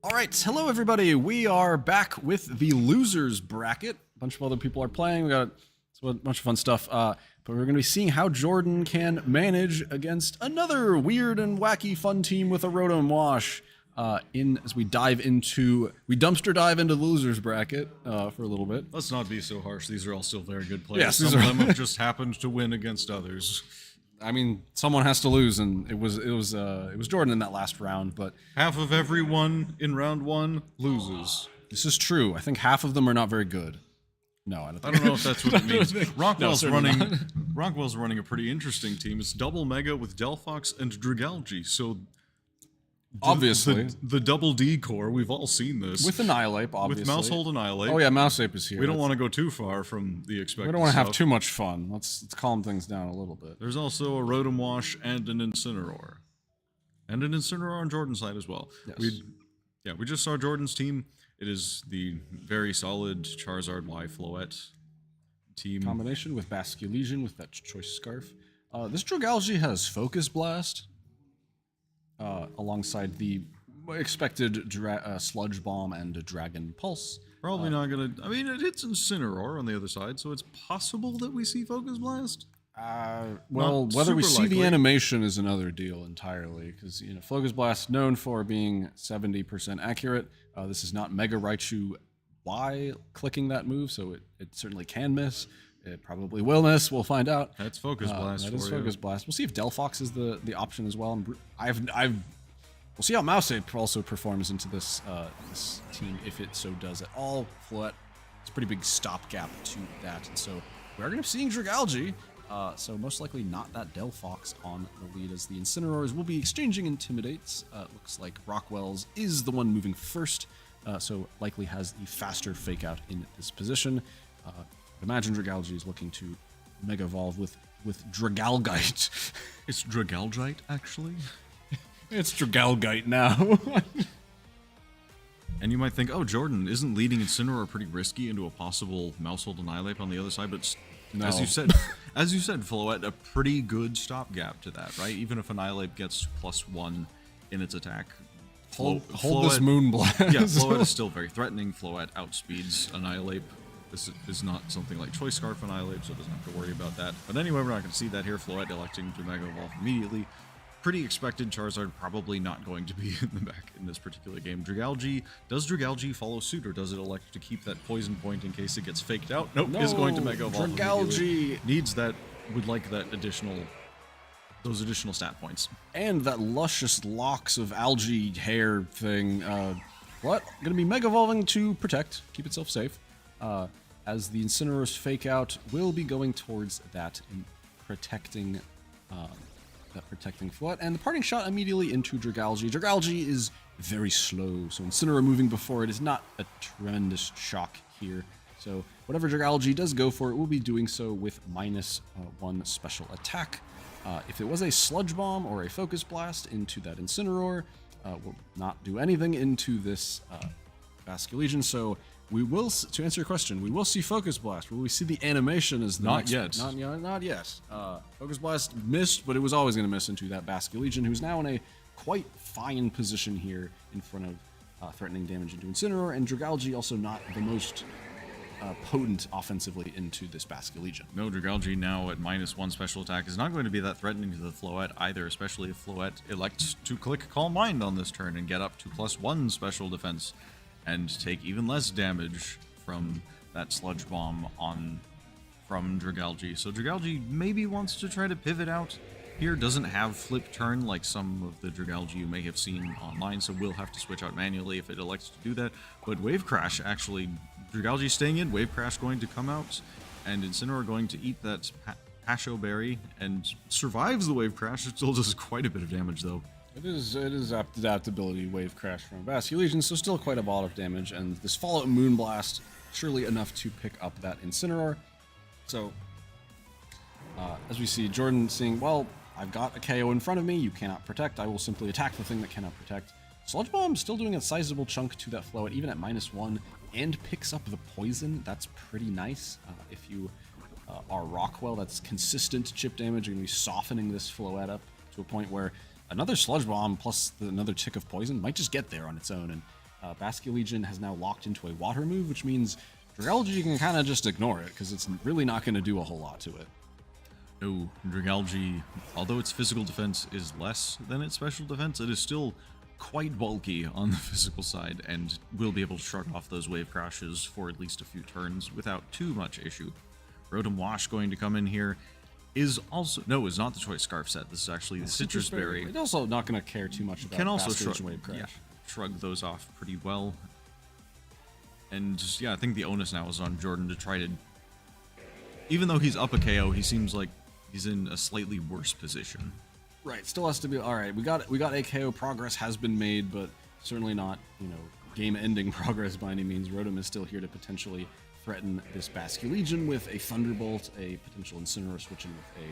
All right, hello everybody. We are back with the losers bracket. A bunch of other people are playing. We got a bunch of fun stuff. But we're going to be seeing how Jordan can manage against another weird and wacky fun team with a Rotom Wash. As we dumpster dive into the losers bracket for a little bit. Let's not be so harsh. These are all still very good players. Yes, Some of them have just happened to win against others. I mean, someone has to lose, and it was Jordan in that last round. But half of everyone in round one loses. This is true. I think half of them are not very good. No, I don't know if that's what it means. Rockwell's No, running a pretty interesting team. It's double mega with Delphox and Dragalge. So obviously the double D core, we've all seen this. With Annihilape, obviously. With Mousehold Annihilate. Oh yeah, Mousehold is here. We don't want to go too far from the expected. We don't want to stuff. have too much fun. Let's calm things down a little bit. There's also a Rotom Wash and an Incineroar. And an Incineroar on Jordan's side as well. Yes. We just saw Jordan's team. It is the very solid Charizard Y Floette team. Combination with Basculegion with that choice scarf. This Dragalge has Focus Blast. Alongside the expected Sludge Bomb and Dragon Pulse. Probably not gonna. I mean, it hits Incineroar on the other side, so it's possible that we see Focus Blast. Well, whether we see likely. the animation is another deal entirely, because Focus Blast known for being 70% accurate. This is not Mega Raichu Y clicking that move, so it certainly can miss. It probably will miss. We'll find out. That's Focus Blast. That is Focus Blast. We'll see if Delphox is the option as well. We'll see how Mouseape also performs into this this team if it so does at all. Floette, it's a pretty big stopgap to that, and so we are going to be seeing Dragalge. So most likely not that Delphox on the lead, as the Incineroars will be exchanging Intimidates. It looks like Rockwell's is the one moving first, so likely has the faster Fake Out in this position. Imagine Dragalge is looking to Mega Evolve with Dragalgite. It's Dragalgite, actually. It's Dragalgite now. And you might think, oh, Jordan, isn't leading Incineroar pretty risky into a possible Mousehold Annihilate on the other side? But no. as you said, Floette, a pretty good stopgap to that, right? Even if Annihilate gets +1 in its attack. Hold this Moonblast. Yeah, Floette is still very threatening. Floette outspeeds Annihilate. This is not something like Choice Scarf Annihilate, so it doesn't have to worry about that. But anyway, we're not going to see that here. Floette electing to Mega Evolve immediately. Pretty expected. Charizard probably not going to be in the back in this particular game. Dragalge, does Dragalge follow suit, or does it elect to keep that poison point in case it gets faked out? Nope, no, is going to Mega Evolve. Dragalge needs that, would like that those additional stat points. And that luscious locks of algae hair thing. What? Gonna be Mega Evolving to protect, keep itself safe. As the Incineroar's Fake Out will be going towards that in protecting Floette, and the parting shot immediately into Dragalge. Dragalge is very slow, so Incineroar moving before it is not a tremendous shock here. So whatever Dragalge does go for, it will be doing so with -1 special attack. If it was a Sludge Bomb or a Focus Blast into that Incineroar, will not do anything into this Basculegion. So we will, to answer your question, we will see Focus Blast. Will we see the animation as the Not next? yet. Not yet. Focus Blast missed, but it was always going to miss into that Basculegion, who's now in a quite fine position here in front of threatening damage into Incineroar, and Dragalge also not the most potent offensively into this Basculegion. No, Dragalge now at -1 special attack is not going to be that threatening to the Floette either, especially if Floette elects to click Calm Mind on this turn and get up to +1 special defense and take even less damage from that Sludge Bomb from Dragalge. So Dragalge maybe wants to try to pivot out here. Doesn't have Flip Turn like some of the Dragalge you may have seen online, so will have to switch out manually if it elects to do that. But Wave Crash, actually, Dragalge staying in, Wave Crash going to come out, and Incineroar going to eat that Pasho Berry and survives the Wave Crash. It still does quite a bit of damage, though. It is adaptability Wave Crash from Basculegion, so still quite a lot of damage, and this Fallout Moonblast, surely enough to pick up that Incineroar. So, as we see, Jordan seeing, well, I've got a KO in front of me, you cannot protect, I will simply attack the thing that cannot protect. Sludge Bomb still doing a sizable chunk to that Floette, even at -1, and picks up the poison. That's pretty nice. If you are Rockwell, that's consistent chip damage. You're going to be softening this Floette up to a point where another Sludge Bomb plus another tick of poison might just get there on its own, and Basque Legion has now locked into a water move, which means Dragalge can kind of just ignore it, because it's really not going to do a whole lot to it. No, Dragalge, although its physical defense is less than its special defense, it is still quite bulky on the physical side, and will be able to shrug off those wave crashes for at least a few turns without too much issue. Rotom Wash going to come in here is also... No, it's not the Choice Scarf set. This is actually the Citrus Berry. It's also not going to care too much about Can also Basque Legion wave crash. Shrug those off pretty well. And yeah, I think the onus now is on Jordan to try to... Even though he's up a KO, he seems like he's in a slightly worse position. Right, still has to be... Alright, we got a KO. Progress has been made, but certainly not, game-ending progress by any means. Rotom is still here to potentially threaten this Basque Legion with a Thunderbolt, a potential Incineroar switching with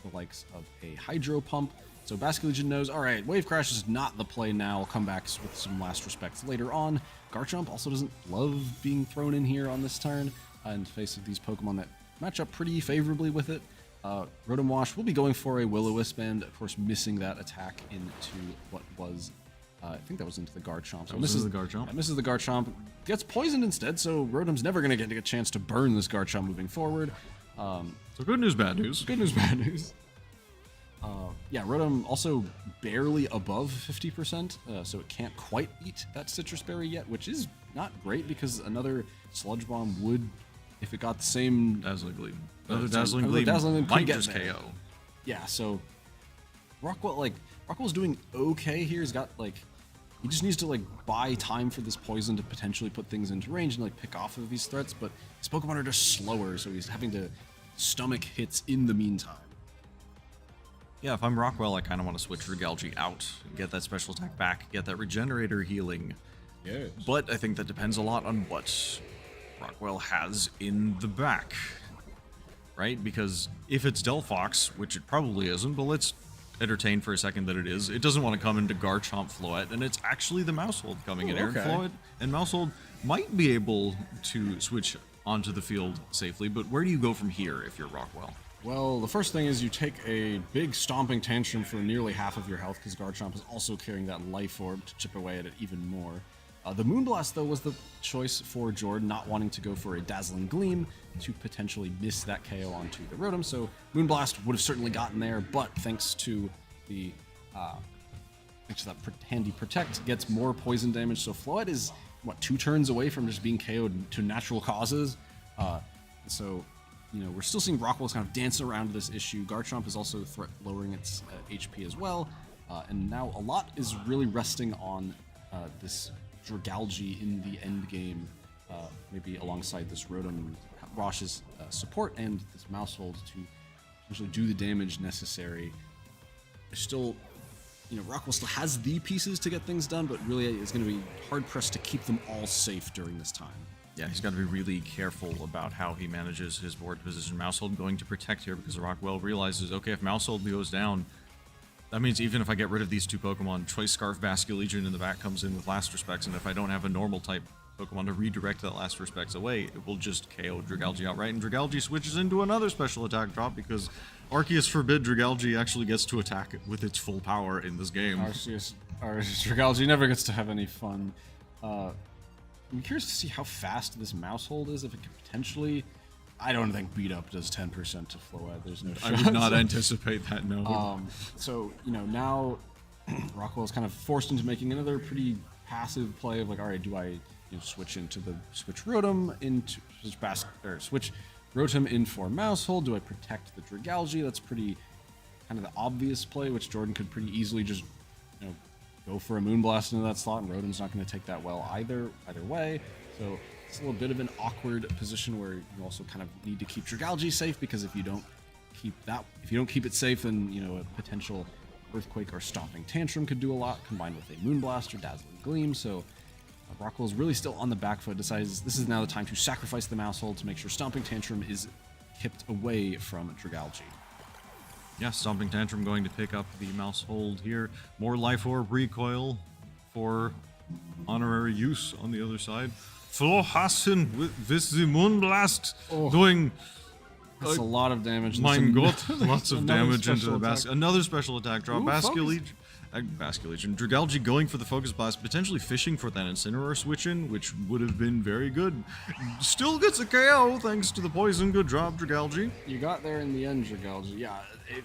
the likes of a Hydro Pump. So Basque Legion knows, alright, Wave Crash is not the play now. I'll come back with some last respects later on. Garchomp also doesn't love being thrown in here on this turn in face of these Pokemon that match up pretty favorably with it. Rotom Wash will be going for a Will-O-Wisp, and of course missing that attack into what was... I think that was into the Garchomp. So misses the Garchomp. Yeah, misses the Garchomp. Gets poisoned instead, so Rotom's never going to get a chance to burn this Garchomp moving forward. So good news, bad news. Good news, bad news. Yeah, Rotom also barely above 50%, so it can't quite eat that Citrus Berry yet, which is not great because another Sludge Bomb would, if it got the same... Dazzling Gleam. Another Dazzling Gleam might just KO. Yeah, so Rockwell's doing okay here. He's got, he just needs to, buy time for this poison to potentially put things into range and, pick off of these threats, but his Pokemon are just slower, so he's having to stomach hits in the meantime. Yeah, if I'm Rockwell, I kind of want to switch Dragalge out, get that special attack back, get that Regenerator healing. Yes. But I think that depends a lot on what Rockwell has in the back, right? Because if it's Delphox, which it probably isn't, but let's entertain for a second that it is, it doesn't want to come into Garchomp Floette, and it's actually the Mousehold coming in here. Okay. And Floette and Mousehold might be able to switch onto the field safely, but where do you go from here if you're Rockwell? Well, the first thing is you take a big stomping tantrum for nearly half of your health, because Garchomp is also carrying that Life Orb to chip away at it even more. The Moonblast, though, was the choice for Jordan, not wanting to go for a Dazzling Gleam to potentially miss that KO onto the Rotom, so Moonblast would have certainly gotten there, but thanks to that handy Protect, gets more poison damage, so Floette is, 2 turns away from just being KO'd to natural causes, so... we're still seeing Rockwell's kind of dancing around this issue. Garchomp is also lowering its HP as well. And now a lot is really resting on this Dragalge in the end game, maybe alongside this Rotom Wash's support and this Mousehold to essentially do the damage necessary. There's still, Rockwell still has the pieces to get things done, but really is going to be hard-pressed to keep them all safe during this time. Yeah, he's got to be really careful about how he manages his board position. Mousehold going to protect here because Rockwell realizes, okay, if Mousehold goes down, that means even if I get rid of these 2 Pokemon, Choice Scarf Basque Legion in the back comes in with Last Respects, and if I don't have a normal type Pokemon to redirect that Last Respects away, it will just KO Dragalge outright, and Dragalge switches into another special attack drop because Arceus forbid Dragalge actually gets to attack with its full power in this game. Arceus Dragalge never gets to have any fun. I'm curious to see how fast this Mousehold is, if it can potentially... I don't think Beat Up does 10% to Floette. There's no shot. I would not anticipate that, no. So, now Rockwell's kind of forced into making another pretty passive play of alright, do I switch Rotom into... switch Rotom in for Mousehold? Do I protect the Dragalge? That's pretty kind of the obvious play, which Jordan could pretty easily just, go for a Moonblast into that slot, and Rotom's not going to take that well either way. So it's a little bit of an awkward position where you also kind of need to keep Dragalge safe, because if you don't keep it safe, then a potential Earthquake or Stomping Tantrum could do a lot, combined with a Moonblast or Dazzling Gleam. So Rockwell's really still on the back foot, decides this is now the time to sacrifice the Mousehold to make sure Stomping Tantrum is kept away from Dragalge. Yeah, Stomping Tantrum going to pick up the Mousehold here. More Life Orb recoil for honorary use on the other side. Flo Hassan with the Moonblast doing That's a lot of damage. Mein Gott, lots of another damage into special the attack. basket. Another special attack drop. Ooh, Basculegion. Dragalge going for the Focus Blast, potentially fishing for that Incineroar switch in, which would have been very good. Still gets a KO thanks to the poison. Good job, Dragalge. You got there in the end, Dragalge. Yeah,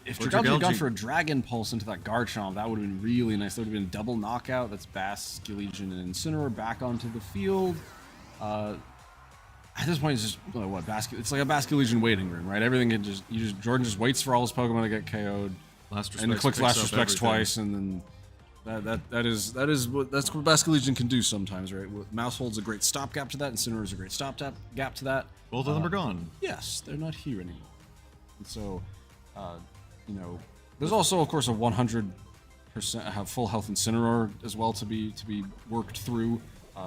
if But Dragalge had gone Dragalge- for a Dragon Pulse into that Garchomp, that would have been really nice. That would have been a double knockout. That's Basculegion and Incineroar back onto the field. At this point, it's just it's like a Basculegion waiting room, right? Everything can Jordan just waits for all his Pokemon to get KO'd. Last And respects clicks picks last up respects everything. twice, and then that's what Basculegion can do sometimes, right? Mouse holds a great stopgap to that, and Incineroar is a great stopgap to that. Both of them are gone. Yes, they're not here anymore. And so, there's also, of course, a 100% full health Incineroar as well to be worked through.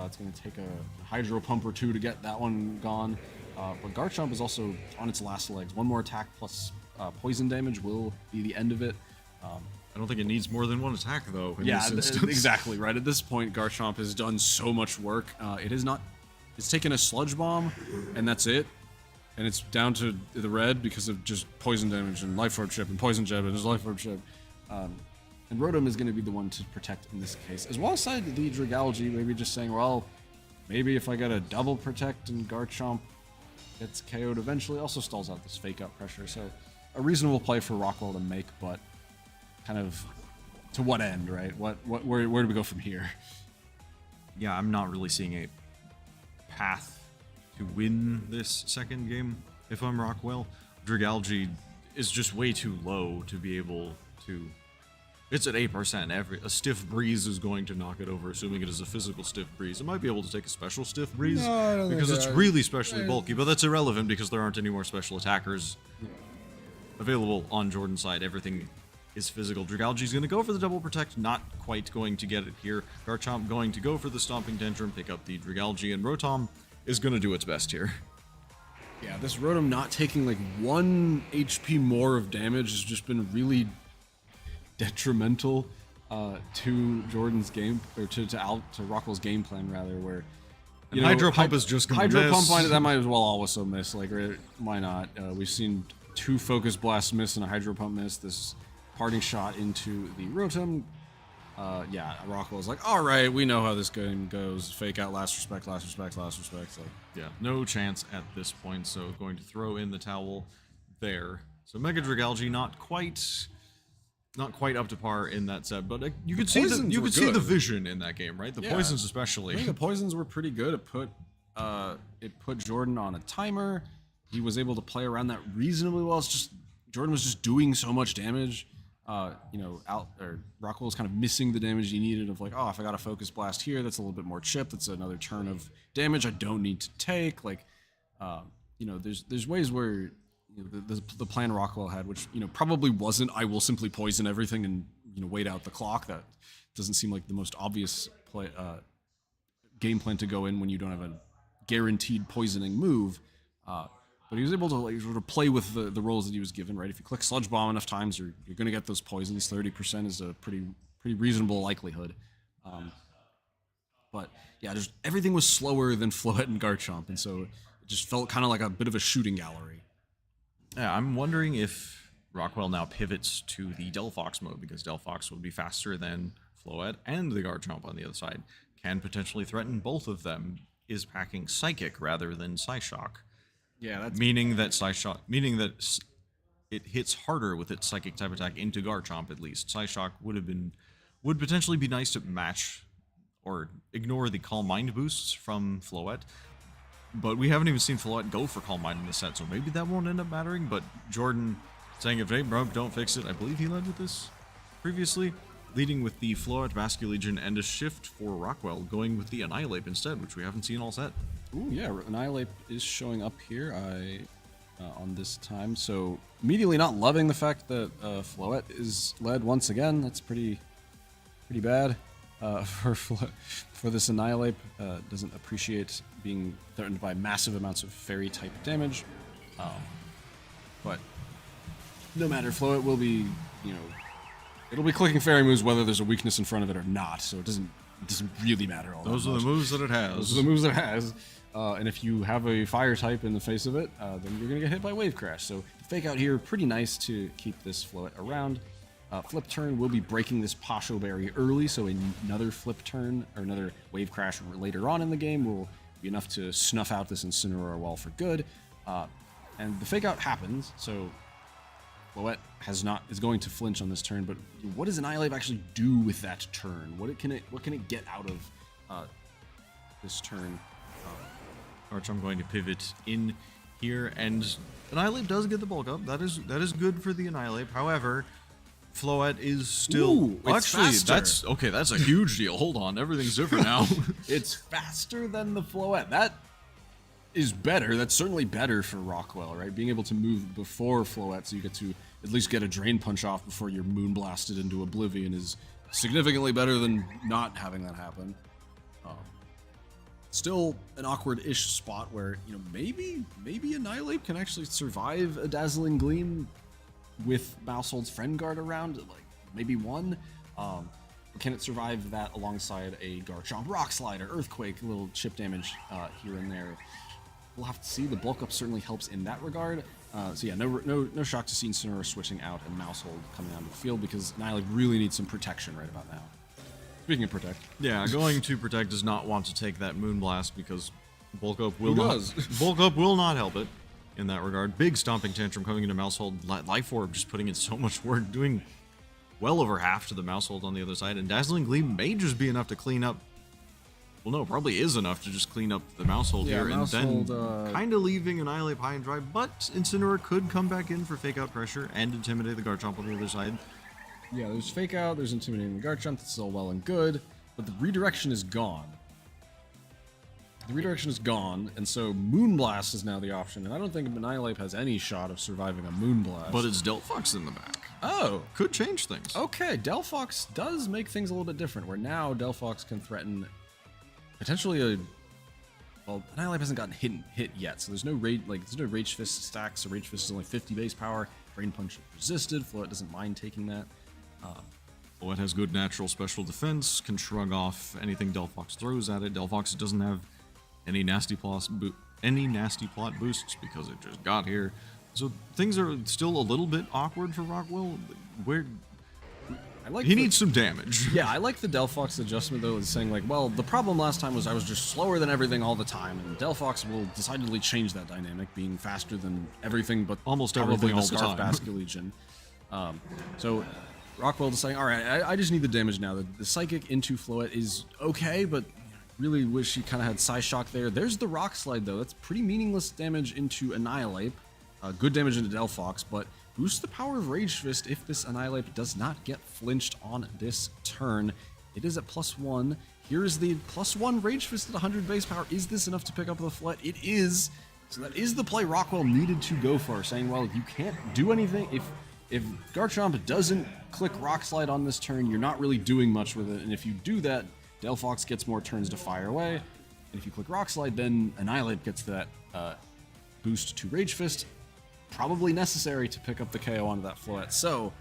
It's going to take a Hydro Pump or two to get that one gone. But Garchomp is also on its last legs. One more attack plus poison damage will be the end of it. I don't think it needs more than one attack, though, in Yeah, this instance. exactly, right? At this point, Garchomp has done so much work. It's taken a Sludge Bomb, and that's it. And it's down to the red because of just poison damage and Life Orb Chip and Poison Jab and his Life Orb Chip. And Rotom is going to be the one to protect in this case. As well as the Dragalge, maybe just saying, well, maybe if I get a double protect and Garchomp gets KO'd eventually, also stalls out this fake out pressure. So a reasonable play for Rockwell to make, but kind of to what end, right? Where do we go from here? Yeah, I'm not really seeing a path to win this second game if I'm Rockwell. Dragalge is just way too low to be able to... It's at 8%. A stiff breeze is going to knock it over, assuming it is a physical stiff breeze. It might be able to take a special stiff breeze No, I don't think because it's that- really specially bulky, but that's irrelevant because there aren't any more special attackers available on Jordan's side. Everything is physical. Dragalge's going to go for the double protect, not quite going to get it here. Garchomp going to go for the Stomping Tantrum, pick up the Dragalge, and Rotom is going to do its best here. Yeah, this Rotom not taking like 1 HP more of damage has just been really detrimental to Jordan's game, or to Rockwell's game plan rather, where And Hydro Pump is just going to Hydro miss. Pump, that might as well also miss. Like, why not? We've seen 2 Focus Blasts miss and a Hydro Pump miss. This parting shot into the Rotom. Yeah, Rockwell's like, all right, we know how this game goes. Fake out, last respect. Like, Yeah, no chance at this point, so going to throw in the towel there. So Mega Dragalge not quite up to par in that set, but you could see poisons you were could see the good. vision in that game, right? The Yeah. poisons I especially. think the poisons were pretty good. It put Jordan on a timer. He was able to play around that reasonably well. It's just Jordan was just doing so much damage. Rockwell was kind of missing the damage he needed. Of like, oh, if I got a Focus Blast here, that's a little bit more chip. That's another turn of damage I don't need to take. Like, there's ways where the plan Rockwell had, which probably wasn't, I will simply poison everything and wait out the clock. That doesn't seem like the most obvious game plan to go in when you don't have a guaranteed poisoning move. But he was able to sort of play with the roles that he was given, right? If you click Sludge Bomb enough times, you're going to get those poisons. 30% is a pretty reasonable likelihood. But yeah, everything was slower than Floette and Garchomp, and so it just felt kind of like a bit of a shooting gallery. Yeah, I'm wondering if Rockwell now pivots to the Delphox mode, because Delphox would be faster than Floette, and the Garchomp on the other side can potentially threaten both of them. Is packing Psychic rather than Psyshock. Yeah, that's Meaning that it hits harder with its Psychic type attack into Garchomp at least. Psyshock would potentially be nice to match or ignore the Calm Mind boosts from Floette. But we haven't even seen Floette go for Calm Mind in this set, so maybe that won't end up mattering. But Jordan saying if it ain't broke, don't fix it. I believe he led with this previously. Leading with the Floette, Basculegion, and a shift for Rockwell, going with the Annihilate instead, which we haven't seen all set. Ooh, yeah, Annihilate is showing up here on this time. So immediately not loving the fact that Floette is led once again. That's pretty bad for this Annihilate. Doesn't appreciate being threatened by massive amounts of fairy type damage. But no matter, Floette will be, it'll be clicking fairy moves whether there's a weakness in front of it or not. So it doesn't really matter all Those that are much. the moves that it has. Those are the moves that it has. And if you have a fire type in the face of it, then you're going to get hit by Wave Crash. So the fake out here, pretty nice to keep this Floette around. Flip turn will be breaking this Pasho Berry early, so another flip turn or another Wave Crash later on in the game will be enough to snuff out this Incineroar wall for good. And the fake out happens, so Floette is going to flinch on this turn, but what does Annihilate actually do with that turn? What can it get out of this turn? Arch, I'm going to pivot in here, and Annihilate does get the bulk up. That is good for the Annihilate. However, Floette is still actually that's okay. That's a huge deal. Hold on, everything's different now. It's faster than the Floette. That is better. That's certainly better for Rockwell, right? Being able to move before Floette, so you get to at least get a Drain Punch off before you're moonblasted into oblivion, is significantly better than not having that happen. Still an awkward-ish spot where, you know, maybe Annihilate can actually survive a Dazzling Gleam with Mousehold's Friend Guard around, like maybe one. Can it survive that alongside a Garchomp Rock Slide or Earthquake, a little chip damage here and there? We'll have to see. The bulk up certainly helps in that regard. So yeah, no shock to see Incineroar switching out and Mousehold coming onto the field, because Annihilate really needs some protection right about now. Speaking of protect. Yeah, going to protect does not want to take that Moonblast because bulk up will not help it in that regard. Big stomping tantrum coming into Mousehold. Life Orb just putting in so much work, doing well over half to the Mousehold on the other side, and Dazzling Gleam may just be enough to clean up. Well, no, probably is enough to just clean up the Mousehold here, and then kind of leaving Annihilate high and dry. But Incineroar could come back in for fake out pressure and intimidate the Garchomp on the other side. Yeah, there's fake out, there's intimidating the Garchomp, that's all well and good, but the redirection is gone. The redirection is gone, and so Moonblast is now the option, and I don't think Annihilate has any shot of surviving a Moonblast. But it's Delphox in the back. Oh! Could change things. Okay, Delphox does make things a little bit different, where now Delphox can threaten potentially a... Well, Annihilate hasn't gotten hit yet, so there's no Rage Fist stack, so Rage Fist is only 50 base power, Drain Punch resisted, Floette doesn't mind taking that. Floette has good natural special defense, can shrug off anything Delphox throws at it. Delphox doesn't have any nasty plot boosts because it just got here. So things are still a little bit awkward for Rockwell. He needs some damage. Yeah, I like the Delphox adjustment, though, is saying, like, well, the problem last time was I was just slower than everything all the time, and Delphox will decidedly change that dynamic, being faster than everything but almost everything all the time. Basculegion. So Rockwell deciding, all right, I just need the damage now. The Psychic into Floette is okay, but really wish he kind of had Psyshock there. There's the Rock Slide, though. That's pretty meaningless damage into Annihilate. Good damage into Delphox, but boosts the power of Rage Fist if this Annihilate does not get flinched on this turn. It is at +1. Here is the +1 Rage Fist at 100 base power. Is this enough to pick up the Floette? It is. So that is the play Rockwell needed to go for, saying, well, you can't do anything. If Garchomp doesn't click Rock Slide on this turn, you're not really doing much with it. And if you do that, Delphox gets more turns to fire away. And if you click Rock Slide, then Annihilate gets that boost to Rage Fist. Probably necessary to pick up the KO onto that Floette. So,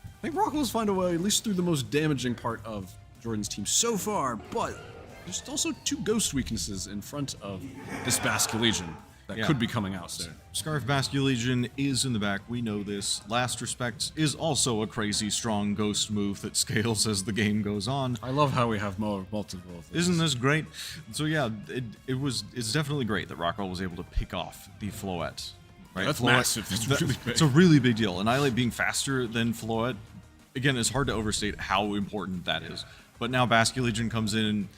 I think Rockwell's find a way, at least through the most damaging part of Jordan's team so far, but there's also two Ghost weaknesses in front of this Basculegion that could be coming out soon. Scarf Basculegion is in the back, we know this. Last Respect is also a crazy strong Ghost move that scales as the game goes on. I love how we have multiple of these. Isn't this great? So yeah, it's definitely great that Rockwell was able to pick off the Floette. Right? That's massive. That's really big. It's a really big deal. Annihilate being faster than Floette, again, it's hard to overstate how important that is. But now Basculegion comes in.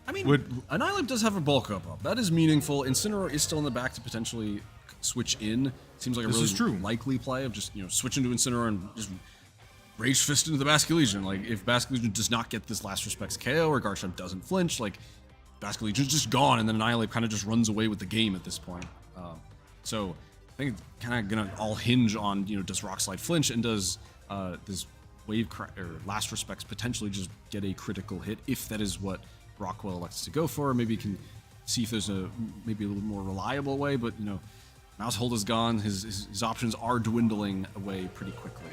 I mean, Annihilate does have a bulk up. That is meaningful. Incineroar is still in the back to potentially switch in. Seems like a really likely play of just, switching to Incineroar and just Rage Fist into the Basculegion. Like, if Basculegion does not get this Last Respects KO or Garchomp doesn't flinch, like, Basculegion's just gone, and then Annihilate kind of just runs away with the game at this point. So I think it's kind of going to all hinge on, does Rock Slide flinch, and does this Last Respects potentially just get a critical hit, if that is what Rockwell elects to go for. Maybe you can see if there's maybe a little more reliable way, but, Mousehold is gone. His options are dwindling away pretty quickly.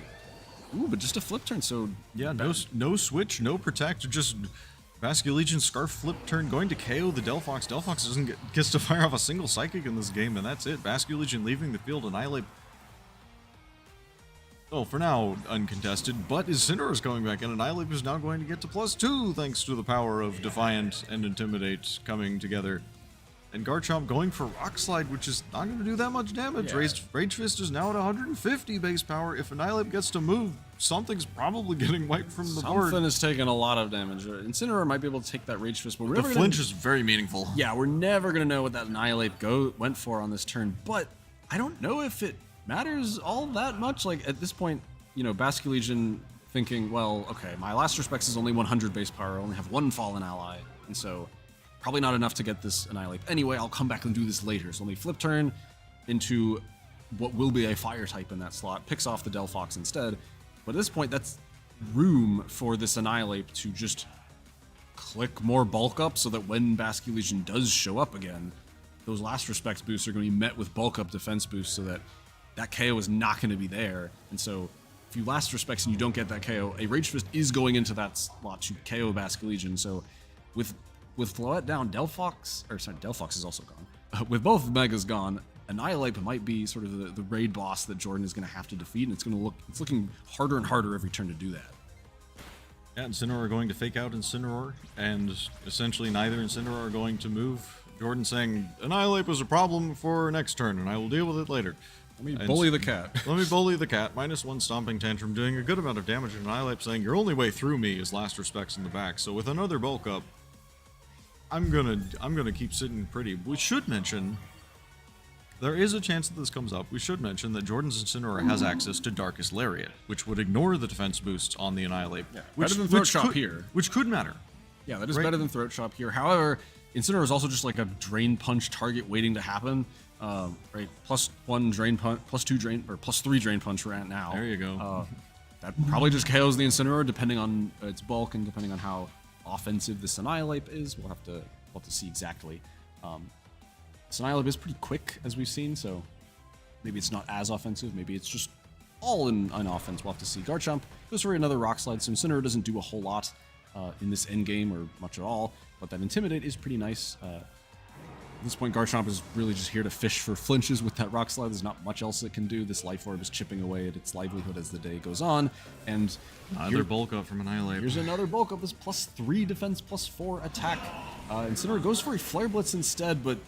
Ooh, but just a flip turn, so... Yeah, no switch, no protect, just Vascular Legion Scarf Flip turn going to KO the Delphox. Delphox gets to fire off a single Psychic in this game, and that's it. Vascular Legion leaving the field. Annihilate. Oh, for now, uncontested, but Incineroar's going back, and Annihilate is now going to get to +2 thanks to the power of Defiant and Intimidate coming together. And Garchomp going for Rock Slide, which is not going to do that much damage. Yeah. Rage Fist is now at 150 base power. If Annihilate gets to move, something's probably getting wiped from the board. Something is taking a lot of damage. Incineroar might be able to take that Rage Fist, but we're The never flinch gonna, is very meaningful. Yeah, we're never going to know what that Annihilate went for on this turn, but I don't know if it matters all that much. Like, at this point, you know, Basque Legion thinking, well, okay, my last respects is only 100 base power. I only have one fallen ally, and so probably not enough to get this Annihilate. Anyway, I'll come back and do this later. So let me flip turn into what will be a fire type in that slot, picks off the Delphox instead. But at this point, that's room for this Annihilate to just click more bulk up so that when Basque Legion does show up again, those last respects boosts are going to be met with bulk up defense boosts so that that KO is not going to be there. And so if you last respects and you don't get that KO, a Rage Fist is going into that slot to KO Basque Legion. So with Floette down, Delphox is also gone. With both Megas gone, Annihilate might be sort of the raid boss that Jordan is going to have to defeat, and it's looking harder and harder every turn to do that. Yeah, Incineroar are going to fake out Incineroar, and essentially neither Incineroar are going to move. Jordan saying, Annihilate was a problem for next turn, and I will deal with it later. Let me bully the cat. Let me bully the cat. -1 Stomping Tantrum, doing a good amount of damage, and Annihilate saying, your only way through me is last respects in the back. So with another bulk up, I'm gonna keep sitting pretty. We should mention, there is a chance that this comes up. We should mention that Jordan's Incineroar has access to Darkest Lariat, which would ignore the defense boosts on the Annihilate. Yeah, better than Throat Chop here. Which could matter. Yeah, that is better than Throat Chop here. However, Incineroar is also just like a Drain Punch target waiting to happen. Right, +1 Drain Punch, +2 Drain, or +3 Drain Punch right now. There you go. That probably just KOs the Incineroar depending on its bulk and depending on how offensive this Annihilate is. We'll have to see exactly. This Annihilate is pretty quick, as we've seen, so maybe it's not as offensive. Maybe it's just all in offense. We'll have to see. Garchomp goes for another Rock Slide, so Incineroar doesn't do a whole lot in this end game or much at all, but that Intimidate is pretty nice. At this point, Garchomp is really just here to fish for flinches with that Rock Slide. There's not much else it can do. This Life Orb is chipping away at its livelihood as the day goes on. And another bulk up from Annihilate. Here's another bulk up. This +3 defense, +4 attack. Incineroar goes for a Flare Blitz instead, but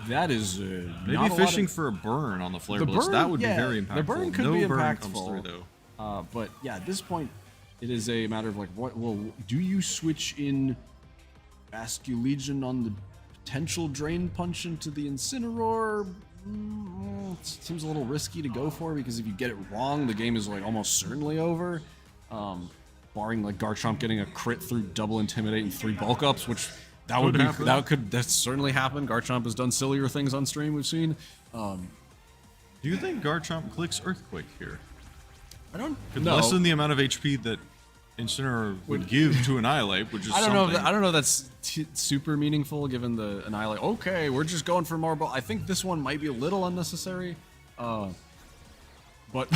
that is maybe fishing for a burn on the Flare Blitz. That would be very impactful. The burn could be burn impactful. Comes through, though. But yeah, at this point, it is a matter of like, do you switch in Basque Legion on the potential Drain Punch into the Incineroar? It seems a little risky to go for, because if you get it wrong, the game is like almost certainly over. Barring like Garchomp getting a crit through double Intimidate and 3 bulk ups, which that's certainly happened. Garchomp has done sillier things on stream, we've seen. Do you think Garchomp clicks Earthquake here? I don't know. Lessen the amount of HP that Incineroar would give to Annihilate, which is I don't know if that's super meaningful given the Annihilate. Okay, we're just going for more. I think this one might be a little unnecessary. But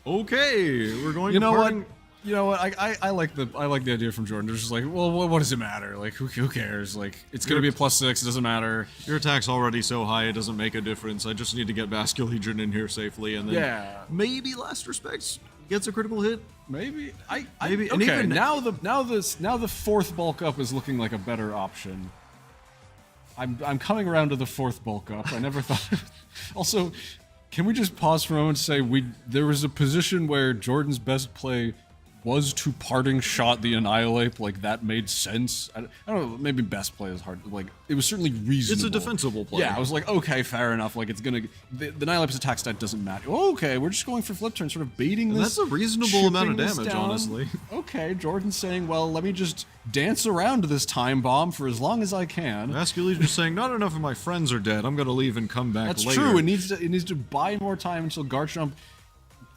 okay, we're going. You know what? I like the idea from Jordan. They're just like, well, what does it matter? Like, who cares? Like, it's gonna be a +6. It doesn't matter. Your attack's already so high, it doesn't make a difference. I just need to get Basque Legion in here safely, and then maybe last respects gets a critical hit. Maybe maybe. Okay, and even now the fourth bulk up is looking like a better option. I'm coming around to the fourth bulk up. I never thought. Also, can we just pause for a moment and say there was a position where Jordan's best play was to parting shot the Annihilate? Like, that made sense. I don't know, maybe best play is hard. Like, it was certainly reasonable. It's a defensible play. Yeah, I was like, okay, fair enough. Like, it's gonna the Annihilate's attack stat doesn't matter. Okay, we're just going for flip turn, sort of baiting this. That's a reasonable amount of damage, honestly. Okay, Jordan's saying, well, let me just dance around this time bomb for as long as I can. Basque Legion's saying, not enough of my friends are dead. I'm gonna leave and come back That's later. true. It needs to buy more time until Garchomp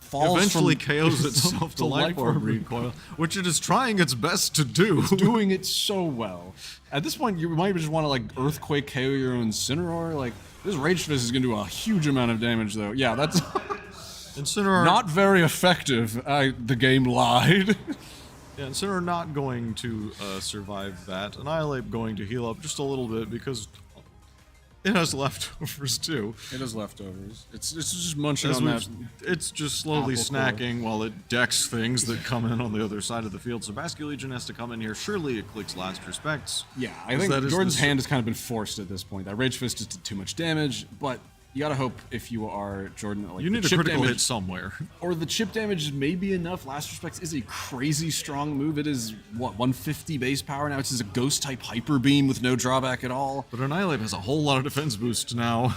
falls eventually KOs itself to Life Orb recoil, which it is trying its best to do. It's doing it so well. At this point, you might just want to like Earthquake KO your own Incineroar. Like, this Rage Fist is going to do a huge amount of damage, though. Yeah, that's Incineroar not very effective. The game lied. Yeah, Incineroar not going to survive that. Annihilate going to heal up just a little bit because it has leftovers too. It has leftovers. It's just munching As on that. It's just slowly apple snacking while it decks things that come in on the other side of the field. So Basque Legion has to come in here. Surely it clicks last respects. Yeah, I think Jordan's hand has kind of been forced at this point. That Rage Fist just did too much damage, but you gotta hope if you are Jordan, like You need a critical hit somewhere. Or the chip damage may be enough. Last Respects is a crazy strong move. It is, what, 150 base power now? It's just a ghost type hyper beam with no drawback at all. But Annihilate has a whole lot of defense boost now.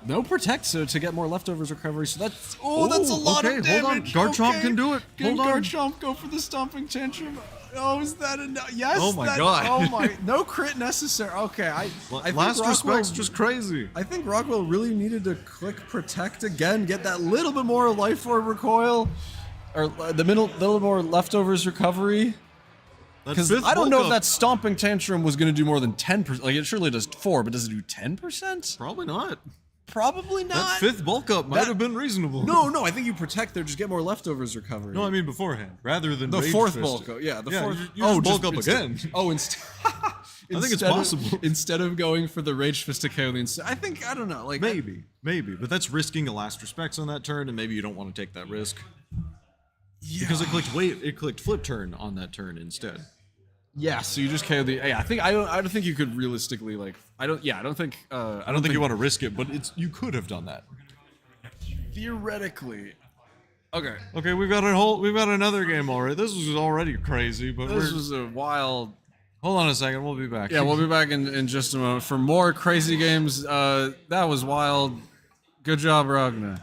No Protect, so to get more leftovers recovery. So that's, that's a lot of damage. Hold on. Garchomp can do it. Can Hold on. Garchomp go for the Stomping Tantrum? Oh, is that enough? Yes. Oh my god. Oh my, no crit necessary. Okay, I think Last Rockwell, Respect's just crazy. I think Rockwell really needed to click Protect again, get that little bit more Life Orb recoil, or the little more leftovers recovery. Because I don't know if that Stomping Tantrum was going to do more than 10%. Like, it surely does 4, but does it do 10%? Probably not. Probably not. That 5th bulk up might have been reasonable. No, I think you Protect there, just get more leftovers recovery. No, I mean beforehand, rather than the Rage 4th Fist. bulk up. Yeah, the 4th. You just bulk up again. I think it's possible. Instead of going for the Rage Fist to KO the I don't know. Like Maybe, but that's risking a Last Respects on that turn, and maybe you don't want to take that risk. Yeah. Because it clicked Flip Turn on that turn instead. Yeah, so you just KO the. Yeah, I don't think you could realistically I don't think you want to risk it, but you could have done that. Theoretically. Okay. Okay, we've got another game already. This was already crazy, but this was a wild. Hold on a second, we'll be back. Yeah, we'll be back in just a moment for more crazy games. That was wild. Good job, Ragnar.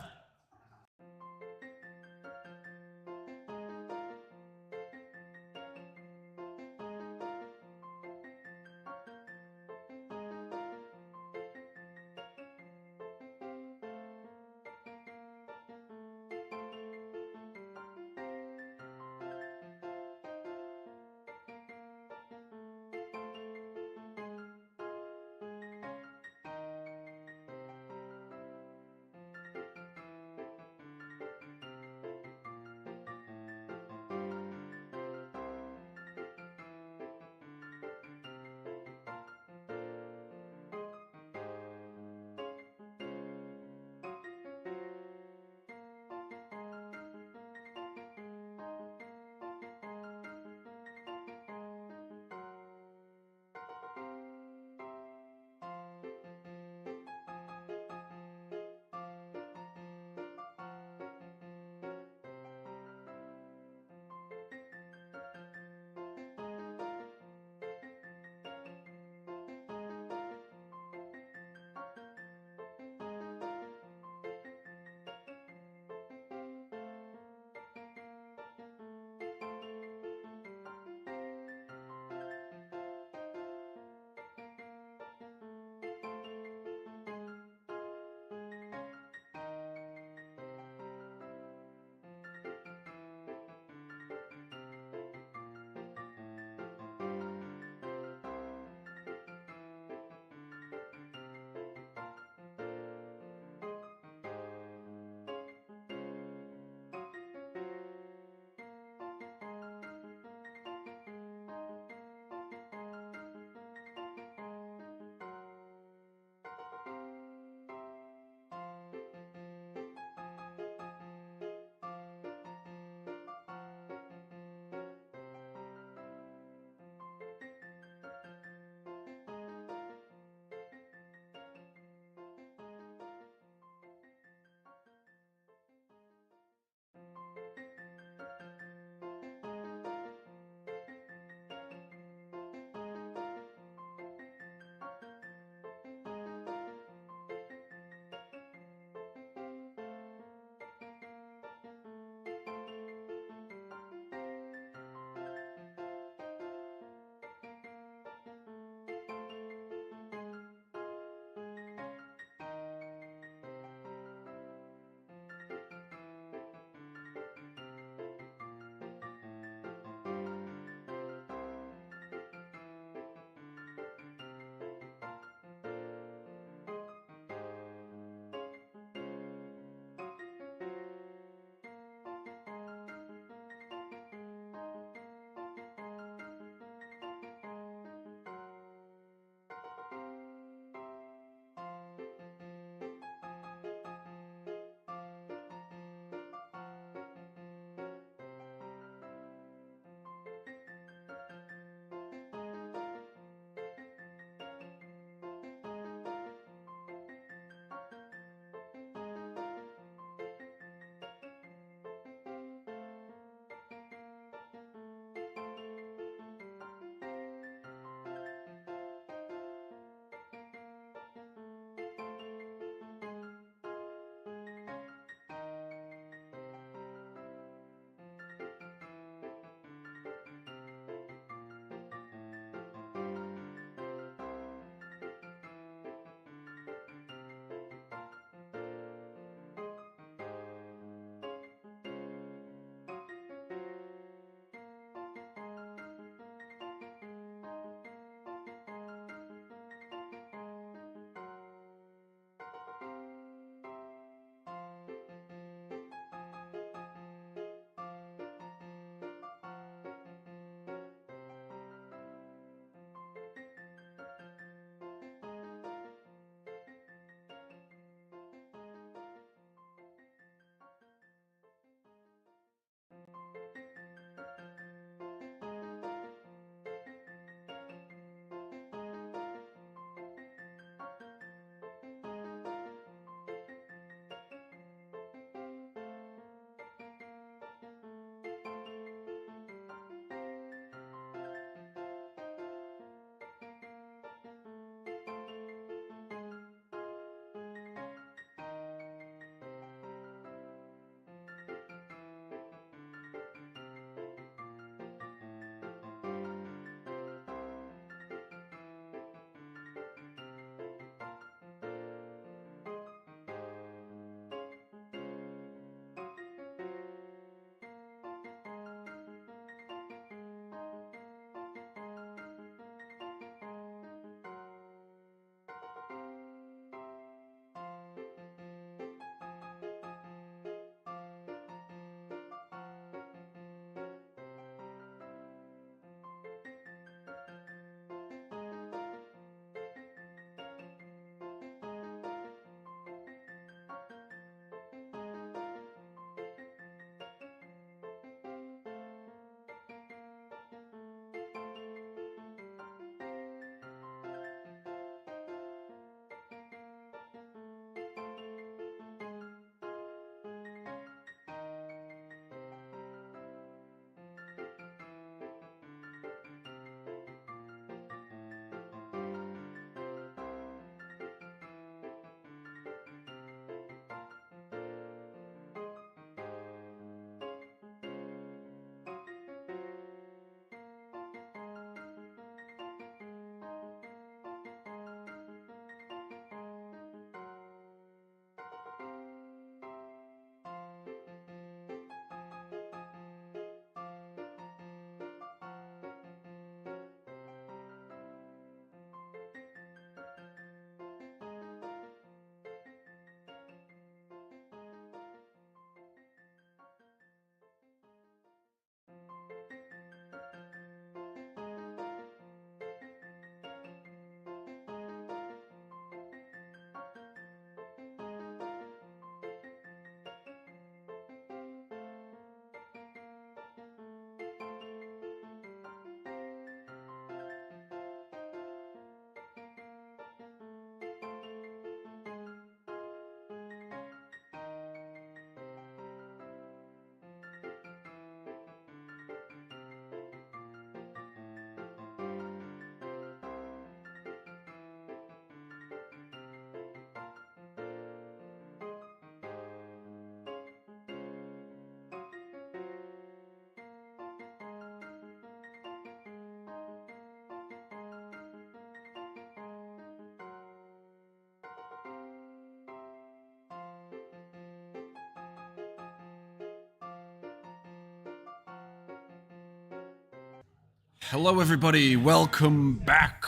Hello, everybody. Welcome back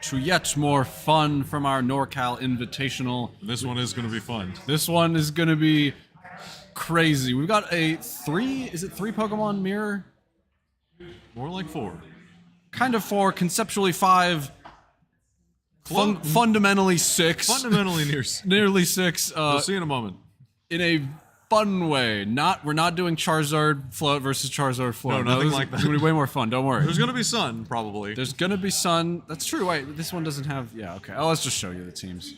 to yet more fun from our NorCal Invitational. This one is going to be fun. This one is going to be crazy. We've got a three Pokemon mirror? More like 4. Kind of 4, conceptually 5, fundamentally 6. Fundamentally Nearly 6. We'll see in a moment. In a fun way. We're not doing Charizard float versus Charizard float. No, nothing like that. It's gonna be way more fun. Don't worry. There's going to be sun, probably. There's gonna be sun. That's true. Wait, this one doesn't have. Yeah. Okay. Oh, let's just show you the teams.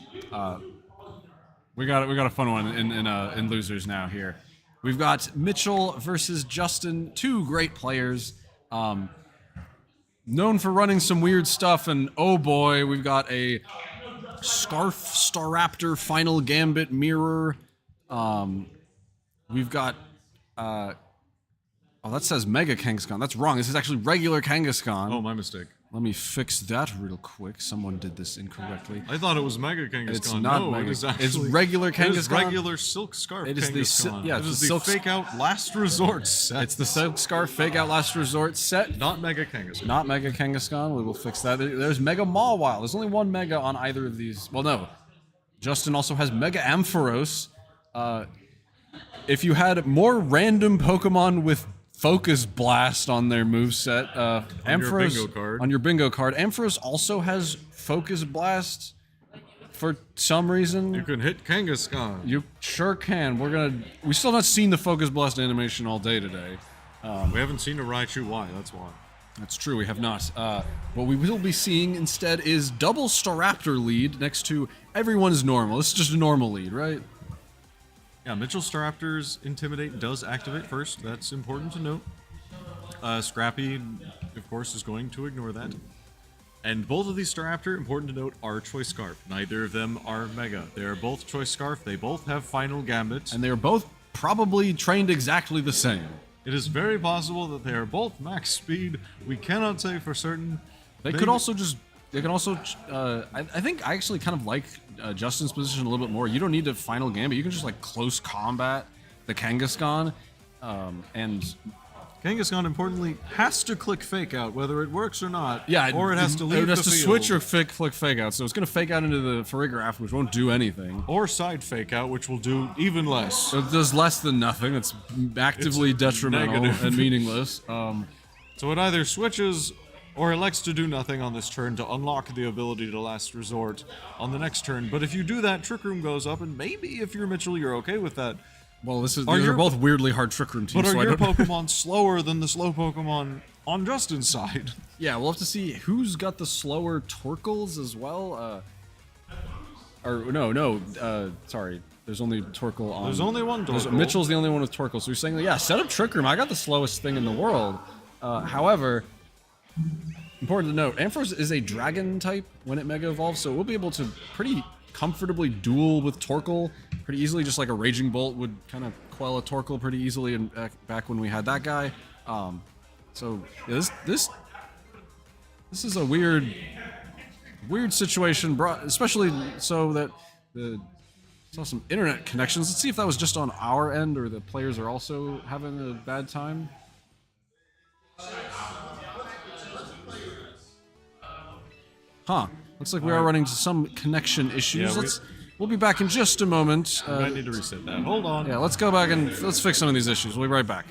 We got a fun one in losers now here. We've got Mitchell versus Justin, 2 great players, known for running some weird stuff. And oh boy, we've got a Scarf Staraptor Final Gambit mirror. We've got, oh, that says Mega Kangaskhan. That's wrong. This is actually regular Kangaskhan. Oh, my mistake. Let me fix that real quick. Someone did this incorrectly. I thought it was Mega Kangaskhan. It's not no, Mega. it is actually, It's regular Kangaskhan. It is regular Silk Scarf It is Kangaskhan. yeah, it is the the Silk Fake Out Last Resort set. It's the Silk Scarf Fake Out Last Resort set. Not Mega Kangaskhan. Not Mega Kangaskhan. We will fix that. There's Mega Mawile. There's only 1 Mega on either of these. Well, no. Justin also has Mega Ampharos. If you had more random Pokemon with Focus Blast on their moveset, your bingo card. On your bingo card. Ampharos also has Focus Blast for some reason. You can hit Kangaskhan. You sure can. We still not seen the Focus Blast animation all day today. We haven't seen a Raichu Y, that's why. That's true, we have not. What we will be seeing instead is double Staraptor lead next to everyone's normal. This is just a normal lead, right? Yeah, Mitchell Staraptor's Intimidate does activate first. That's important to note. Scrappy, of course, is going to ignore that. And both of these Staraptor, important to note, are Choice Scarf. Neither of them are Mega. They are both Choice Scarf. They both have Final Gambit. And they are both probably trained exactly the same. It is very possible that they are both max speed. We cannot say for certain. They could also just... They can also... I think I actually kind of like Justin's position a little bit more. You don't need to Final Gambit. You can just, like, close combat the Kangaskhan. And... Kangaskhan, importantly, has to click Fake Out, whether it works or not. Yeah, or it has to leave the field. It has to switch or flick Fake Out. So it's going to Fake Out into the Farigiraf, which won't do anything. Or Side Fake Out, which will do even less. So it does less than nothing. It's actively detrimental negative. and meaningless. So it either switches or elects to do nothing on this turn to unlock the ability to Last Resort on the next turn. But if you do that, Trick Room goes up, and maybe if you're Mitchell, you're okay with that. Well, these are both weirdly hard Trick Room teams. But are your Pokemon slower than the slow Pokemon on Justin's side? Yeah, we'll have to see who's got the slower Torkles as well. Sorry. There's only Torkoal on... There's only one Torkoal. Mitchell's the only one with Torkoal. So you're saying, yeah, set up Trick Room. I got the slowest thing in the world. However, important to note, Ampharos is a Dragon type when it Mega Evolves, so we'll be able to pretty comfortably duel with Torkoal pretty easily, just like a Raging Bolt would kind of quell a Torkoal pretty easily and back when we had that guy. So yeah, this is a weird situation, especially so that saw some internet connections. Let's see if that was just on our end or the players are also having a bad time. Huh. Looks like we are running into some connection issues. Yeah, We'll be back in just a moment. We might need to reset that. Hold on. Yeah, let's go back and let's fix some of these issues. We'll be right back.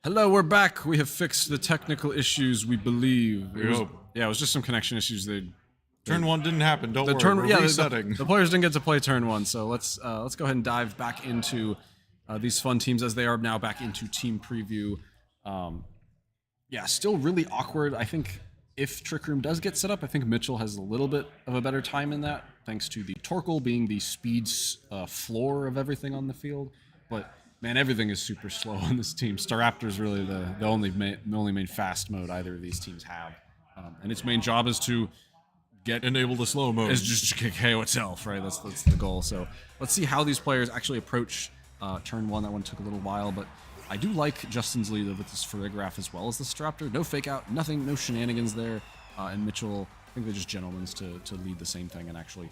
Hello, we're back. We have fixed the technical issues, we believe. Yeah, it was just some connection issues. Turn one didn't happen. Don't worry. We're resetting. The players didn't get to play turn one, so let's go ahead and dive back into these fun teams as they are now back into team preview. Yeah, still really awkward. I think if Trick Room does get set up, I think Mitchell has a little bit of a better time in that, thanks to the Torkoal being the speed floor of everything on the field. But man, everything is super slow on this team. Staraptor's really the only main fast mode either of these teams have, and its main job is to enable the slow mode. Is just to KO itself, right? That's the goal. So let's see how these players actually approach turn one. That one took a little while, but I do like Justin's lead with this Farigiraf as well as the Staraptor. No fake out, nothing, no shenanigans there. And Mitchell, I think they're just gentlemen's to lead the same thing and actually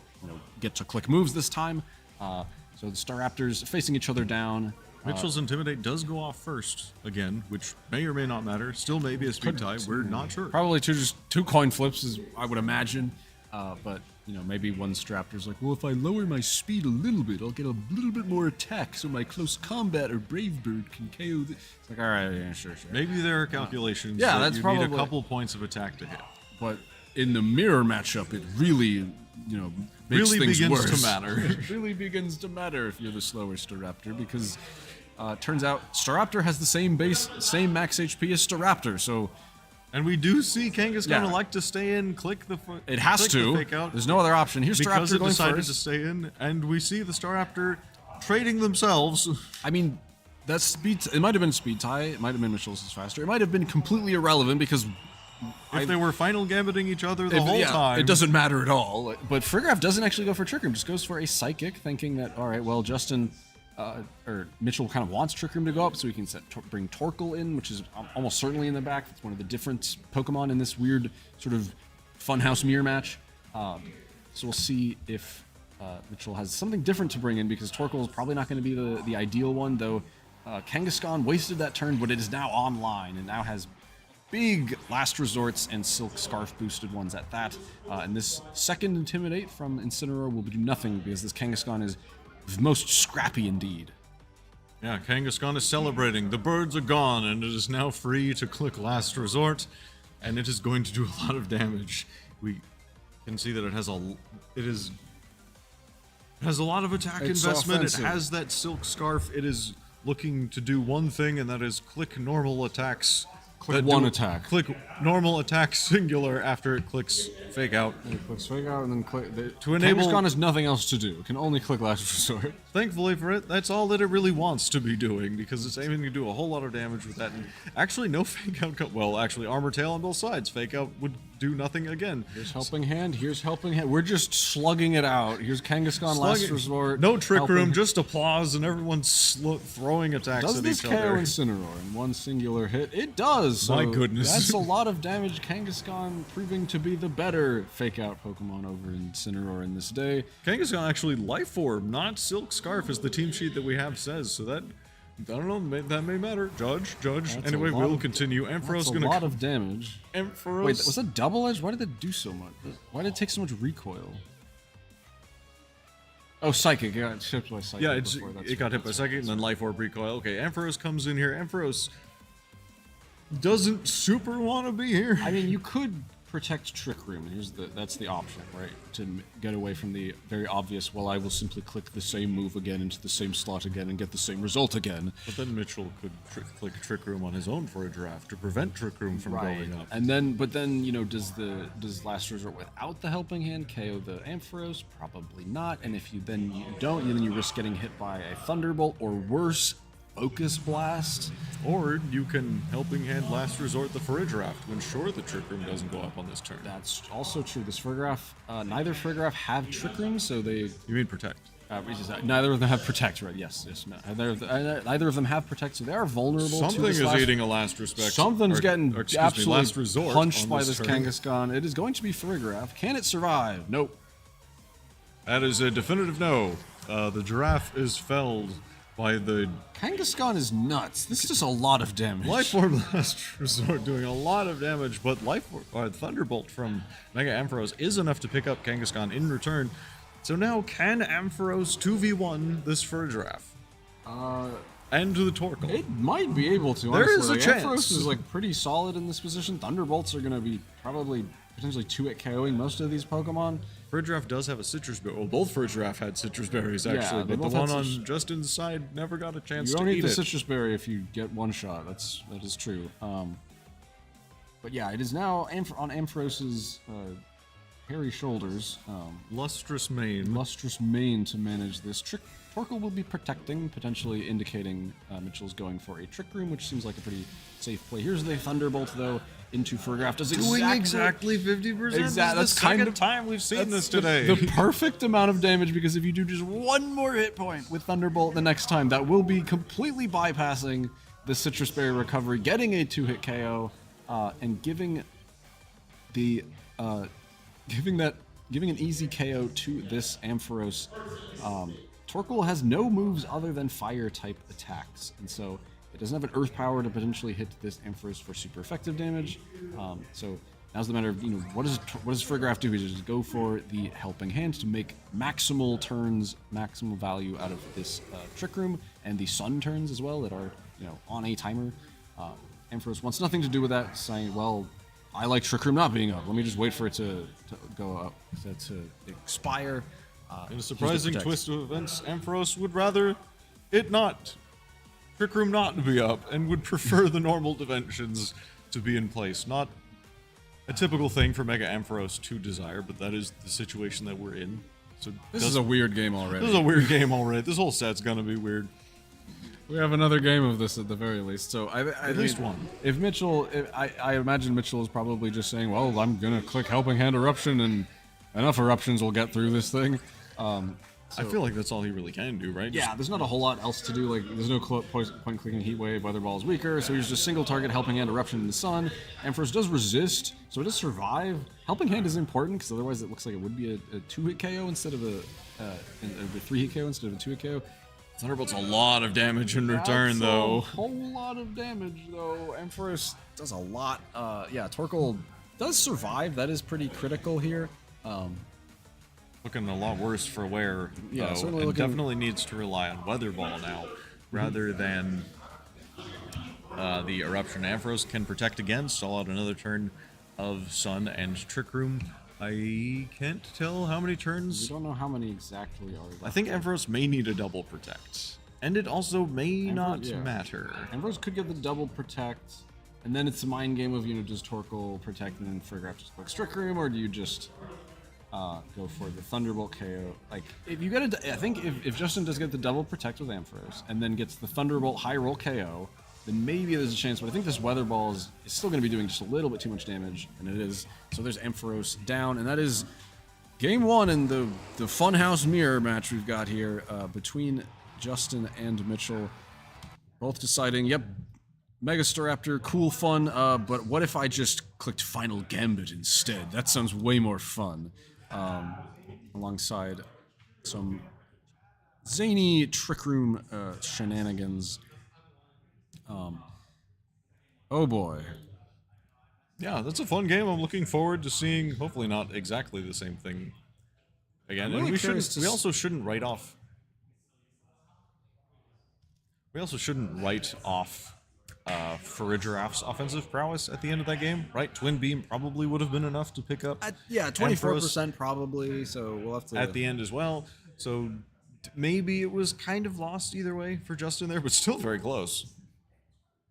get to click moves this time. So the Staraptors facing each other down. Mitchell's Intimidate does go off first again, which may or may not matter. Still may be a speed tie. We're not sure. Probably two coin flips, is I would imagine. But maybe one Staraptor's like, well, if I lower my speed a little bit, I'll get a little bit more attack, so my close combat or Brave Bird can KO. It's like, all right, yeah, sure. Maybe there are calculations. Yeah, that that's you probably need a couple points of attack to hit. But in the mirror matchup, it really, makes Really things begins to worse. matter. It really begins to matter if you're the slower Staraptor, because turns out Staraptor has the same max HP as Staraptor, so. And we do see Kangaskhan Yeah. elect to stay in, click the It has click to. the fake out There's no other option. Here's because Staraptor it going decided first. to stay in, and we see the Staraptor trading themselves. I mean, that speed. It might have been speed tie. It might have been Mitchell's is faster. It might have been completely irrelevant because If they were final gambiting each other the whole time, it doesn't matter at all. But Friggraff doesn't actually go for Trick Room. Just goes for a Psychic, thinking that all right, well, Justin or Mitchell kind of wants Trick Room to go up, so he can bring Torkoal in, which is almost certainly in the back. It's one of the different Pokemon in this weird sort of funhouse mirror match. So we'll see if Mitchell has something different to bring in, because Torkoal is probably not going to be the ideal one, though. Kangaskhan wasted that turn, but it is now online and now has big Last Resorts and Silk Scarf boosted ones at that. And this second Intimidate from Incineroar will do nothing, because this Kangaskhan is most scrappy indeed. Yeah, Kangaskhan is celebrating. The birds are gone, and it is now free to click Last Resort, and it is going to do a lot of damage. We can see that it has a lot of attack It's investment. offensive. It has that Silk Scarf. It is looking to do one thing, and that is click normal attacks. Click that one do- attack. Click normal attack singular after it clicks fake out. It clicks Fake Out and then click. To enable- Kangaskhan has nothing else to do. It can only click Last Resort. Thankfully for it, that's all that it really wants to be doing, because it's aiming to do a whole lot of damage with that. And actually, no fake out. Well, actually, Armor Tail on both sides. Fake out would do nothing again. Here's Helping Hand. Here's Helping Hand. We're just slugging it out. Here's Kangaskhan Last Slug it. Resort. No Trick Helping- Room, just applause, and everyone's throwing attacks Does at this each KO other. Incineroar in one singular hit? It does. My so goodness. That's a lot of damage. Kangaskhan proving to be the better Fake Out Pokemon over Incineroar in this day. Kangaskhan actually Life Orb, not Silk Scarf, as the team sheet that we have says. So that, I don't know, that may matter. Judge. That's Anyway, a lot we'll of- continue. That's Ampharos a gonna. lot of damage. Ampharos. Wait, was that double edge? Why did it do so much? Why did it take so much recoil? Oh, Psychic. It got hit by Psychic. Yeah, before. That's it got right, hit by that's right, second, and that's then right. Life Orb recoil. Okay, Ampharos comes in here. Ampharos doesn't super want to be here. I mean, you could protect Trick Room. That's the option, right? To get away from the very obvious, well, I will simply click the same move again into the same slot again and get the same result again. But then Mitchell could click Trick Room on his own for a draft to prevent Trick Room from going up. And then, does Last Resort without the Helping Hand KO the Ampharos? Probably not. And if you don't, then you risk getting hit by a Thunderbolt or worse, Focus Blast. Or you can Helping Hand Last Resort the Farigiraf to ensure the Trick Room doesn't go up on this turn. That's also true. This Friggraff, neither Friggraff have Trick Room, so they. You mean Protect? Neither of them have Protect, right? Yes. No. Neither of them have Protect, so they are vulnerable to Something this is last- eating a Last Respect. Something's getting or, excuse absolutely me, Last Resort punched on by this turn. Kangaskhan. It is going to be Friggraff. Can it survive? Nope. That is a definitive no. The Giraffe is felled by the Kangaskhan is nuts. This is just a lot of damage. Life Orb Last Resort doing a lot of damage, but Thunderbolt from Mega Ampharos is enough to pick up Kangaskhan in return. So now, can Ampharos 2v1 this Farigiraf? And the Torkoal? It might be able to. There is honestly. a chance. Ampharos is like pretty solid in this position. Thunderbolts are going to be probably potentially 2-hit KOing most of these Pokemon. Farigiraf does have a Citrus Berry. Well, both Farigiraf had Citrus Berries, Yeah, actually, they but the both had one on Citrus- Justin's side never got a chance You to don't eat eat the it. Citrus Berry if you get one shot. That is true. But yeah, it is now on Ampharos's hairy shoulders. Lustrous mane. Lustrous mane to manage this. Torkoal will be protecting, potentially indicating Mitchell's going for a Trick Room, which seems like a pretty safe play. Here's the Thunderbolt, though, into Farigiraf. Does exactly 50%. Exactly. That's kind of time we've seen this that's today. The perfect amount of damage, because if you do just one more hit point with Thunderbolt the next time, that will be completely bypassing the Citrus Berry recovery, getting a 2-hit KO, and giving an easy KO to this Ampharos. Torkoal has no moves other than fire type attacks, and so it doesn't have an earth power to potentially hit this Ampharos for super effective damage. So Now's the matter of, what does Friggraff do? He just go for the Helping Hand to make maximal turns, maximal value out of this Trick Room, and the Sun turns as well that are, on a timer. Ampharos wants nothing to do with that, saying, well, I like Trick Room not being up. Let me just wait for it to go up, to expire. In a surprising twist of events, Ampharos would rather it not, Trick Room not to be up, and would prefer the normal dimensions to be in place. Not a typical thing for Mega Ampharos to desire, but that is the situation that we're in. So this is a weird game already. This is a weird game already. This whole set's gonna be weird. We have another game of this at the very least. So at least one. If Mitchell, I imagine Mitchell is probably just saying, well, I'm gonna click Helping Hand Eruption, and enough eruptions will get through this thing. I feel like that's all he really can do, right? Yeah, there's not a whole lot else to do. Like, there's no point clicking Heat Wave, Weather Ball is weaker, so he's just single target Helping Hand Eruption in the Sun. Ampharos does resist, so it does survive. Helping Hand is important, because otherwise it looks like it would be a 2-hit KO instead of a 3-hit KO instead of a 2-hit KO. Thunderbolt's a lot of damage in return, though. A whole lot of damage, though. Ampharos does a lot. Yeah, Torkoal does survive. That is pretty critical here. Looking a lot worse for wear, yeah, though, and definitely needs to rely on Weather Ball now, rather than the Eruption. Ampharos can protect again, stall out another turn of Sun and Trick Room. I can't tell how many turns. We don't know how many exactly are left. I think Ampharos may need a double protect, and it also may not matter. Ampharos could get the double protect, and then it's a mind game of, does Torkoal protect and then Friggraff just clicks Trick Room, or do you just go for the Thunderbolt KO? Like, if you get I think if Justin does get the double protect with Ampharos and then gets the Thunderbolt high roll KO, then maybe there's a chance. But I think this Weather Ball is still going to be doing just a little bit too much damage, and it is. So there's Ampharos down, and that is game one in the Funhouse Mirror match we've got here between Justin and Mitchell. Both deciding, yep, Mega Staraptor, cool, fun, but what if I just clicked Final Gambit instead? That sounds way more fun. Alongside some zany Trick Room shenanigans. Oh boy. Yeah, that's a fun game. I'm looking forward to seeing, hopefully not exactly the same thing again. Really, and we also shouldn't write off Farigiraff's offensive prowess at the end of that game, right? Twin Beam probably would have been enough to pick up. 24% probably, so we'll have to... At the end as well, so maybe it was kind of lost either way for Justin there, but still very close.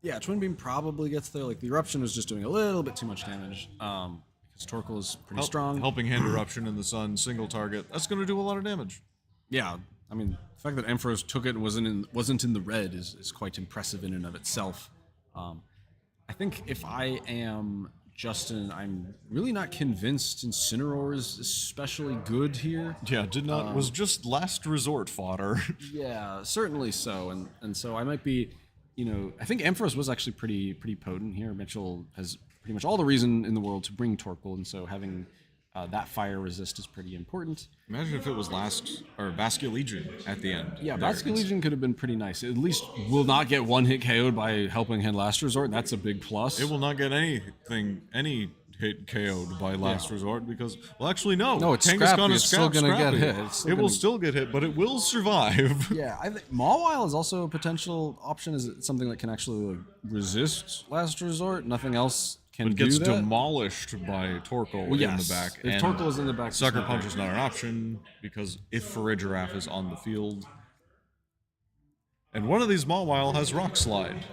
Yeah, Twin Beam probably gets there. Like, the Eruption was just doing a little bit too much damage, because Torkoal is pretty strong. Helping Hand Eruption in the Sun, single target, that's going to do a lot of damage. Yeah, I mean, the fact that Ampharos took it and wasn't in the red is quite impressive in and of itself. I think if I am Justin, I'm really not convinced Incineroar is especially good here. Yeah, was just last resort fodder. Yeah, certainly so, and so I might be, I think Ampharos was actually pretty potent here. Mitchell has pretty much all the reason in the world to bring Torkoal, and so having that fire resist is pretty important. Imagine if it was Basculegion at the end. Yeah, Basculegion could have been pretty nice. It at least will not get one hit KO'd by Helping Hand Last Resort. That's a big plus. It will not get any hit KO'd by Last Resort because, well, actually, no. No, it's scrappy. It's still going to get hit. It will still get hit, but it will survive. Yeah, I think Mawile is also a potential option. Is it something that can actually resist Last Resort? Nothing else can do that. It gets demolished by Torkoal in the back. If Torkoal is in the back, Sucker Punch is not an option because if Farigiraf is on the field, and one of these Mawile has Rock Slide.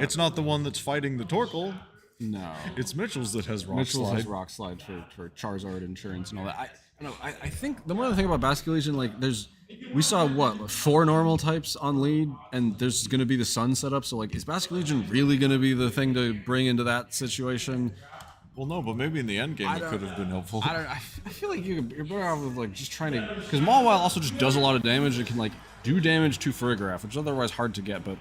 It's not the one that's fighting the Torkoal. No, it's Mitchell's that has Rock Slide. Mitchell's has Rock Slide for Charizard insurance and all that. I think the more I think about Basculegion, like we saw 4 normal types on lead, and there's going to be the Sun setup. So like, is Basculegion really going to be the thing to bring into that situation? Well, no, but maybe in the end game it could have been helpful. I feel like you're better off with like just trying to, because Mawile also just does a lot of damage. It can like do damage to Farigiraf, which is otherwise hard to get, but.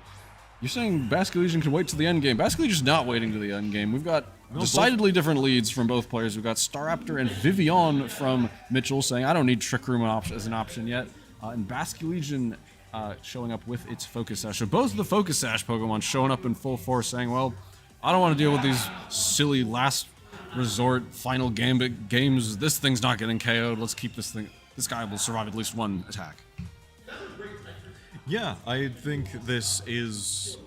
You're saying Basculegion can wait to the end game. Basculegion's not waiting to the end game. We've got decidedly different leads from both players. We've got Staraptor and Vivian from Mitchell saying, I don't need Trick Room as an option yet. And Basculegion showing up with its Focus Sash. So both of the Focus Sash Pokemon showing up in full force saying, well, I don't want to deal with these silly last Resort, Final Gambit games. This thing's not getting KO'd. Let's keep this thing. This guy will survive at least one attack. Yeah, I think this is...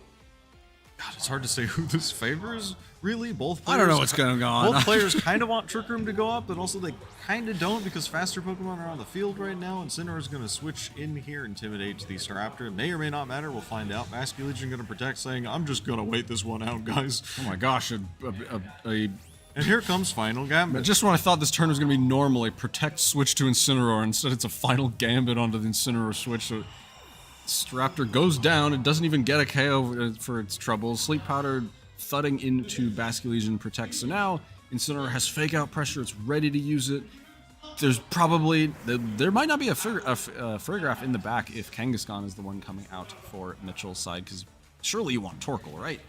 God, it's hard to say who this favors, really. Both players, I don't know what's going on. Both players kind of want Trick Room to go up, but also they kind of don't because faster Pokemon are on the field right now, and Incineroar's going to switch in here, intimidate the Staraptor. It may or may not matter. We'll find out. Masculine going to protect, saying, I'm just going to wait this one out, guys. Oh my gosh, And here comes Final Gambit. Just when I thought this turn was going to be normal, a Protect switch to Incineroar. Instead, it's a Final Gambit onto the Incineroar switch. So Staraptor goes down. It doesn't even get a KO for its troubles. Sleep Powder thudding into Basculegion Protect. So now Incineroar has Fake Out pressure. It's ready to use it. There's probably... There might not be a Farigiraf in the back if Kangaskhan is the one coming out for Mitchell's side, because surely you want Torkoal, right?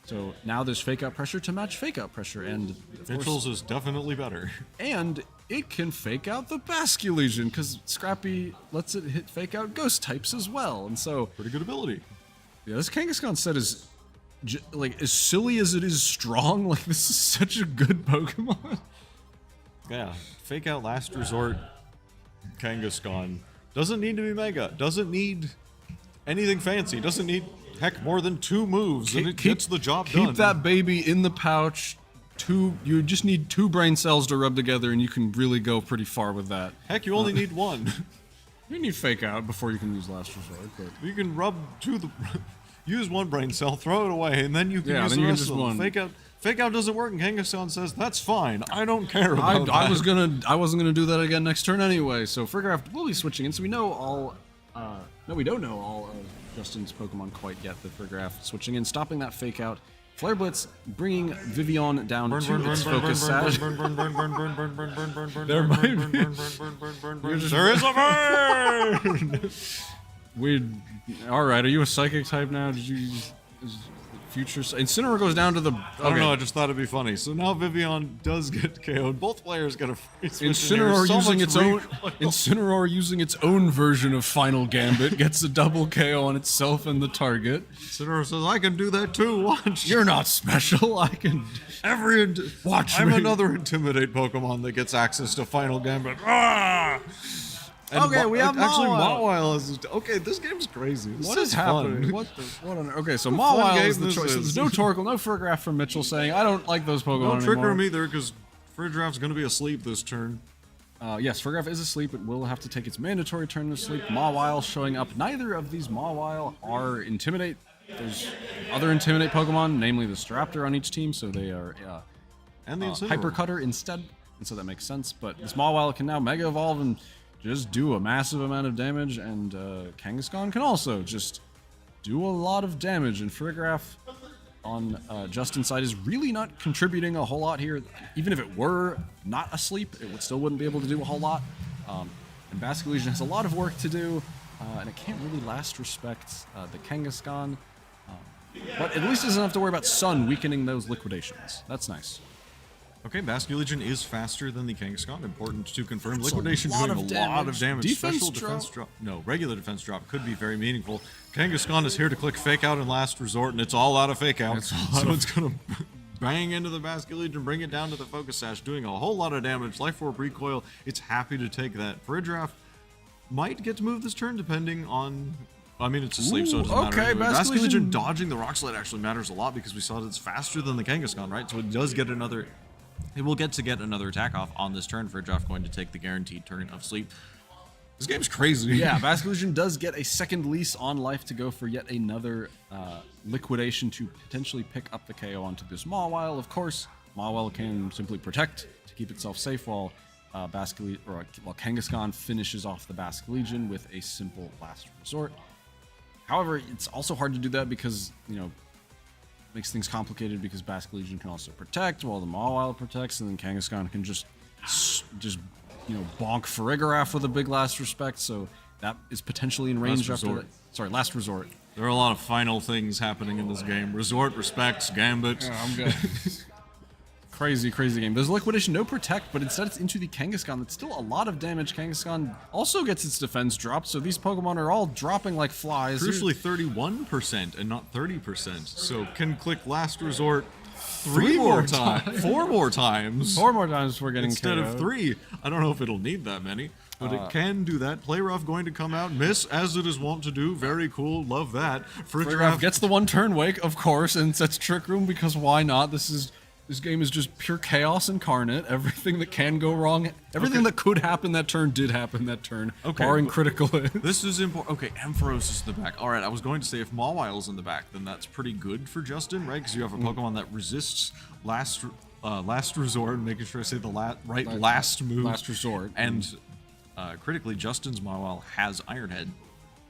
So now there's Fake Out pressure to match Fake Out pressure, and Mitchell's is definitely better. And it can Fake Out the Basculegion, because Scrappy lets it hit Fake Out Ghost types as well, and so... Pretty good ability. Yeah, this Kangaskhan set is, like, as silly as it is strong, like, this is such a good Pokemon. Yeah, Fake Out Last Resort Kangaskhan. Doesn't need to be Mega. Doesn't need anything fancy. Doesn't need... Heck, more than 2 moves, and it gets the job done. Keep that baby in the pouch. You just need 2 brain cells to rub together, and you can really go pretty far with that. Heck, you only need 1. You need Fake Out before you can use Last Resort. But you can use 1 brain cell, throw it away, and then you can use the rest of them. Fake Out doesn't work, and Kangaskhan says that's fine. I don't care about that. I wasn't gonna do that again next turn anyway. So Farigiraf will be switching in. So we know all. No, we don't know all of Justin's Pokemon quite yet. The Farigiraf switching in, stopping that Fake Out. Flare Blitz bringing Vivian down to its Focus Sash. There might be. There is a burn! Alright, are you a Psychic type now? Did you... Future... Incineroar goes down to the... I don't know, I just thought it'd be funny. So now Vivian does get KO'd. Both players get a free switch. Incineroar using its own version of Final Gambit gets a double KO on itself and the target. Incineroar says, I can do that too, watch. You're not special, I can... Watch I'm another Intimidate Pokemon that gets access to Final Gambit. Ah! And okay, we have actually Mawile. Mawile is okay. This game's crazy. What is happening? Okay, so Mawile is the choice. So there's no Torkoal, no Farigiraf from Mitchell saying I don't like those Pokemon anymore. No Trick Room either, because Farigiraf's going to be asleep this turn. Yes, Farigiraf is asleep. It will have to take its mandatory turn to sleep. Mawile showing up. Neither of these Mawile are Intimidate. There's other Intimidate Pokemon, namely the Staraptor on each team, so they are and the Hyper Cutter instead, and so that makes sense. But this Mawile can now Mega Evolve and just do a massive amount of damage, and Kangaskhan can also just do a lot of damage, and Farigiraf on Justin's side is really not contributing a whole lot here. Even if it were not asleep, it still wouldn't be able to do a whole lot. And Basculegion has a lot of work to do, and it can't really last respect the Kangaskhan. But at least it doesn't have to worry about Sun weakening those liquidations. That's nice. Okay, Basculegion is faster than the Kangaskhan. Important to confirm. That's Liquidation doing a lot of damage. Defense defense drop. No, regular defense drop could be very meaningful. Kangaskhan is here to click Fake Out in Last Resort, and it's all out of Fake Out. So it's going to bang into the Basculegion, bring it down to the Focus Sash, doing a whole lot of damage. Life Orb Recoil, it's happy to take that. Farigiraf might get to move this turn depending on... I mean, it's asleep, so it doesn't matter. Anyway. Basculegion dodging the Rock Slide actually matters a lot because we saw that it's faster than the Kangaskhan, right? So it does get another... It will get another attack off on this turn. Farigiraf going to take the guaranteed turn of sleep. This game's crazy. Yeah, Basculegion does get a second lease on life to go for yet another liquidation to potentially pick up the KO onto this Mawile. Of course, Mawile can simply protect to keep itself safe while Kangaskhan finishes off the Basculegion with a simple Last Resort. However, it's also hard to do that because, makes things complicated because Basculegion can also protect while the Mawile protects, and then Kangaskhan can just bonk Farigiraf with a big Last Respect, so that is potentially in range after that. Sorry, Last Resort. There are a lot of final things happening in this game. Resort, Respects, Gambit. Yeah, I'm good. Crazy game. There's Liquidation, no Protect, but instead it's into the Kangaskhan. That's still a lot of damage. Kangaskhan also gets its defense dropped, so these Pokemon are all dropping like flies. Crucially, 31% and not 30%. So can click Last Resort, 3 more times. 4 more times. 4 more times we're getting Instead KO'd. of 3. I don't know if it'll need that many, but it can do that. Play rough going to come out, miss as it is wont to do. Very cool, love that. Frigraph gets the 1 turn wake, of course, and sets Trick Room because why not? This game is just pure chaos incarnate. Everything that can go wrong, everything that could happen that turn did happen that turn, barring critical hits. This is important. Okay, Ampharos is in the back. All right, I was going to say if Mawile's in the back, then that's pretty good for Justin, right? Because you have a Pokemon that resists last resort, making sure I say the last move. Last resort. And critically, Justin's Mawile has Iron Head,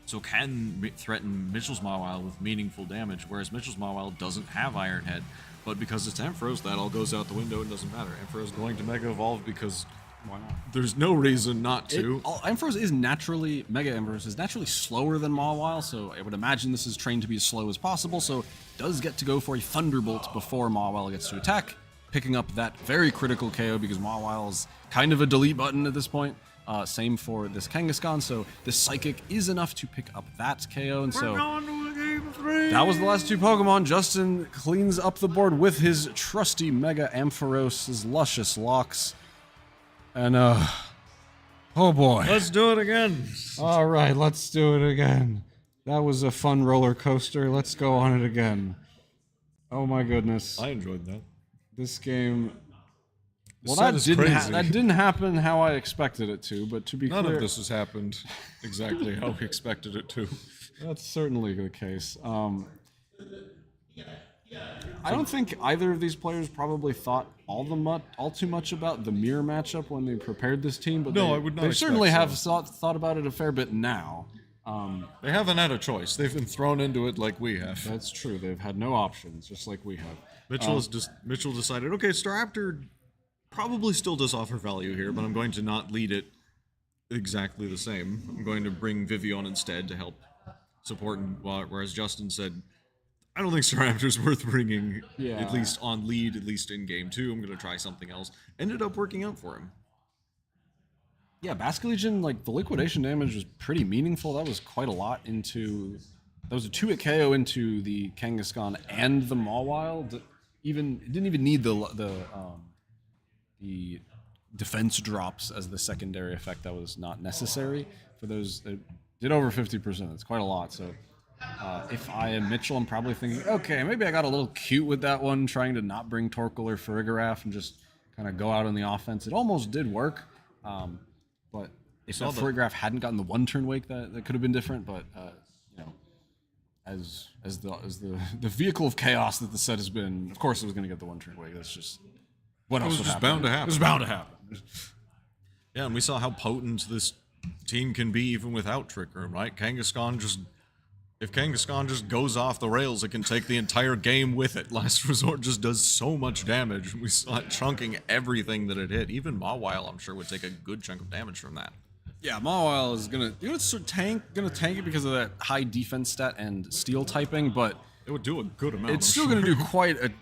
so can threaten Mitchell's Mawile with meaningful damage, whereas Mitchell's Mawile doesn't have Iron Head. But because it's Ampharos, that all goes out the window and doesn't matter. Ampharos is going to Mega Evolve because Why not? There's no reason not to. Ampharos is naturally, Mega Ampharos is naturally slower than Mawile, so I would imagine this is trained to be as slow as possible, so it does get to go for a Thunderbolt before Mawile gets to attack, picking up that very critical KO because Mawile is kind of a delete button at this point. Same for this Kangaskhan, so this Psychic is enough to pick up that KO, and so that was the last two Pokemon. Justin cleans up the board with his trusty Mega Ampharos, his luscious locks, and oh boy. Let's do it again. All right, let's do it again. That was a fun roller coaster. Let's go on it again. Oh my goodness. I enjoyed that. This game. Well, That that didn't happen how I expected it to, but to be clear, None of this has happened exactly how we expected it to. that's certainly the case. I don't think either of these players probably thought all too much about the mirror matchup when they prepared this team, but No, I would not they expect certainly so. have thought about it a fair bit now. They haven't had a choice. They've been thrown into it like we have. That's true. They've had no options, just like we have. Mitchell decided, okay, Staraptor probably still does offer value here, but I'm going to not lead it exactly the same. I'm going to bring Vivian instead to help support, whereas Justin said, I don't think Staraptor's worth bringing, at least on lead, at least in game 2. I'm going to try something else. Ended up working out for him. Yeah, Basculegion, like, the liquidation damage was pretty meaningful. That was quite a lot into... That was a 2-hit KO into the Kangaskhan and the Mawile. It didn't even need the defense drops as the secondary effect. That was not necessary for those. It did over 50%. That's quite a lot. So if I am Mitchell, I'm probably thinking, okay, maybe I got a little cute with that one, trying to not bring Torkoal or Farigiraf and just kind of go out on the offense. It almost did work. But if that Farigiraf hadn't gotten the one-turn wake, that could have been different. But you know, as the vehicle of chaos that the set has been, of course it was going to get the one-turn wake. That's just what else was just happen? bound to happen. It was bound to happen. Yeah, and we saw how potent this team can be even without Trick Room, right? If Kangaskhan just goes off the rails, it can take the entire game with it. Last Resort just does so much damage. We saw it chunking everything that it hit. Even Mawile, I'm sure, would take a good chunk of damage from that. Yeah, Mawile is gonna tank it because of that high defense stat and steel typing, but It would do a good amount. it's still gonna do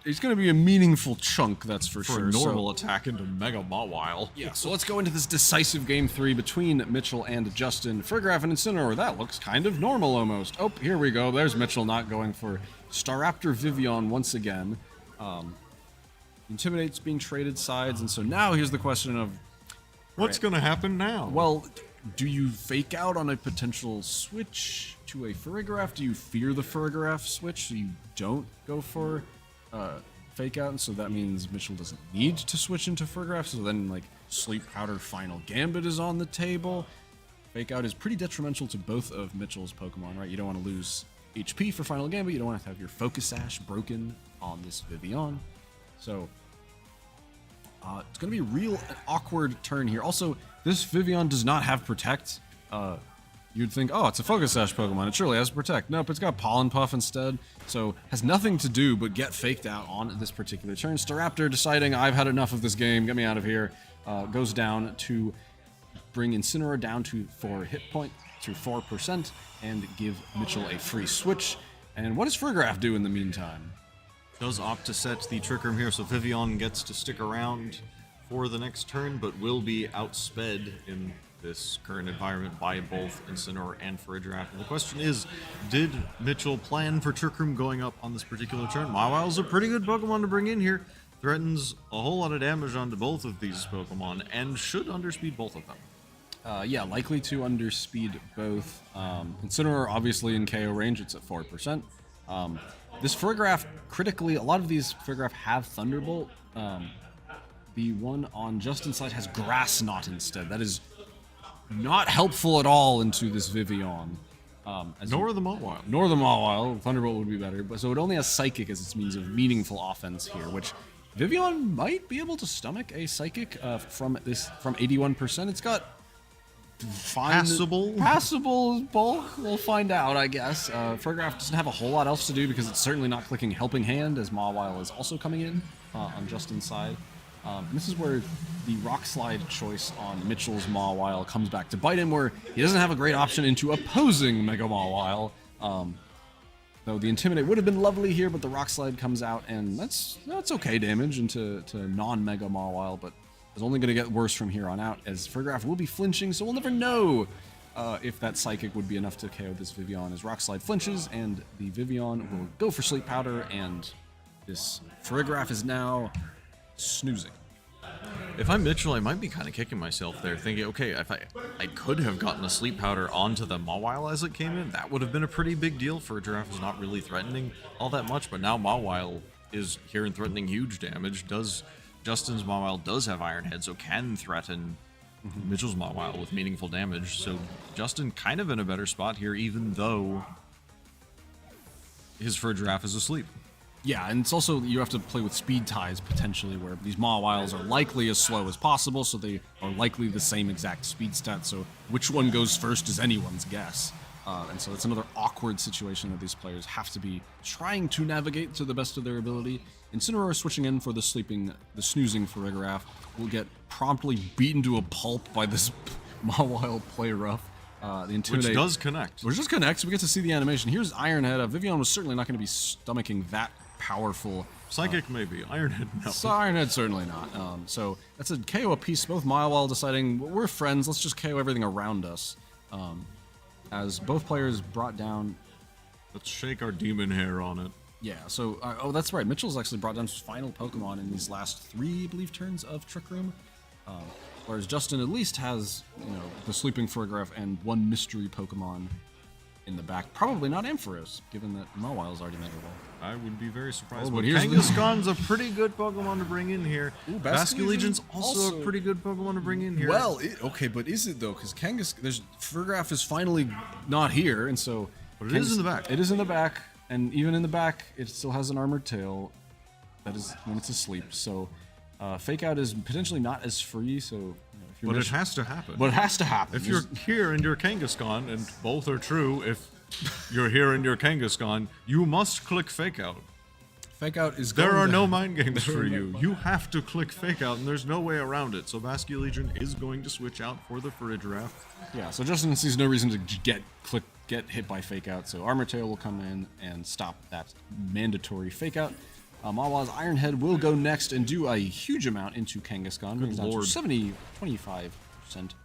it's gonna be a meaningful chunk, that's for for sure. a normal attack into Mega Mawile. Yeah, so let's go into this decisive game 3 between Mitchell and Justin. Farigiraf and Incineroar, that looks kind of normal almost. Oh, here we go. There's Mitchell not going for Staraptor Vivian once again. Intimidate's being traded sides, and so now here's the question of, What's going to happen now? well, do you fake out on a potential switch to a Farigiraf? Do you fear the Farigiraf switch so you don't go for fake out? And so that means Mitchell doesn't need to switch into Farigiraf. So then, like, Sleep Powder Final Gambit is on the table. Fake out is pretty detrimental to both of Mitchell's Pokemon, right? You don't want to lose HP for Final Gambit. You don't want to have your Focus Sash broken on this Vivian. So it's going to be a real awkward turn here. Also, this Vivian does not have Protect. You'd think, oh, it's a Focus Sash Pokemon. It surely has Protect. Nope, it's got Pollen Puff instead. So has nothing to do but get faked out on this particular turn. Staraptor deciding, I've had enough of this game. Get me out of here. Goes down to bring Incineroar down to 4 hit point to 4% and give Mitchell a free switch. And what does Farigiraf do in the meantime? Does opt to set the Trick Room here, so Vivian gets to stick around for the next turn, but will be outsped in this current environment by both Incineroar and Farigiraf. And the question is, did Mitchell plan for Trick Room going up on this particular turn? Mawile's a pretty good Pokemon to bring in here. Threatens a whole lot of damage onto both of these Pokemon and should underspeed both of them. Yeah, likely to underspeed both. Incineroar obviously in KO range, it's at 4%. This Farigiraf, critically, a lot of these Farigiraf have Thunderbolt. The one on Justin's side has Grass Knot instead. That is not helpful at all into this Vivian. Nor the Mawile. Nor the Mawile. Thunderbolt would be better. But so it only has Psychic as its means of meaningful offense here, which Vivian might be able to stomach a Psychic from 81%. It's got passable bulk. We'll find out, I guess. Farigiraf doesn't have a whole lot else to do because it's certainly not clicking Helping Hand, as Mawile is also coming in on Justin's side. And this is where the Rock Slide choice on Mitchell's Mawile comes back to bite him, where he doesn't have a great option into opposing Mega Mawile. Though the Intimidate would have been lovely here, but the Rock Slide comes out, and that's okay damage into non-Mega Mawile, but it's only going to get worse from here on out, as Farigiraf will be flinching, so we'll never know if that Psychic would be enough to KO this Vivian, as Rock Slide flinches, and the Vivian will go for Sleep Powder, and this Farigiraf is now snoozing. If I'm Mitchell, I might be kind of kicking myself there, thinking, okay, if I could have gotten a Sleep Powder onto the Mawile as it came in, that would have been a pretty big deal for a Giraffe who's not really threatening all that much, but now Mawile is here and threatening huge damage. Justin's Mawile does have Iron Head, so can threaten Mitchell's Mawile with meaningful damage, so Justin kind of in a better spot here, even though his Farigiraf is asleep. Yeah, and it's also, you have to play with speed ties potentially, where these Mawiles are likely as slow as possible, so they are likely the same exact speed stat, so which one goes first is anyone's guess. And so it's another awkward situation that these players have to be trying to navigate to the best of their ability. Incineroar switching in for the snoozing Farigiraf will get promptly beaten to a pulp by this Mawile play rough. The Intimidate, which does connect. Which just connects. We get to see the animation. Here's Iron Head. Vivian was certainly not going to be stomaching that powerful. Psychic maybe. Iron Head no. So Iron Head certainly not. So that's a KO apiece. Both Mawile deciding, we're friends, let's just KO everything around us. As both players brought down... Let's shake our demon hair on it. Yeah, so... oh, that's right. Mitchell's actually brought down his final Pokemon in these last 3, I believe, turns of Trick Room. Whereas Justin at least has, the Sleeping Farigiraf and one mystery Pokemon in the back. Probably not Ampharos, given that Mawile's already measurable. I would be very surprised. But But here's Kangaskhan's a pretty good Pokemon to bring in here. Ooh, Basculegion's also a pretty good Pokemon to bring in here. Well, okay, but is it though? Because Farigiraf is finally not here, and so... But it is in the back. It is in the back, and even in the back, it still has an Armored Tail. That is when it's asleep, so... Fake Out is potentially not as free, so... if you're But it has to happen. But it has to happen. If you're here and you're Kangaskhan, and both are true, if you're here and you're Kangaskhan, you must click Fake Out. Fake Out is There going are to- no mind games for you. You have to click Fake Out, and there's no way around it. So Basculegion is going to switch out for the Farigiraf. Yeah, so Justin sees no reason to get hit by Fake Out, so Armor Tail will come in and stop that mandatory Fake Out. Mawile's Iron Head will go next and do a huge amount into Kangaskhan, brings down to lord. 25%.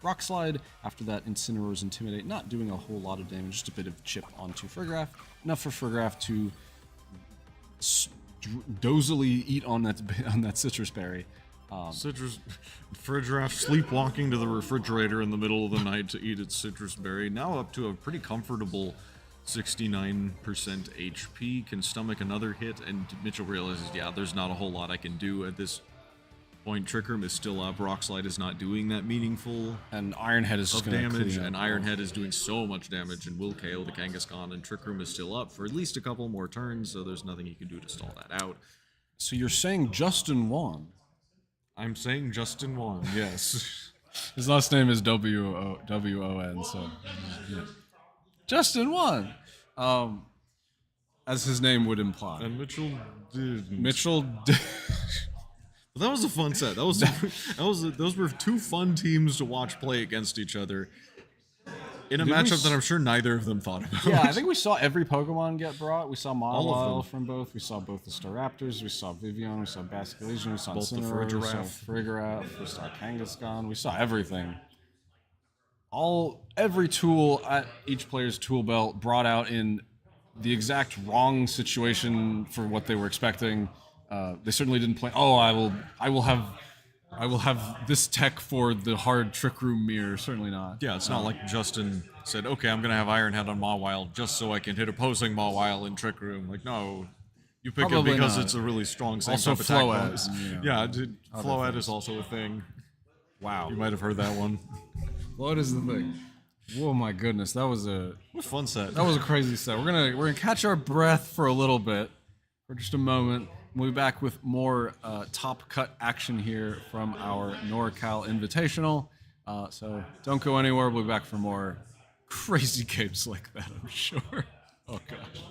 Rock Slide, after that Incineroar's Intimidate, not doing a whole lot of damage, just a bit of chip onto Farigiraf. Enough for Farigiraf to dozily eat on that citrus berry. Farigiraf sleepwalking to the refrigerator in the middle of the night to eat its citrus berry. Now up to a pretty comfortable 69% HP, can stomach another hit, and Mitchell realizes, yeah, there's not a whole lot I can do at this point. Trick Room is still up, Rock Slide is not doing that meaningful And Iron Head is just of going to damage, clean and up. Iron Head is doing so much damage and will KO the Kangaskhan, and Trick Room is still up for at least a couple more turns, so there's nothing he can do to stall that out. So you're saying Justin won? I'm saying Justin won, yes. His last name is W-O-N, so... yeah. Justin won! As his name would imply. And Mitchell didn't. Mitchell did... But that was a fun set. Those were two fun teams to watch play against each other in a matchup that I'm sure neither of them thought about. Yeah, I think we saw every Pokemon get brought. We saw of Mawile them. from both. We saw both the Staraptors. We saw Vivian. We saw Basculegion. We saw Both the Incineroar. We saw Farigiraf. Farigiraf. We saw Kangaskhan. We saw everything. every tool at each player's tool belt brought out in the exact wrong situation for what they were expecting. They certainly didn't play. Oh, I will have this tech for the hard trick room mirror. Certainly not. Yeah, it's not like Justin said, okay, I'm going to have Iron Head on Mawile just so I can hit opposing Mawile in Trick Room. Like, no. You pick Probably it because not. it's a really strong same Also type attack Floette, bonus. you know, Yeah, dude, Floette things. is also a thing. Wow. You might have heard that one. What is the thing? Whoa, my goodness, that was a Fun set. crazy set. We're gonna catch our breath for a little bit, for just a moment. We'll be back with more top cut action here from our NorCal Invitational. So don't go anywhere. We'll be back for more crazy games like that, I'm sure. Oh gosh.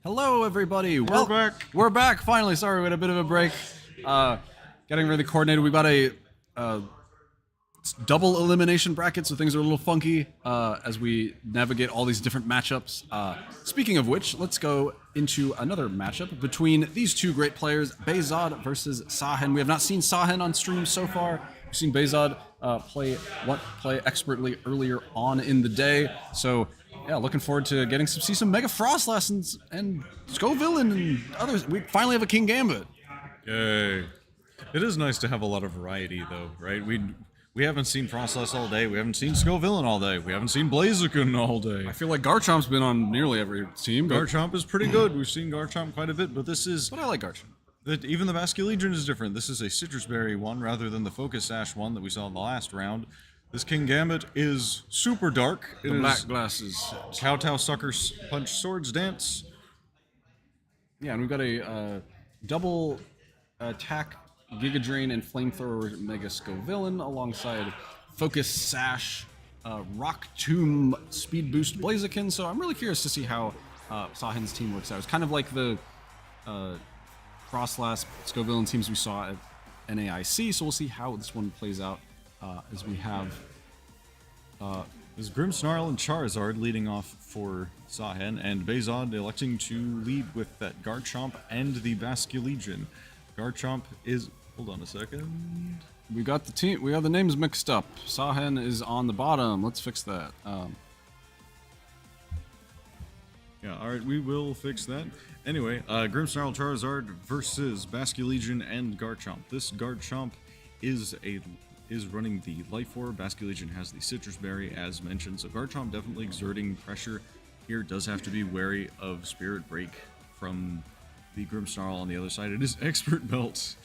Hello, everybody. We're back. We're back. Finally. Sorry, we had a bit of a break. Getting really coordinated. We got a double elimination bracket, so things are a little funky as we navigate all these different matchups. Speaking of which, let's go into another matchup between these two great players, Behzad versus Sahen. We have not seen Sahen on stream so far. We've seen Behzad play expertly earlier on in the day. So yeah, looking forward to see some Mega Frost lessons and Scoville and others. We finally have a King Gambit. Yay. It is nice to have a lot of variety, though, right? We haven't seen Frostless all day. We haven't seen Scovillain all day. We haven't seen Blaziken all day. I feel like Garchomp's been on nearly every team. Garchomp is pretty good. We've seen Garchomp quite a bit, but this is... But I like Garchomp. Even the Basculegion is different. This is a Citrus Berry one rather than the Focus Sash one that we saw in the last round. This King Gambit is super dark. It is black glasses. Kowtow, Sucker Punch, Swords Dance. Yeah, and we've got a double attack Giga Drain and Flamethrower Mega Scovillain alongside Focus Sash, Rock Tomb Speed Boost Blaziken. So I'm really curious to see how Sahen's team works out. It's kind of like the Frostlass Scovillain teams we saw at NAIC. So we'll see how this one plays out as we have. There's Grimmsnarl and Charizard leading off for Sahen, and Behzad electing to lead with that Garchomp and the Basculegion. Garchomp is... Hold on a second. We got the team. We have the names mixed up. Sahen is on the bottom. Let's fix that. Yeah, alright, we will fix that. Anyway, Grimmsnarl Charizard versus Basculegion and Garchomp. This Garchomp is running the Life Orb. Basculegion has the Citrus Berry, as mentioned. So Garchomp definitely exerting pressure here. Does have to be wary of Spirit Break from the Grimmsnarl on the other side. It is Expert Belt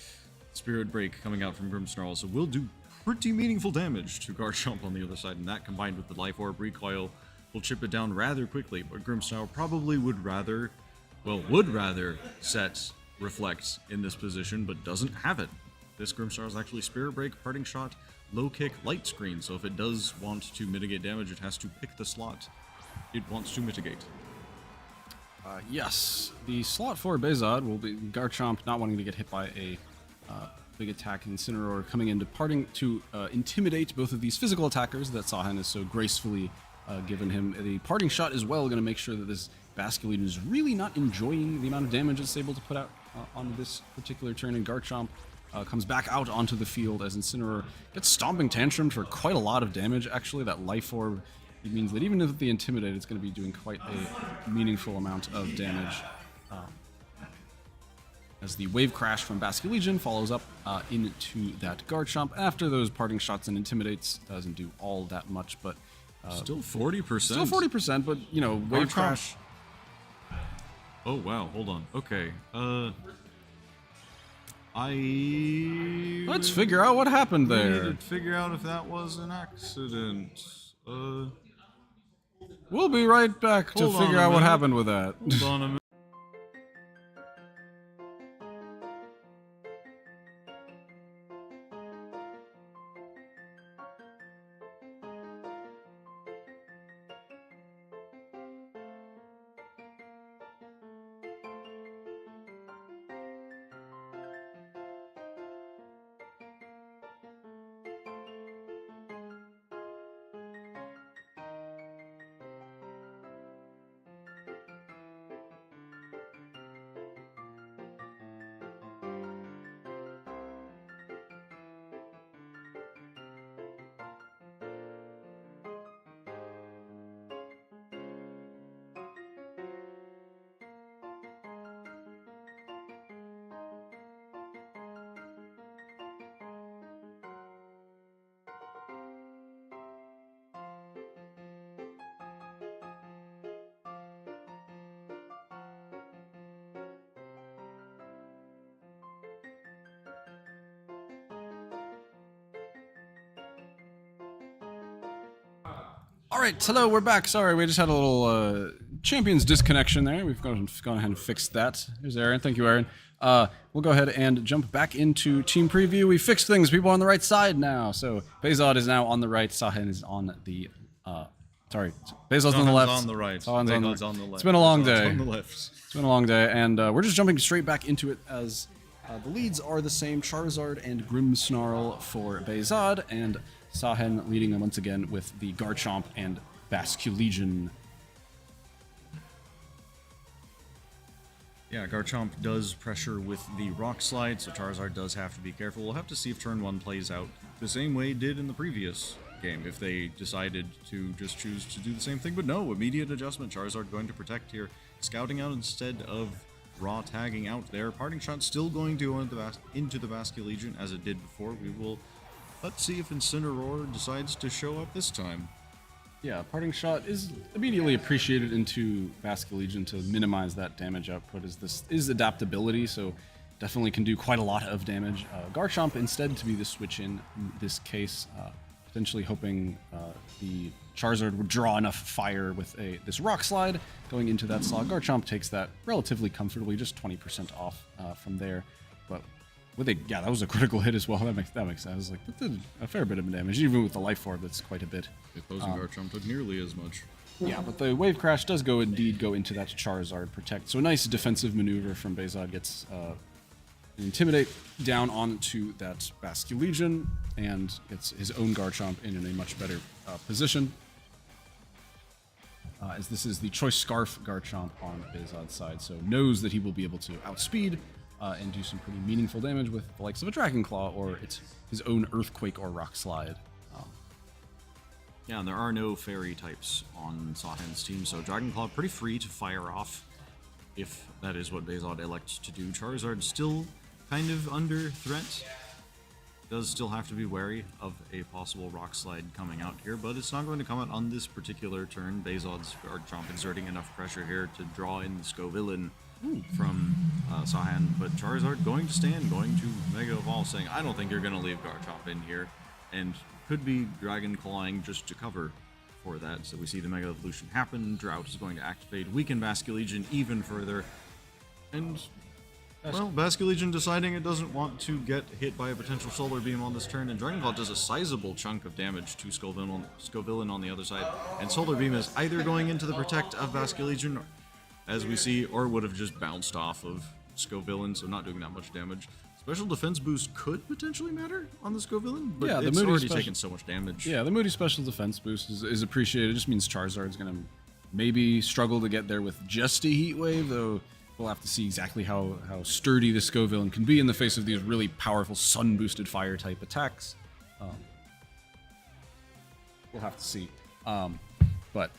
Spirit Break coming out from Grimmsnarl, so we'll do pretty meaningful damage to Garchomp on the other side, and that combined with the Life Orb recoil will chip it down rather quickly. But Grimmsnarl probably would rather set Reflect in this position, but doesn't have it. This Grimmsnarl is actually Spirit Break, Parting Shot, Low Kick, Light Screen, so if it does want to mitigate damage, it has to pick the slot it wants to mitigate. Yes, the slot for Behzad will be Garchomp not wanting to get hit by a big attack, Incineroar coming in departing to intimidate both of these physical attackers that Sahen has so gracefully given him. The Parting Shot as well, going to make sure that this Basculegion is really not enjoying the amount of damage it's able to put out on this particular turn, and Garchomp comes back out onto the field as Incineroar gets Stomping Tantrum for quite a lot of damage. Actually, that Life Orb, it means that even if the Intimidate, it's going to be doing quite a meaningful amount of damage. As the Wave Crash from Basculegion follows up into that Garchomp. After those Parting Shots and Intimidates, doesn't do all that much, but... still 40%. Still 40%, but, you know, Wave Crash... Oh, wow, hold on. Okay, Let's figure out what happened there. We need to figure out if that was an accident. We'll be right back to figure out what happened with that. Hold on a minute. All right, hello, we're back. Sorry, we just had a little Champions disconnection there. We've gone ahead and fixed that. Here's Aaron. Thank you, Aaron. We'll go ahead and jump back into team preview. We fixed things. People are on the right side now. So Behzad is now on the right. Sahen is on the Sorry, Bezod's on the left. on the right. Sahan's on the Bezod's on the left. It's been a long day. On the left. It's been a long day, and we're just jumping straight back into it as the leads are the same: Charizard and Grimmsnarl for Bezod, and Sahan leading them once again with the Garchomp and Basculegion. Yeah, Garchomp does pressure with the Rock Slide, so Charizard does have to be careful. We'll have to see if turn 1 plays out the same way it did in the previous game, if they decided to just choose to do the same thing. But no, immediate adjustment. Charizard going to protect here, scouting out instead of raw tagging out there. Parting Shot still going to go into the Basculegion as it did before. Let's see if Incineroar decides to show up this time. Yeah, Parting Shot is immediately appreciated into Basculegion to minimize that damage output, as this is adaptability, so definitely can do quite a lot of damage. Garchomp instead to be the switch in this case, potentially hoping the Charizard would draw enough fire with this Rock Slide going into that slot. Garchomp takes that relatively comfortably, just 20% off from there, but yeah, that was a critical hit as well. That makes sense. I was like, that did a fair bit of damage, even with the Life Orb. That's quite a bit. The opposing Garchomp took nearly as much. Yeah, but the Wave Crash does indeed go into that Charizard protect. So a nice defensive maneuver from Bezod, gets Intimidate down onto that Basculegion and gets his own Garchomp in a much better position. As this is the Choice Scarf Garchomp on Bezod's side, so knows that he will be able to outspeed and do some pretty meaningful damage with the likes of a Dragon Claw or his own Earthquake or Rock Slide. Yeah, and there are no fairy types on Sahan's team, so Dragon Claw pretty free to fire off if that is what Bezod elects to do. Charizard still kind of under threat. Does still have to be wary of a possible Rock Slide coming out here, but it's not going to come out on this particular turn. Bezod's Garchomp exerting enough pressure here to draw in the Scovillain from Sahan, but Charizard going to stand, going to Mega Evolve, saying, I don't think you're going to leave Garchomp in here, and could be Dragon Clawing just to cover for that. So we see the Mega Evolution happen, Drought is going to activate, weaken Basculegion even further, and, well, Basculegion deciding it doesn't want to get hit by a potential Solar Beam on this turn, and Dragon Claw does a sizable chunk of damage to Scovillain on the other side, and Solar Beam is either going into the protect of Basculegion, as we see, or would have just bounced off of Scovillain, so not doing that much damage. Special defense boost could potentially matter on the Scovillain, but yeah, it's already taken so much damage. Yeah, the Moody special defense boost is appreciated. It just means Charizard's going to maybe struggle to get there with just a Heat Wave, though we'll have to see exactly how sturdy the Scovillain can be in the face of these really powerful sun-boosted fire-type attacks. We'll have to see. But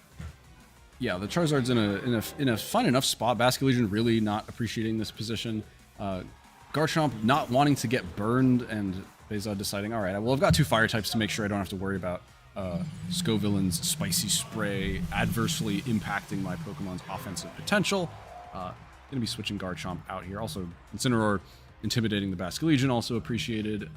yeah, the Charizard's in a fun enough spot. Basculegion really not appreciating this position. Garchomp not wanting to get burned, and Bezod deciding, all right, well, I've got 2 fire types to make sure I don't have to worry about Scovillain's Spicy Spray adversely impacting my Pokemon's offensive potential. Going to be switching Garchomp out here. Also, Incineroar intimidating the Basculegion, also appreciated.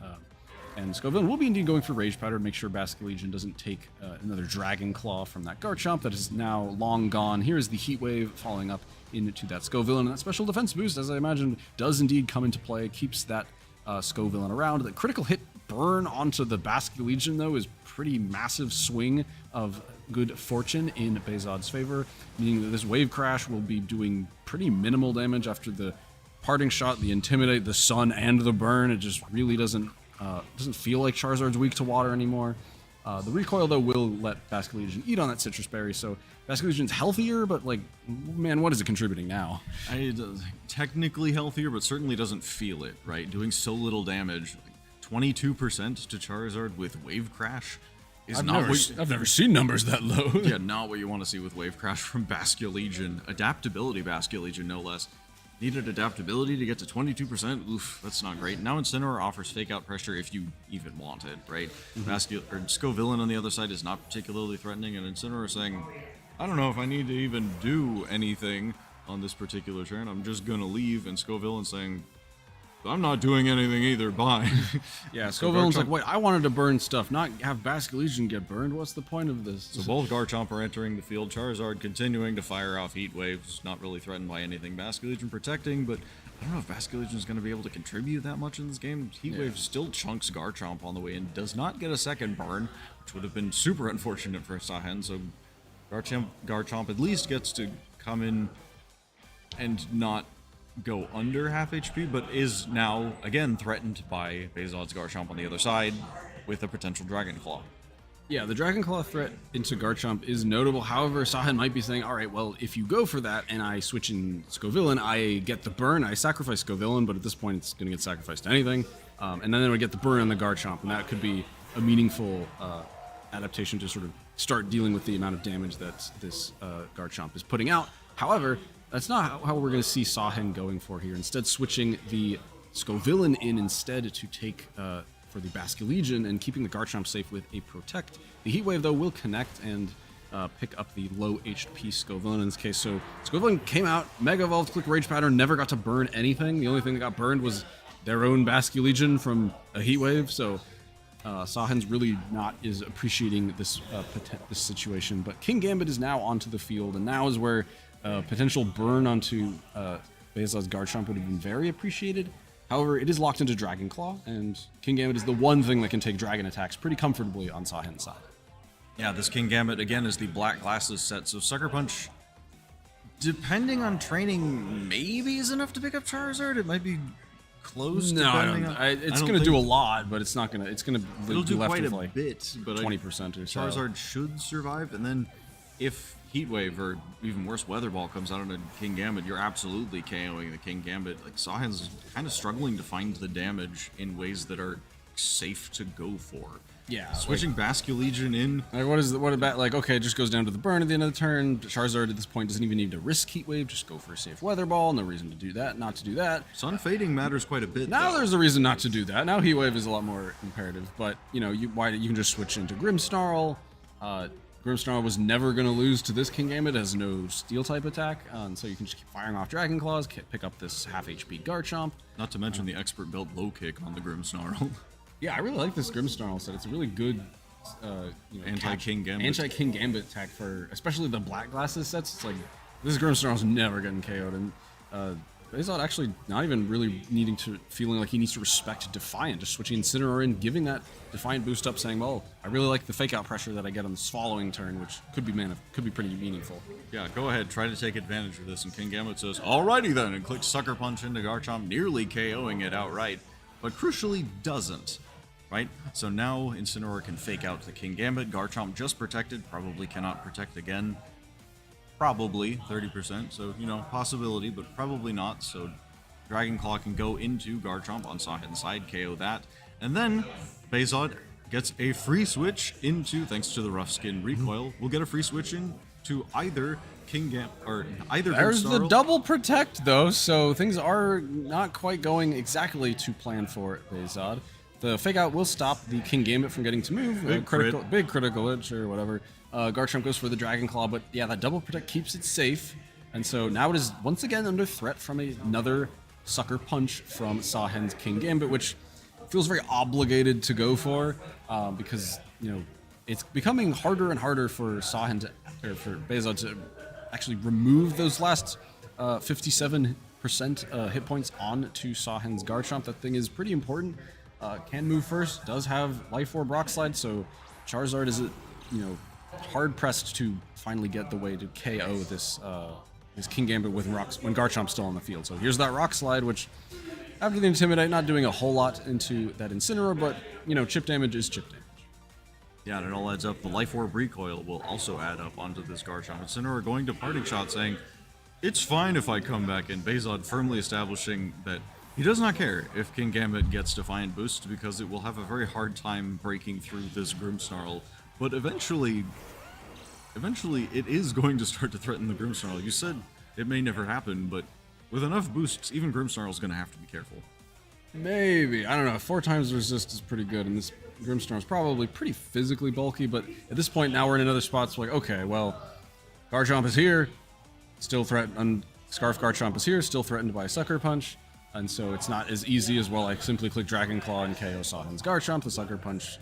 And Scovillain will be indeed going for Rage Powder to make sure Basculegion doesn't take another Dragon Claw from that Garchomp that is now long gone. Here is the Heat Wave following up into that Scovillain, and that special defense boost, as I imagined, does indeed come into play, keeps that Scovillain around. The critical hit burn onto the Basculegion, though, is pretty massive swing of good fortune in Bezod's favor, meaning that this Wave Crash will be doing pretty minimal damage after the Parting Shot, the Intimidate, the Sun, and the Burn. It just really doesn't feel like Charizard's weak to water anymore. The Recoil, though, will let Basculegion eat on that Citrus Berry, so Basculegion's healthier, but, like, man, what is it contributing now? Technically healthier, but certainly doesn't feel it, right? Doing so little damage. 22% to Charizard with Wave Crash is I've never seen numbers that low. Yeah, not what you want to see with Wave Crash from Basculegion. Adaptability Basculegion, no less. Needed adaptability to get to 22%. Oof, that's not great. Now Incineroar offers Fake Out Pressure if you even want it, right? Scovillain on the other side is not particularly threatening, and Incineroar saying, I don't know if I need to even do anything on this particular turn. I'm just going to leave, and Scovillain saying, I'm not doing anything either, bye. Yeah, Scovillain's like, wait, I wanted to burn stuff, not have Basculegion get burned. What's the point of this? So both Garchomp are entering the field. Charizard continuing to fire off Heat Waves, not really threatened by anything. Basculegion protecting, but I don't know if Basculegion is going to be able to contribute that much in this game. Heat Wave still chunks Garchomp on the way and does not get a second burn, which would have been super unfortunate for Sahan, so Garchomp at least gets to come in and not go under half HP, but is now, again, threatened by Bezod's Garchomp on the other side with a potential Dragon Claw. Yeah, the Dragon Claw threat into Garchomp is notable. However, Sahen might be saying, all right, well, if you go for that and I switch in Scovillain, I get the burn, I sacrifice Scovillain, but at this point it's going to get sacrificed to anything. And then I would get the burn on the Garchomp, and that could be a meaningful adaptation to sort of start dealing with the amount of damage that this Garchomp is putting out. However, that's not how we're going to see Sahen going for here. Instead, switching the Scovillain in instead to take for the Basculegion and keeping the Garchomp safe with a Protect. The Heat Wave, though, will connect and pick up the low HP Scovillain in this case. So Scovillain came out, Mega Evolved, Click Rage Pattern, never got to burn anything. The only thing that got burned was their own Basculegion from a Heat Wave. So Sahen's really not is appreciating this this situation. But King Gambit is now onto the field, and now is where potential burn onto Bezod's Garchomp would have been very appreciated. However, it is locked into Dragon Claw, and King Gambit is the one thing that can take dragon attacks pretty comfortably on Sahen's side. Yeah, this King Gambit, again, is the Black Glasses set, so Sucker Punch, depending on training, maybe is enough to pick up Charizard. It might be close. No, it's going to do a lot, but it's not going to. It's going to. It'll do left quite with a like bit, but 20% or so. Charizard should survive, and then if Heat Wave or even worse Weather Ball comes out on a King Gambit, you're absolutely KOing the King Gambit. Like Sahen's kind of struggling to find the damage in ways that are safe to go for. Yeah, switching Basculegion in. Like what about like okay, it just goes down to the burn at the end of the turn. Charizard at this point doesn't even need to risk Heat Wave, just go for a safe Weather Ball. No reason to do that, not to do that. Sun Fading matters quite a bit. Now though. There's a reason not to do that. Now Heat Wave is a lot more imperative, but you know you can just switch into Grimmsnarl. Grimmsnarl was never going to lose to this King Gambit, has no Steel type attack, and so you can just keep firing off Dragon Claws, pick up this half HP Garchomp. Not to mention the expert built low kick on the Grimmsnarl. Yeah, I really like this Grimmsnarl set. It's a really good anti-King Gambit. Anti-King Gambit attack for especially the Black Glasses sets. It's like this Grimmsnarl's never getting KO'd, and Bezod actually not even really feeling like he needs to respect Defiant, just switching Incineroar in, giving that Defiant boost up, saying, well, I really like the fake out pressure that I get on this following turn, which could be pretty meaningful. Yeah, go ahead, try to take advantage of this, and King Gambit says, alrighty then, and clicks Sucker Punch into Garchomp, nearly KOing it outright, but crucially doesn't. Right? So now Incineroar can fake out the King Gambit. Garchomp just protected, probably cannot protect again. Probably 30%, so you know, possibility, but probably not. So Dragon Claw can go into Garchomp on Sahen's side, KO that, and then Bezod gets a free switch into, thanks to the Rough Skin recoil, we'll get a free switch in to either King Gambit or either. There's Grimmsnarl. the double protect though, so things are not quite going exactly to plan for Bezod. The fake out will stop the King Gambit from getting to move. Big critical edge or whatever. Garchomp goes for the Dragon Claw, but yeah, that double protect keeps it safe. And so now it is once again under threat from another Sucker Punch from Sahen's King Gambit, which feels very obligated to go for because, you know, it's becoming harder and harder for for Bezod to actually remove those last 57% hit points onto Sahen's Garchomp. That thing is pretty important. Can move first, does have Life Orb Rock Slide, so Charizard is, hard pressed to finally get the way to KO this King Gambit when Garchomp's still on the field. So here's that Rock Slide, which after the Intimidate, not doing a whole lot into that Incineroar, but chip damage is chip damage. Yeah, and it all adds up. The Life Orb recoil will also add up onto this Garchomp. Incineroar going to Parting Shot, saying, "It's fine if I come back in." Bezod firmly establishing that he does not care if King Gambit gets Defiant Boost because it will have a very hard time breaking through this Grimmsnarl. But eventually it is going to start to threaten the Grimmsnarl. You said it may never happen, but with enough boosts, even Grimmsnarl is going to have to be careful. Maybe. I don't know. 4 times resist is pretty good, and this Grimmsnarl is probably pretty physically bulky, but at this point now we're in another spot. It's like, okay, well, Garchomp is here, still threatened. Scarf Garchomp is here, still threatened by a Sucker Punch. And so it's not as easy as, well, I simply click Dragon Claw and KO Sahen's Garchomp. The Sucker Punch,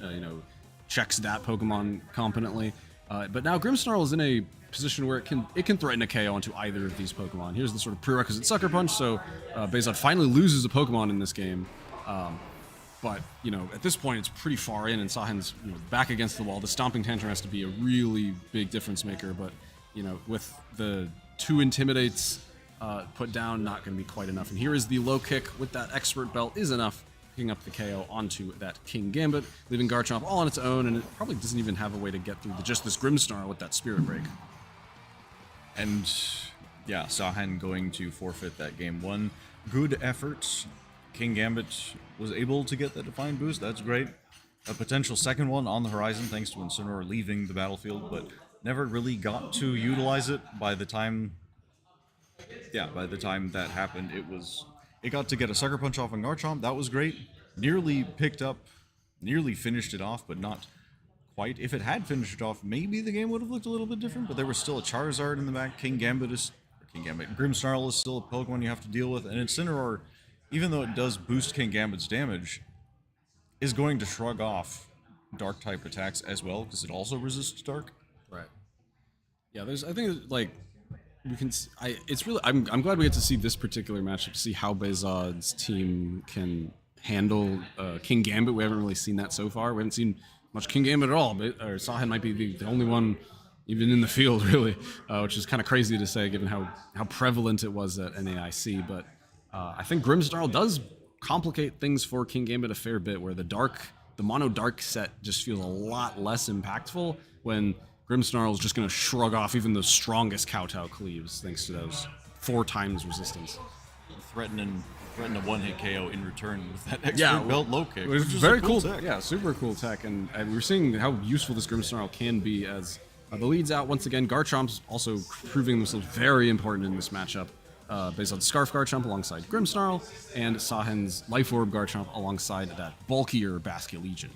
checks that Pokemon competently. But now Grimmsnarl is in a position where it can threaten a KO onto either of these Pokemon. Here's the sort of prerequisite Sucker Punch, so Bezod finally loses a Pokemon in this game. But, you know, at this point, it's pretty far in, and Sahin's back against the wall. The Stomping Tantrum has to be a really big difference maker, but, you know, with the 2 Intimidates put down, not going to be quite enough. And here is the low kick with that Expert Belt is enough, picking up the KO onto that King Gambit, leaving Garchomp all on its own, and it probably doesn't even have a way to get through just this Grimmsnarl with that Spirit Break. And yeah, Sahin going to forfeit that game 1. Good effort. King Gambit was able to get that Defiant boost. That's great. A potential second one on the horizon thanks to Incineroar leaving the battlefield, but never really got to utilize it by the time that happened. It got to get a Sucker Punch off on Garchomp. That was great. Nearly finished it off, but not quite. If it had finished it off, maybe the game would have looked a little bit different, but there was still a Charizard in the back. Grimmsnarl is still a Pokemon you have to deal with, and Incineroar, even though it does boost King Gambit's damage, is going to shrug off Dark-type attacks as well, because it also resists Dark. Right. Yeah, I think, like, I'm glad we get to see this particular matchup, to see how Bezod's team can handle King Gambit. We haven't really seen that so far. We haven't seen much King Gambit at all, or Sahin might be the only one even in the field, really, which is kind of crazy to say given how prevalent it was at NAIC. But I think Grimmsnarl does complicate things for King Gambit a fair bit, where the mono dark set just feels a lot less impactful when Grimmsnarl is just going to shrug off even the strongest Kowtow cleaves thanks to those 4 times resistance. Threaten a one-hit KO in return with that Expert Belt low kick. It was very cool tech. Yeah, super cool tech, and we're seeing how useful this Grimmsnarl can be as the lead's out once again. Garchomp's also proving themselves very important in this matchup. Based on Scarf Garchomp alongside Grimmsnarl, and Sahin's Life Orb Garchomp alongside that bulkier Basculegion.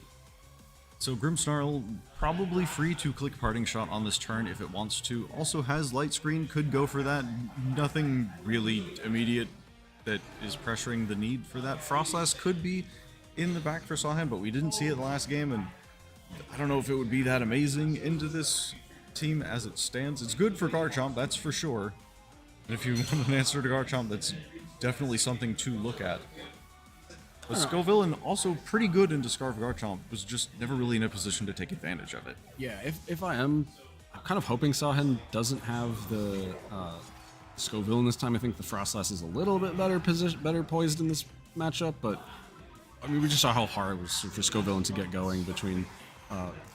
So Grimmsnarl probably free to click Parting Shot on this turn if it wants to. Also has Light Screen, could go for that. Nothing really immediate that is pressuring the need for that. Frostlass could be in the back for Sahin, but we didn't see it the last game, and I don't know if it would be that amazing into this team as it stands. It's good for Garchomp, that's for sure. And if you want an answer to Garchomp, that's definitely something to look at. But Scovillain, also pretty good into Scarf Garchomp, was just never really in a position to take advantage of it. Yeah, I'm kind of hoping Sahin doesn't have the Scovillain this time. I think the Frostlass is a little bit better poised in this matchup, but I mean, we just saw how hard it was for Scovillain to get going between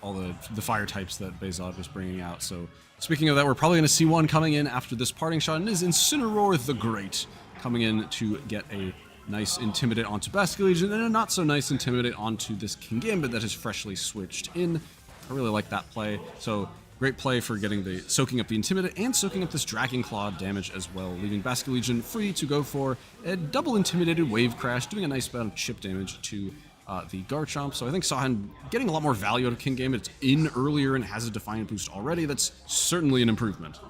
all the fire types that Bezod was bringing out. So speaking of that, we're probably going to see one coming in after this Parting Shot, and it is Incineroar the Great coming in to get a nice Intimidate onto Basculegion and a not so nice Intimidate onto this King Gambit that has freshly switched in. I really like that play. So great play for soaking up the Intimidate and soaking up this Dragon Claw damage as well, leaving Basculegion free to go for a double Intimidated Wave Crash, doing a nice amount of chip damage to the Garchomp. So I think Sahin getting a lot more value out of King Gambit. It's in earlier and has a Defiant boost already. That's certainly an improvement.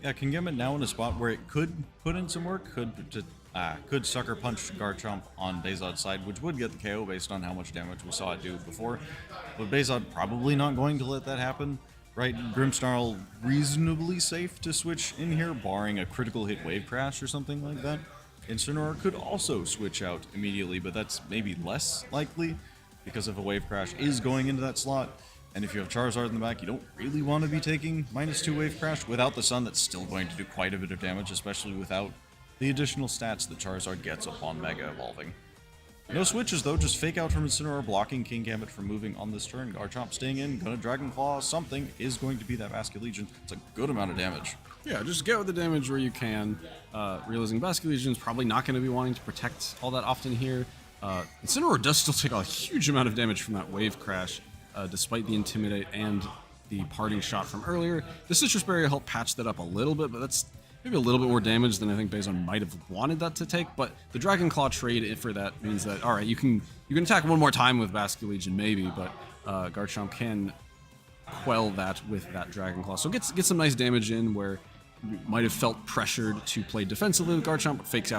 Yeah, King Gambit now in a spot where it could put in some work, could Sucker Punch Garchomp on Bezod's side, which would get the KO based on how much damage we saw it do before. But Bezod probably not going to let that happen, right? Grimmsnarl reasonably safe to switch in here, barring a critical hit Wave Crash or something like that. Incineroar could also switch out immediately, but that's maybe less likely because if a Wave Crash is going into that slot, and if you have Charizard in the back, you don't really want to be taking -2 Wave Crash without the Sun. That's still going to do quite a bit of damage, especially without the additional stats that Charizard gets upon Mega Evolving. No switches though, just Fake Out from Incineroar, blocking King Gambit from moving on this turn. Garchomp staying in, gonna Dragon Claw, something is going to be that Basculegion. It's a good amount of damage. Yeah, just get with the damage where you can. Realizing Basculegion is probably not going to be wanting to protect all that often here. Incineroar does still take a huge amount of damage from that Wave Crash, despite the Intimidate and the Parting Shot from earlier. The Citrus Berry will help patch that up a little bit, but that's maybe a little bit more damage than I think Bezod might have wanted that to take. But the Dragon Claw trade for that means that, all right, you can attack one more time with Basculegion maybe, but Garchomp can quell that with that Dragon Claw. So get some nice damage in where you might have felt pressured to play defensively with Garchomp, but Fake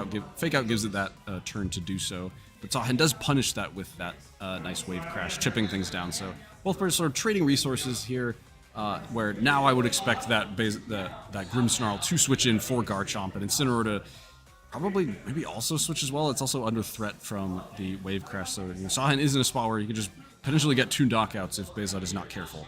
Out gives it that turn to do so. But Sahin does punish that with that nice Wave Crash, chipping things down. So both players sort of trading resources here, where now I would expect that Grimmsnarl to switch in for Garchomp and Incineroar to probably maybe also switch as well. It's also under threat from the wave crash, so Sahin is in a spot where you could just potentially get 2 knockouts if Bezod is not careful.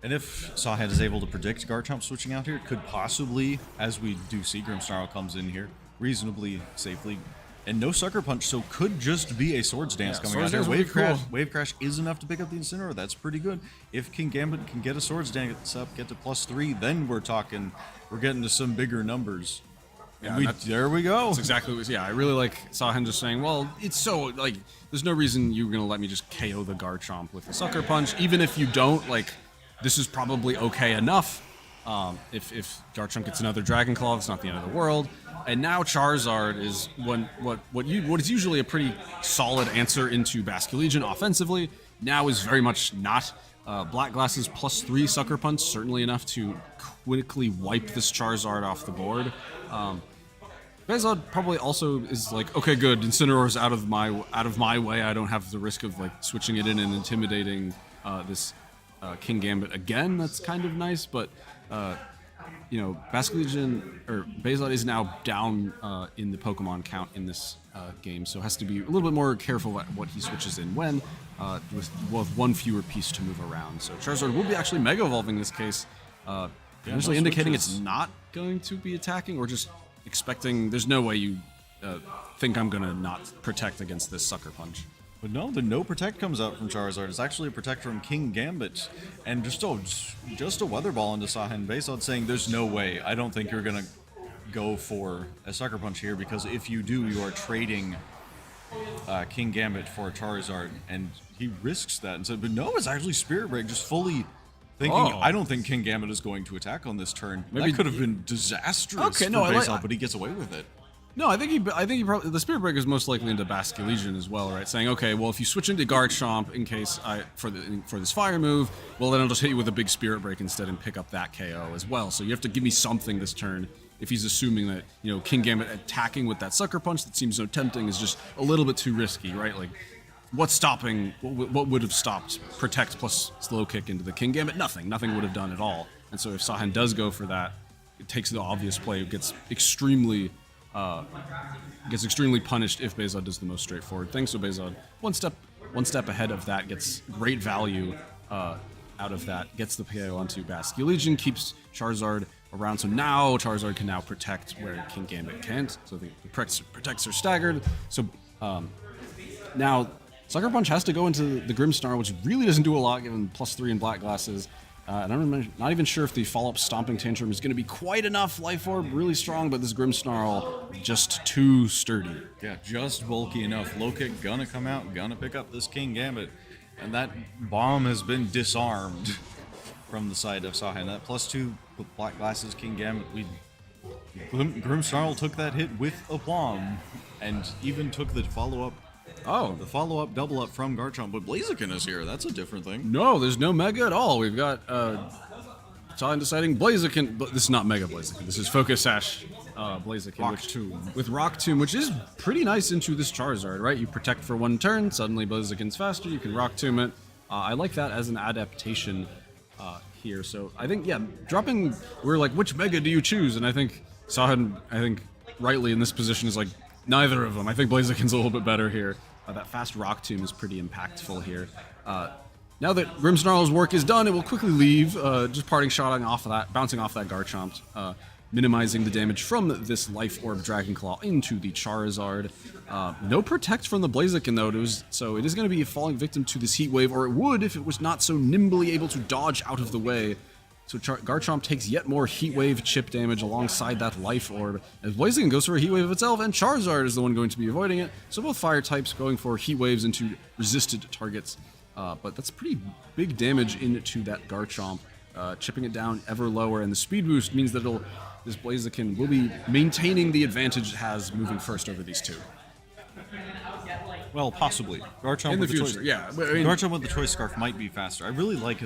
And if Sawhead is able to predict Garchomp switching out here, could possibly, as we do see, Grimmsnarl comes in here reasonably safely. And no Sucker Punch, so could just be a Swords Dance coming out here. Wave Crash is enough to pick up the Incineroar. That's pretty good. If King Gambit can get a Swords Dance up, get to +3, then we're getting to some bigger numbers. Yeah, there we go. That's exactly what. Yeah, I really like Sahin just saying, well, it's so like there's no reason you're gonna let me just KO the Garchomp with a Sucker Punch, even if you don't. Like, this is probably okay enough. If Garchomp gets another Dragon Claw, it's not the end of the world. And now Charizard is what is usually a pretty solid answer into Basculegion offensively. Now is very much not. Black Glasses +3 Sucker Punch, certainly enough to quickly wipe this Charizard off the board. Bezod probably also is like, okay, good, Incineroar's out of my way. I don't have the risk of like switching it in and intimidating this King Gambit again. That's kind of nice, but Basculegion or Bezod is now down in the Pokemon count in this game, so has to be a little bit more careful at what he switches in when, with one fewer piece to move around. So Charizard will be actually Mega Evolving in this case, potentially indicating it's not going to be attacking, or just expecting. There's no way you think I'm gonna not protect against this Sucker Punch. But no, the no protect comes out from Charizard. It's actually a protect from King Gambit. And just a Weather Ball into Sahin. Bezod saying, there's no way. I don't think you're going to go for a Sucker Punch here, because if you do, you are trading King Gambit for Charizard. And he risks that and said, but no, it's actually Spirit Break, just fully thinking, I don't think King Gambit is going to attack on this turn. Maybe that could have been disastrous for Bezod, but he gets away with it. No, I think he probably, the Spirit Breaker is most likely into Basculegion as well, right? Saying, okay, well, if you switch into Garchomp in case for this fire move, well, then I'll just hit you with a big Spirit Break instead and pick up that KO as well. So you have to give me something this turn. If he's assuming that King Gambit attacking with that Sucker Punch that seems so tempting is just a little bit too risky, right? Like, what's stopping? What would have stopped Protect plus Slow Kick into the King Gambit? Nothing. Nothing would have done at all. And so if Sahin does go for that, it takes the obvious play. It gets extremely punished if Bezod does the most straightforward thing. So Bezod, one step ahead of that, gets great value out of that, gets the KO onto Basculegion, keeps Charizard around. So now Charizard can now protect where King Gambit can't. So the protects are staggered. So now Sucker Punch has to go into the Grimmsnarl, which really doesn't do a lot given +3 in Black Glasses. And I'm not even sure if the follow-up Stomping Tantrum is going to be quite enough. Life Orb, really strong, but this Grimmsnarl, just too sturdy. Yeah, just bulky enough. Low Kick gonna come out, gonna pick up this King Gambit. And that bomb has been disarmed from the side of Sahin. That +2 with Black Glasses King Gambit, Grimmsnarl took that hit with aplomb, and even took the follow-up double up from Garchomp, but Blaziken is here. That's a different thing. No, there's no Mega at all. We've got Sahin deciding Blaziken, but this is not Mega Blaziken. This is Focus Sash Blaziken. Rock Tomb. With Rock Tomb, which is pretty nice into this Charizard, right? You protect for one turn, suddenly Blaziken's faster, you can Rock Tomb it. I like that as an adaptation here. So I think, dropping, we're like, which Mega do you choose? And I think Sahin, rightly in this position is like, neither of them. I think Blaziken's a little bit better here. That fast Rock Tomb is pretty impactful here. Now that Grimmsnarl's work is done, it will quickly leave, just parting shot bouncing off that Garchomp, minimizing the damage from this Life Orb Dragon Claw into the Charizard. No protect from the Blaziken though, so it is going to be falling victim to this Heat Wave, or it would if it was not so nimbly able to dodge out of the way. So Garchomp takes yet more Heat Wave chip damage alongside that Life Orb, as Blaziken goes for a Heat Wave of itself, and Charizard is the one going to be avoiding it. So both fire types going for Heat Waves into resisted targets, but that's pretty big damage into that Garchomp, chipping it down ever lower, and the speed boost means that this Blaziken will be maintaining the advantage it has moving first over these two. Well, possibly. Garchomp In the with future, Garchomp with the Choice Scarf might be faster. I really like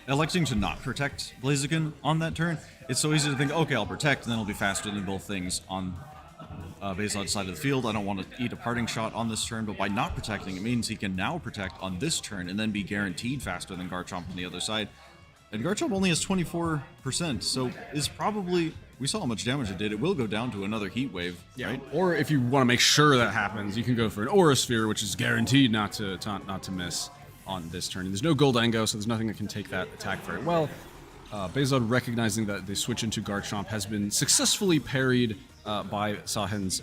electing to not protect Blaziken on that turn. It's so easy to think, okay, I'll protect, and then it'll be faster than both things on Bezod's side of the field. I don't want to eat a parting shot on this turn, but by not protecting, it means he can now protect on this turn and then be guaranteed faster than Garchomp on the other side. And Garchomp only has 24%, so is probably, we saw how much damage it did. It will go down to another heat wave, right? Or if you want to make sure that happens, you can go for an Aura Sphere, which is guaranteed not to miss on this turn. And there's no Goldango, so there's nothing that can take that attack very well. Bezod, recognizing that the switch into Garchomp has been successfully parried by Sahen's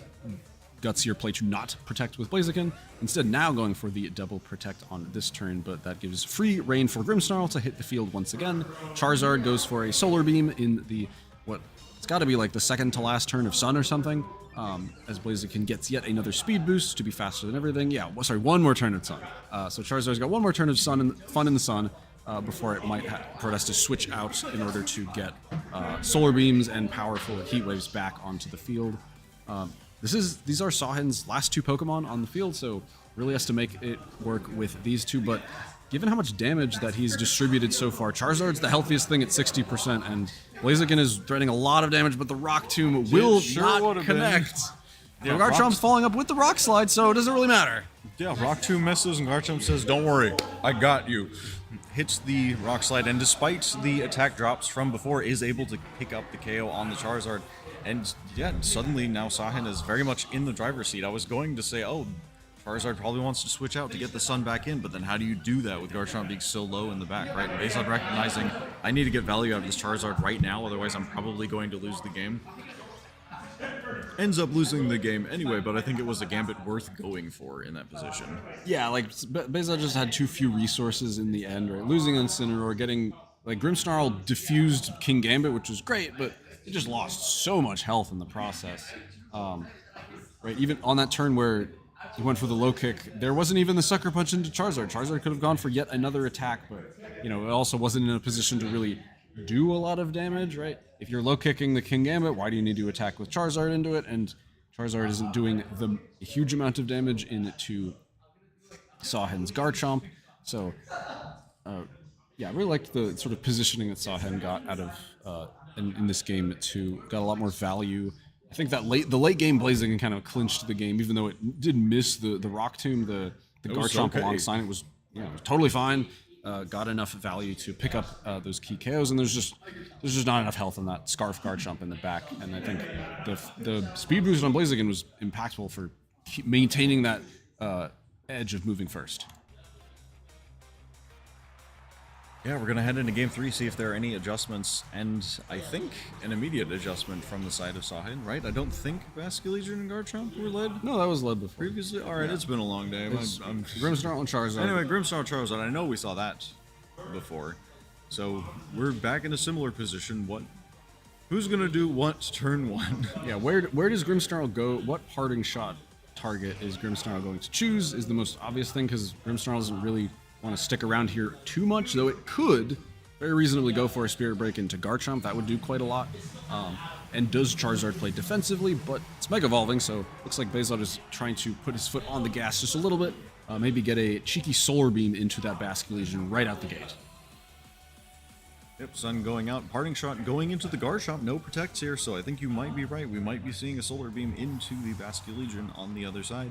gutsier play to not protect with Blaziken. Instead, now going for the double protect on this turn, but that gives free reign for Grimmsnarl to hit the field once again. Charizard goes for a Solar Beam in the, it's got to be like the second to last turn of Sun or something, as Blaziken gets yet another speed boost to be faster than everything. Yeah, sorry, one more turn of Sun. So Charizard's got one more turn of Fun in the Sun before it might has to switch out in order to get Solar Beams and powerful Heat Waves back onto the field. These are Sahen's last two Pokemon on the field, so really has to make it work with these two. But given how much damage that he's distributed so far, Charizard's the healthiest thing at 60%, and Blaziken is threatening a lot of damage, but the Rock Tomb will not connect. Yeah, Garchomp's falling up with the Rock Slide, so it doesn't really matter. Yeah, Rock Tomb misses, and Garchomp says, "Don't worry, I got you." Hits the Rock Slide, and despite the attack drops from before, is able to pick up the KO on the Charizard. And yeah, suddenly now Sahen is very much in the driver's seat. I was going to say, oh, Charizard probably wants to switch out to get the Sun back in, but then how do you do that with Garchomp being so low in the back, right? Based on recognizing I need to get value out of this Charizard right now, otherwise I'm probably going to lose the game. Ends up losing the game anyway, but I think it was a gambit worth going for in that position. Yeah, like Bezod just had too few resources in the end, right? Losing Incineroar, getting like Grimmsnarl diffused King Gambit, which was great, but it just lost so much health in the process. Right, even on that turn where he went for the low kick, there wasn't even the Sucker Punch into Charizard. Charizard could have gone for yet another attack, but it also wasn't in a position to really do a lot of damage, right? If you're low kicking the King Gambit, why do you need to attack with Charizard into it? And Charizard isn't doing the huge amount of damage into Sahen's Garchomp. So, yeah, I really liked the sort of positioning that Sahen got out of in this game too. Got a lot more value. I think that the late game Blaziken kind of clinched the game, even though it did miss the Rock Tomb, the Garchomp alongside it was totally fine. Got enough value to pick up those key KOs, and there's just not enough health on that Scarf Garchomp in the back. And I think the speed boost on Blaziken was impactful for maintaining that edge of moving first. Yeah, we're going to head into Game 3, see if there are any adjustments, and I think an immediate adjustment from the side of Sahen, right? I don't think Basculegion and Garchomp were led. No, that was led before. Previously? Alright, It's been a long day. I'm Grimmsnarl and Charizard. Anyway, Grimmsnarl and Charizard, I know we saw that before. So, we're back in a similar position. Who's going to do what turn 1? Yeah, where does Grimmsnarl go? What parting shot target is Grimmsnarl going to choose is the most obvious thing, because Grimmsnarl doesn't really want to stick around here too much, though it could very reasonably go for a Spirit Break into Garchomp. That would do quite a lot. And does Charizard play defensively, but it's Mega Evolving, so looks like Bezod is trying to put his foot on the gas just a little bit, maybe get a cheeky Solar Beam into that Basculegion right out the gate. Yep, Sun going out, parting shot going into the Garchomp, no protects here, so I think you might be right. We might be seeing a Solar Beam into the Basculegion on the other side.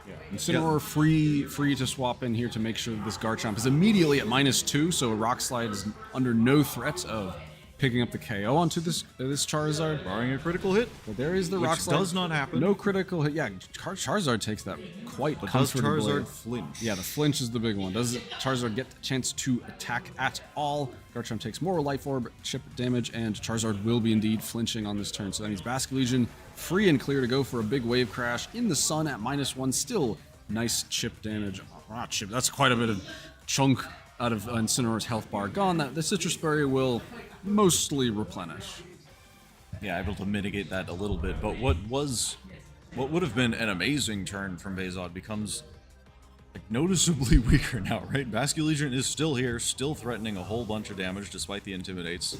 Yeah. Incineroar free to swap in here to make sure that this Garchomp is immediately at -2, so a Rock Slide is under no threat of picking up the KO onto this Charizard. Barring a critical hit. But there is the Rock Slide. Which does not happen. No critical hit. Yeah, Charizard takes that quite comfortably. Does Charizard flinch? Yeah, the flinch is the big one. Does Charizard get the chance to attack at all? Garchomp takes more Life Orb chip damage, and Charizard will be indeed flinching on this turn. So that means Basculegion free and clear to go for a big Wave Crash in the Sun at -1. Still nice chip damage. Not chip. That's quite a bit of chunk out of Incineroar's health bar gone. That the Citrus Berry will mostly replenish. Yeah, able to mitigate that a little bit. But what would have been an amazing turn from Bezod becomes noticeably weaker now, right? Basculegion is still here, still threatening a whole bunch of damage despite the Intimidates.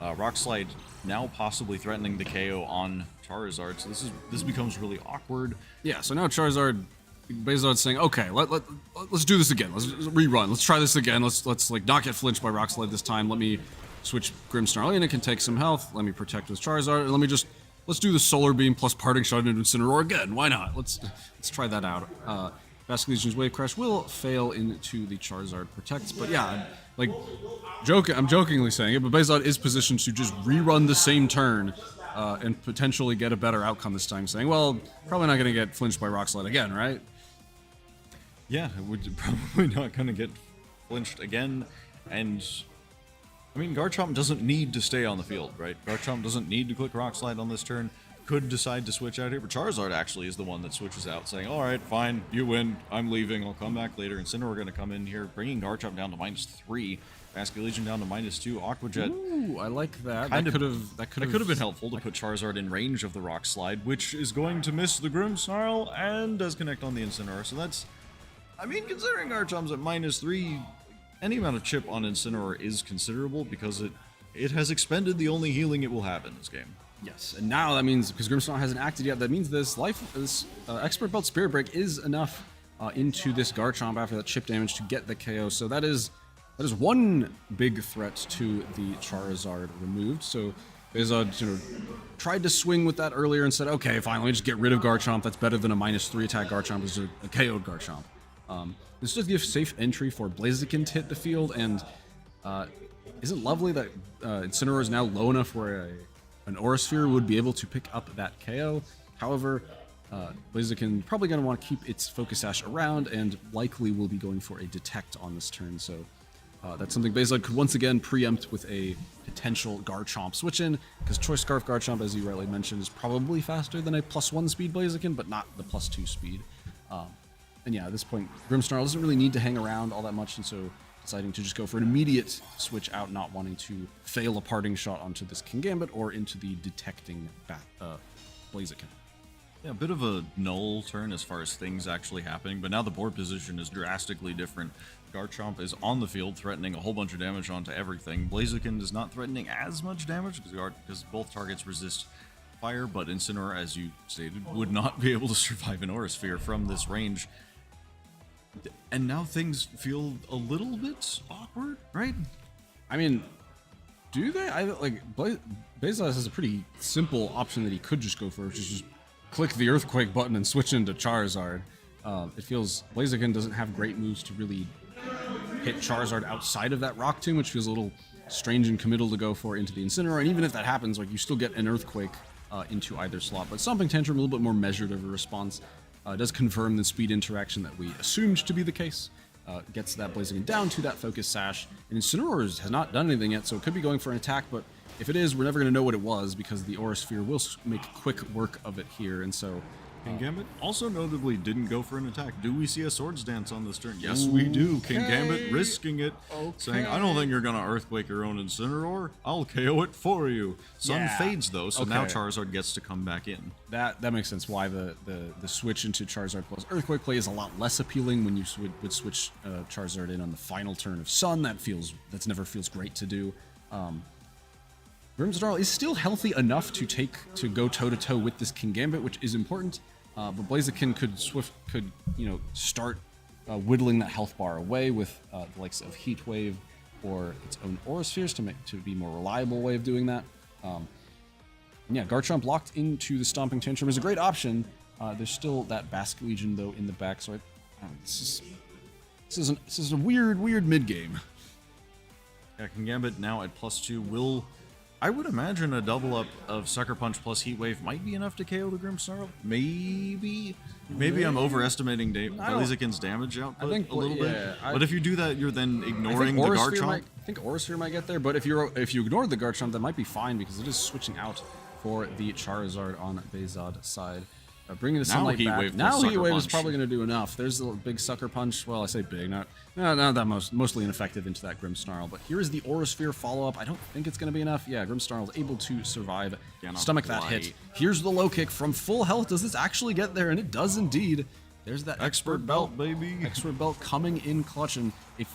Rock Slide now possibly threatening the KO on Charizard, so this becomes really awkward. Yeah, so now Charizard, Bezod's saying, okay, let's do this again. Let's rerun. Let's try this again. Let's like not get flinched by Rock Slide this time. Let me switch Grimmsnarl in. It can take some health. Let me protect with Charizard. And let's do the Solar Beam plus Parting Shot into Incineroar again. Why not? Let's try that out. Basculegion's Wave Crash will fail into the Charizard protects, but yeah, I'm jokingly saying it, but Bezod is positioned to just rerun the same turn and potentially get a better outcome this time, saying, well, probably not going to get flinched by Rock Slide again, right? Yeah, we're probably not going to get flinched again, and I mean, Garchomp doesn't need to stay on the field, right? Garchomp doesn't need to click Rock Slide on this turn. Could decide to switch out here, but Charizard actually is the one that switches out, saying, all right, fine, you win, I'm leaving, I'll come back later. And Incineroar going to come in here, bringing Garchomp down to -3, Basculegion down to -2, Aqua Jet. Ooh, I like that. That That could have been helpful to put Charizard in range of the Rock Slide, which is going to miss the Grimmsnarl and does connect on the Incineroar. So that's, I mean, considering Garchomp's at -3, any amount of chip on Incineroar is considerable because it has expended the only healing it will have in this game. Yes, and now that means, because Grimmsnarl hasn't acted yet, that means this Expert Belt Spirit Break is enough into this Garchomp after that chip damage to get the KO. So that is one big threat to the Charizard removed. So Bezod tried to swing with that earlier and said, okay, fine, let me just get rid of Garchomp. That's better than a -3 attack Garchomp. This is a KO'd Garchomp. This just gives safe entry for Blaziken to hit the field, and isn't it lovely that Incineroar is now low enough where an Aura Sphere would be able to pick up that KO. However, Blaziken probably going to want to keep its Focus Sash around and likely will be going for a Detect on this turn. So that's something Bezod could once again preempt with a potential Garchomp switch in, because Choice Scarf Garchomp, as you rightly mentioned, is probably faster than a +1 speed Blaziken, but not the +2 speed. And yeah, at this point, Grimmsnarl doesn't really need to hang around all that much, and so deciding to just go for an immediate switch out, not wanting to fail a parting shot onto this Kingambit or into the detecting Blaziken. Yeah, a bit of a null turn as far as things actually happening, but now the board position is drastically different. Garchomp is on the field, threatening a whole bunch of damage onto everything. Blaziken is not threatening as much damage because both targets resist fire, but Incineroar, as you stated, would not be able to survive an Aura Sphere from this range. And now things feel a little bit awkward, right? I mean, do they? Bezos has a pretty simple option that he could just go for, which is just click the Earthquake button and switch into Charizard. It feels Blaziken doesn't have great moves to really hit Charizard outside of that Rock Tomb, which feels a little strange and committal to go for into the Incineroar. And even if that happens, like, you still get an Earthquake into either slot. But Stomping Tantrum, a little bit more measured of a response. Does confirm the speed interaction that we assumed to be the case. Gets that Blaziken down to that Focus Sash. And Incineroar has not done anything yet, so it could be going for an attack, but if it is, we're never going to know what it was because the Aura Sphere will make quick work of it here, and so... Kingambit also notably didn't go for an attack. Do we see a Swords Dance on this turn? Yes, we do. Kingambit risking it, saying, I don't think you're going to Earthquake your own Incineroar. I'll KO it for you. Sun fades, though, so now Charizard gets to come back in. That makes sense why the switch into Charizard plus Earthquake play is a lot less appealing when you would switch Charizard in on the final turn of Sun. That never feels great to do. Grimmsnarl is still healthy enough to go toe-to-toe with this Kingambit, which is important. But Blaziken could start whittling that health bar away with the likes of Heat Wave or its own Aura Spheres to be a more reliable way of doing that. Yeah, Garchomp locked into the Stomping Tantrum is a great option. There's still that Basculegion though in the back, so this is a weird mid game. Yeah, Kingambit now at +2 will. I would imagine a double up of Sucker Punch plus Heat Wave might be enough to KO the Grimmsnarl. Maybe I'm overestimating Blaziken's damage output a little bit. But if you do that, you're then ignoring the Garchomp. I think Aura Sphere might get there, but if you ignore the Garchomp, that might be fine because it is switching out for the Charizard on Bezod's side. Bringing the Sunlight back. Now Heat Wave is probably going to do enough. There's a big Sucker Punch. Well, I say big, not that mostly ineffective into that Grimmsnarl. But here is the Aura Sphere follow-up. I don't think it's going to be enough. Yeah, Grimmsnarl is able to survive, stomach that hit. Here's the low kick from full health. Does this actually get there? And it does indeed. There's that Expert Belt, baby. Expert Belt coming in clutch. And if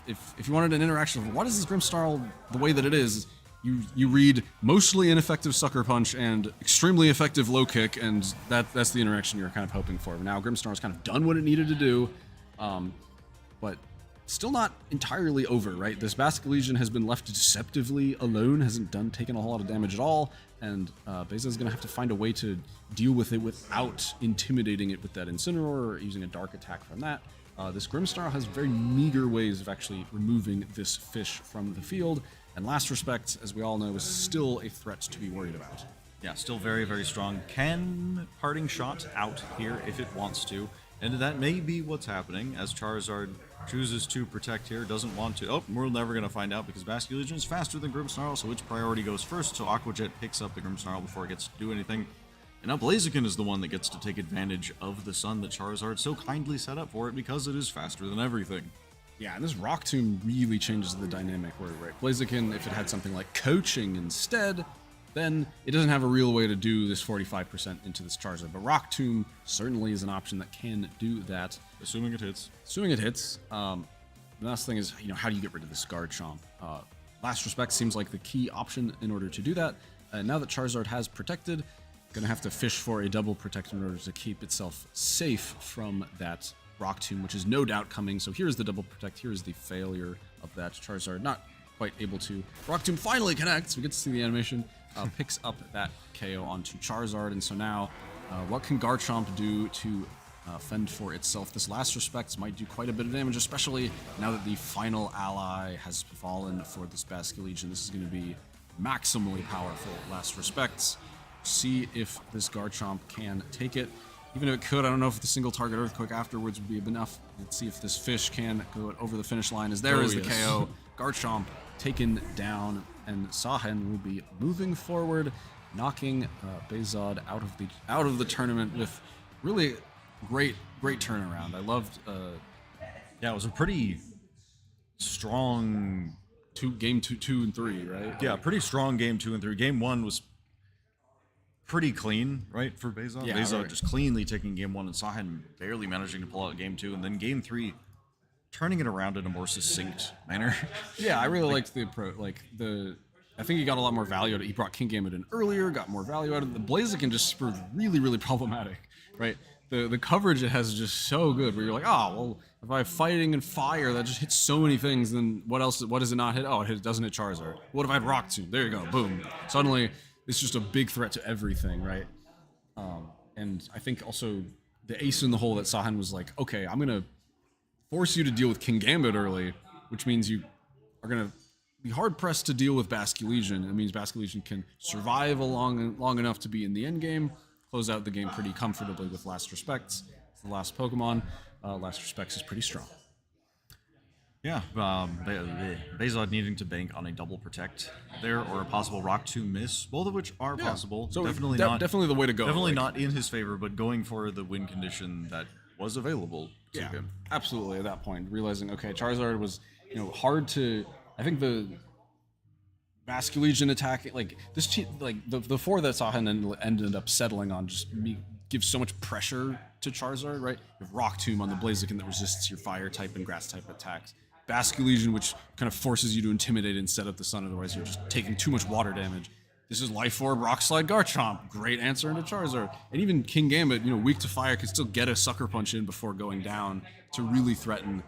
you wanted an interaction of what is this Grimmsnarl the way that it is, you read mostly ineffective Sucker Punch and extremely effective low kick, and that's the interaction you're kind of hoping for. Now Grimmsnarl's kind of done what it needed to do, but still not entirely over, right? This Basculegion has been left deceptively alone, hasn't taken a whole lot of damage at all, and Beza's going to have to find a way to deal with it without intimidating it with that Incineroar or using a Dark attack from that. This Grimmsnarl has very meager ways of actually removing this fish from the field, and Last Respect, as we all know, is still a threat to be worried about. Yeah, still very, very strong. Can Parting Shot out here if it wants to. And that may be what's happening as Charizard chooses to protect here, doesn't want to. Oh, we're never going to find out because Basculegion is faster than Grimmsnarl, so which priority goes first? So Aqua Jet picks up the Grimmsnarl before it gets to do anything. And now Blaziken is the one that gets to take advantage of the sun that Charizard so kindly set up for it because it is faster than everything. Yeah, and this Rock Tomb really changes the dynamic where, right, Blaziken, if it had something like Coaching instead, then it doesn't have a real way to do this 45% into this Charizard. But Rock Tomb certainly is an option that can do that. Assuming it hits. Assuming it hits. The last thing is, how do you get rid of this Garchomp? Last Respect seems like the key option in order to do that. Now that Charizard has protected, gonna have to fish for a double protect in order to keep itself safe from that Rock Tomb, which is no doubt coming. So here's the double protect. Here's the failure of that. Charizard not quite able to. Rock Tomb finally connects. We get to see the animation. Picks up that KO onto Charizard, and so now, what can Garchomp do to fend for itself? This Last Respect might do quite a bit of damage, especially now that the final ally has fallen for this Basculegion. This is going to be maximally powerful Last Respects. See if this Garchomp can take it. Even if it could, I don't know if the single target Earthquake afterwards would be enough. Let's see if this fish can go over the finish line. As there is the KO. Garchomp taken down, and Sahen will be moving forward, knocking Bezod out of the tournament with really great turnaround. I loved. Yeah, it was a pretty strong game two and three, right? Yeah, pretty strong game 2 and 3. Game 1 was pretty clean, right, for Bezod. Yeah, Bezod right. just cleanly taking game 1 and Sahen barely managing to pull out game 2, and then game 3 turning it around in a more succinct manner. Yeah, I really liked the approach. I think he got a lot more value out of it. He brought King Gambit in earlier, got more value out of it. The Blaziken just proved really problematic, right? The coverage it has is just so good where you're like, oh, well, if I have fighting and fire that just hits so many things, then what does it not hit? Oh, it doesn't hit Charizard. What if I had Rock Tomb? There you go, boom. Suddenly, it's just a big threat to everything, right? And I think also the ace in the hole that Sahen was like, okay, I'm going to force you to deal with King Gambit early, which means you are going to be hard-pressed to deal with Basculegion. It means Basculegion can survive long enough to be in the end game, close out the game pretty comfortably with Last Respects. It's the last Pokemon. Last Respects is pretty strong. Yeah, Bezod needing to bank on a double protect there or a possible Rock Tomb miss, both of which are possible. So definitely the way to go. Definitely not in his favor, but going for the win condition that was available to him. Absolutely. At that point, realizing Charizard was hard to. I think the Basculegion attack, the 4 that Sahen ended up settling on, just gives so much pressure to Charizard, right? You have Rock Tomb on the Blaziken that resists your fire type and grass type attacks. Basculegion, which kind of forces you to intimidate and set up the sun, otherwise you're just taking too much water damage. This is Life Orb, Rock Slide, Garchomp. Great answer into Charizard. And even King Gambit, weak to fire, can still get a Sucker Punch in before going down to really threaten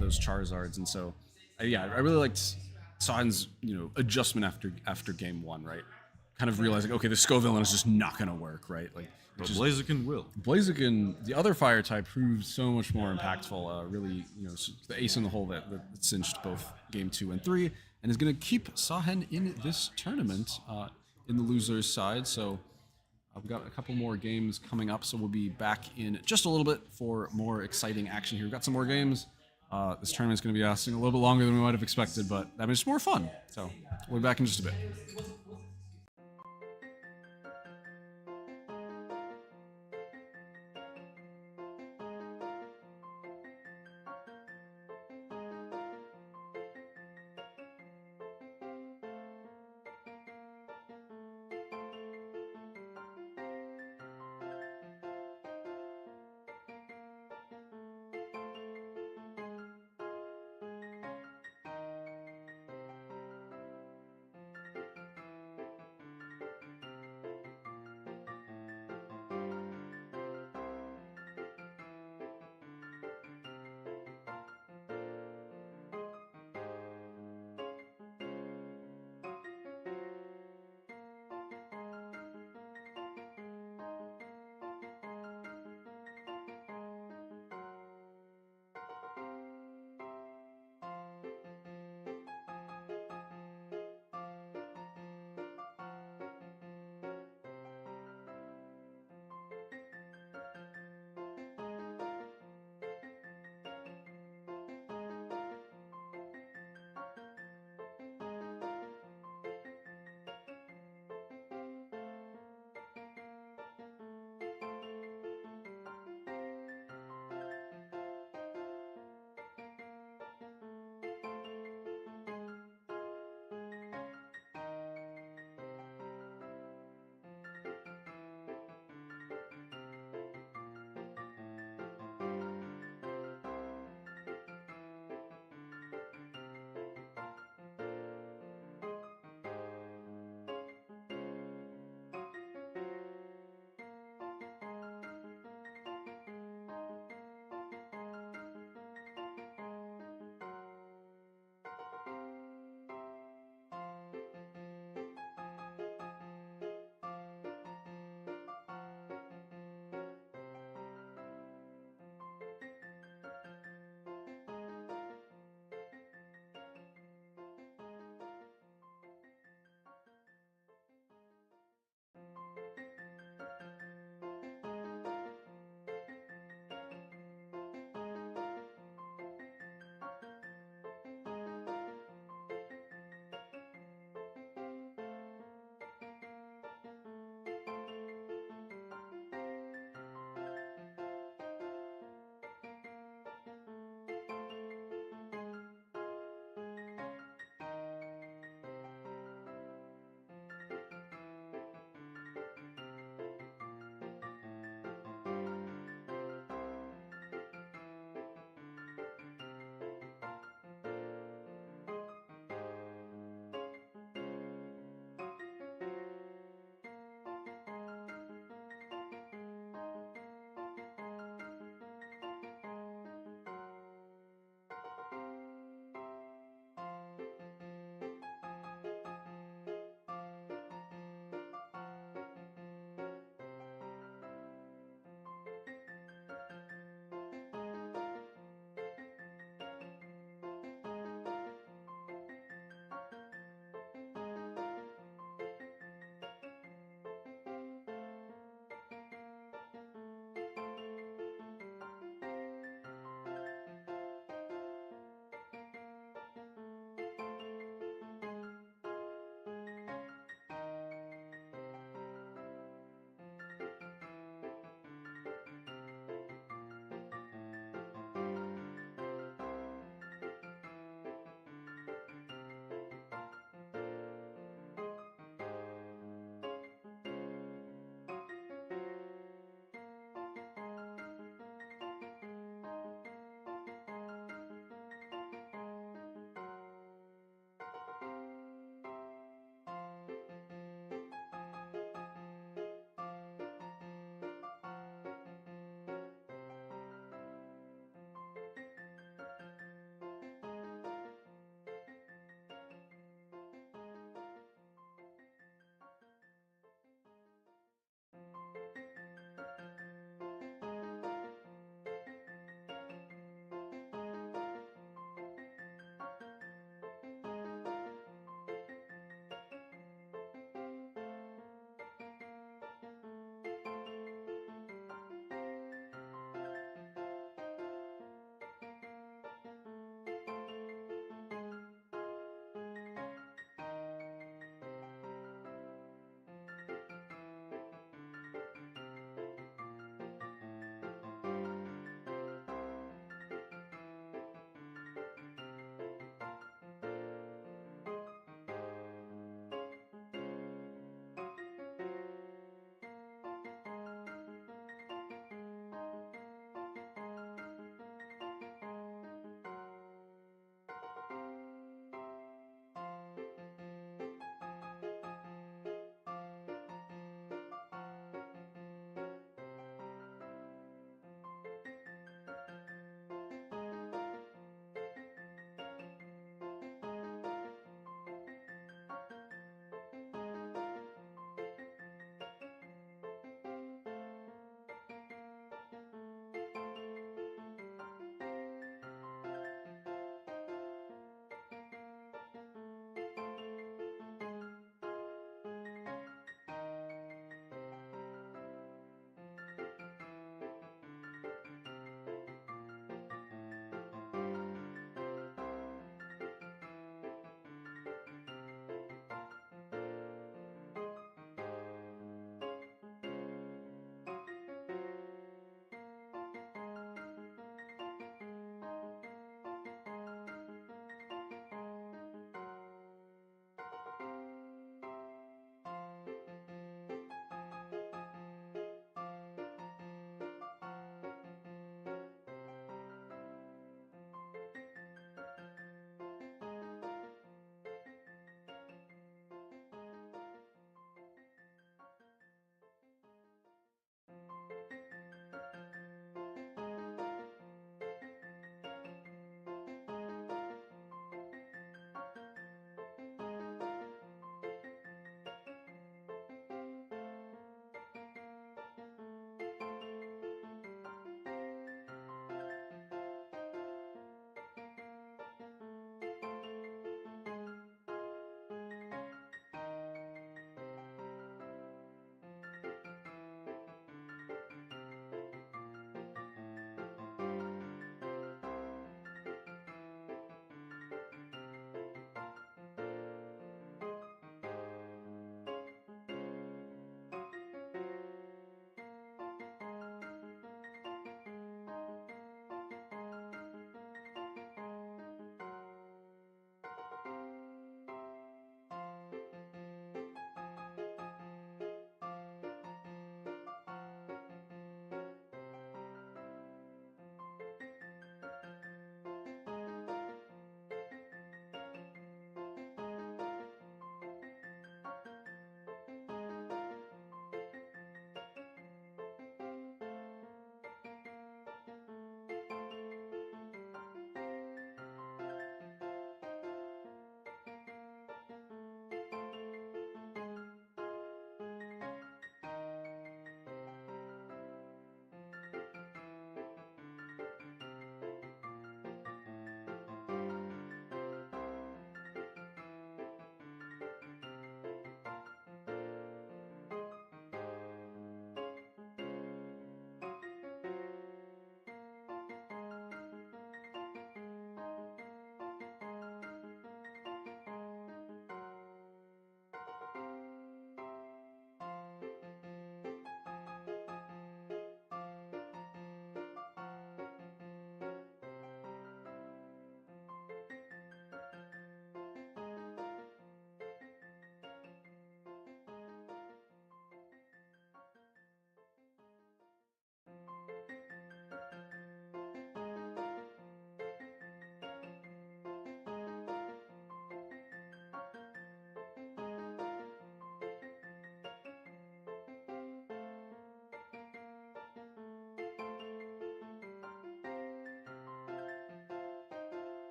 those Charizards. And so, I really liked Sahen's, adjustment after game 1, right? Kind of realizing, okay, the Scovillain is just not going to work, right? But Blaziken will. Blaziken, the other fire type, proved so much more impactful. Really, the ace in the hole that cinched both game 2 and 3, and is going to keep Sahen in this tournament in the losers' side. So we've got a couple more games coming up, so we'll be back in just a little bit for more exciting action here. We've got some more games. This tournament's going to be lasting a little bit longer than we might have expected, but it's more fun. So we'll be back in just a bit.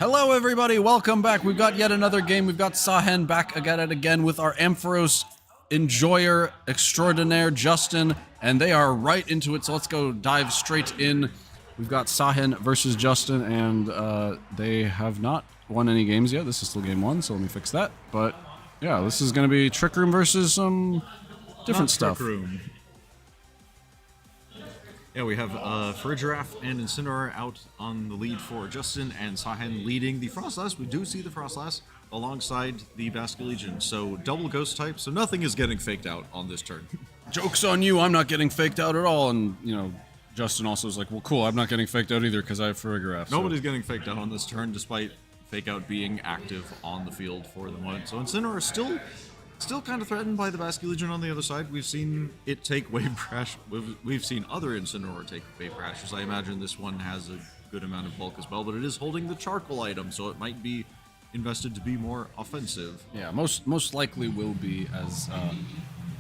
Hello, everybody. Welcome back. We've got yet another game. We've got Sahen back again with our Ampharos enjoyer extraordinaire, Justin, and they are right into it. So let's go dive straight in. We've got Sahen versus Justin, and they have not won any games yet. This is still game 1, so let me fix that. But yeah, this is going to be Trick Room versus some different stuff. Trick Room. Yeah, we have Giraffe and Incineroar out on the lead for Justin, and Sahen leading the Frostlass. We do see the Frostlass alongside the Basculegion, so double ghost type, so nothing is getting faked out on this turn. Joke's on you, I'm not getting faked out at all, and, you know, Justin also is like, well, cool, I'm not getting faked out either because I have Giraffe. Nobody's getting faked out on this turn, despite fake out being active on the field for the moment. So Incineroar is still kind of threatened by the Basculegion on the other side. We've seen it take Wave Crash. We've seen other Incineroar take Wave Crashes. I imagine this one has a good amount of bulk as well, but it is holding the Charcoal item, so it might be invested to be more offensive. Yeah, most likely will be, as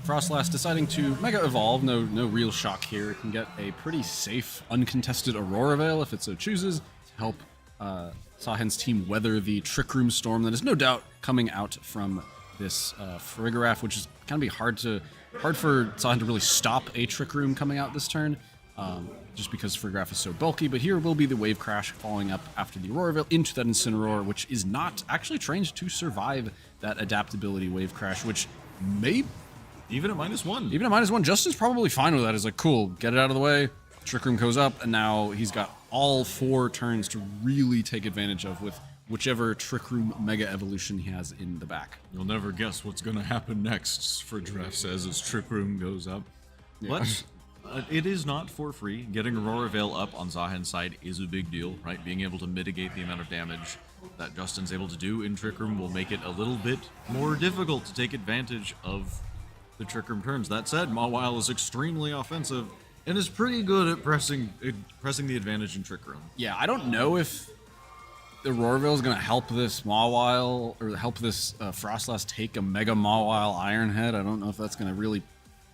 Frostlass deciding to Mega Evolve. No real shock here. It can get a pretty safe, uncontested Aurora Veil if it so chooses to help Sahen's team weather the Trick Room storm that is no doubt coming out from this Farigiraf, which is going to be hard for Sahen to really stop a Trick Room coming out this turn, just because Farigiraf is so bulky. But here will be the Wave Crash following up after the Aurora Veil into that Incineroar, which is not actually trained to survive that adaptability Wave Crash, which may... Even at -1. Even at -1, Justin's probably fine with that. He's like, cool, get it out of the way. Trick Room goes up, and now he's got all 4 turns to really take advantage of with whichever Trick Room Mega Evolution he has in the back. You'll never guess what's going to happen next, Giraffe says as Trick Room goes up. Yeah. But it is not for free. Getting Aurora Veil up on Sahen's side is a big deal, right? Being able to mitigate the amount of damage that Justin's able to do in Trick Room will make it a little bit more difficult to take advantage of the Trick Room turns. That said, Mawile is extremely offensive and is pretty good at pressing the advantage in Trick Room. Yeah, I don't know if the Aurora Veil is going to help this Mawile, or help this Frostlass take a Mega Mawile Ironhead. I don't know if that's going to really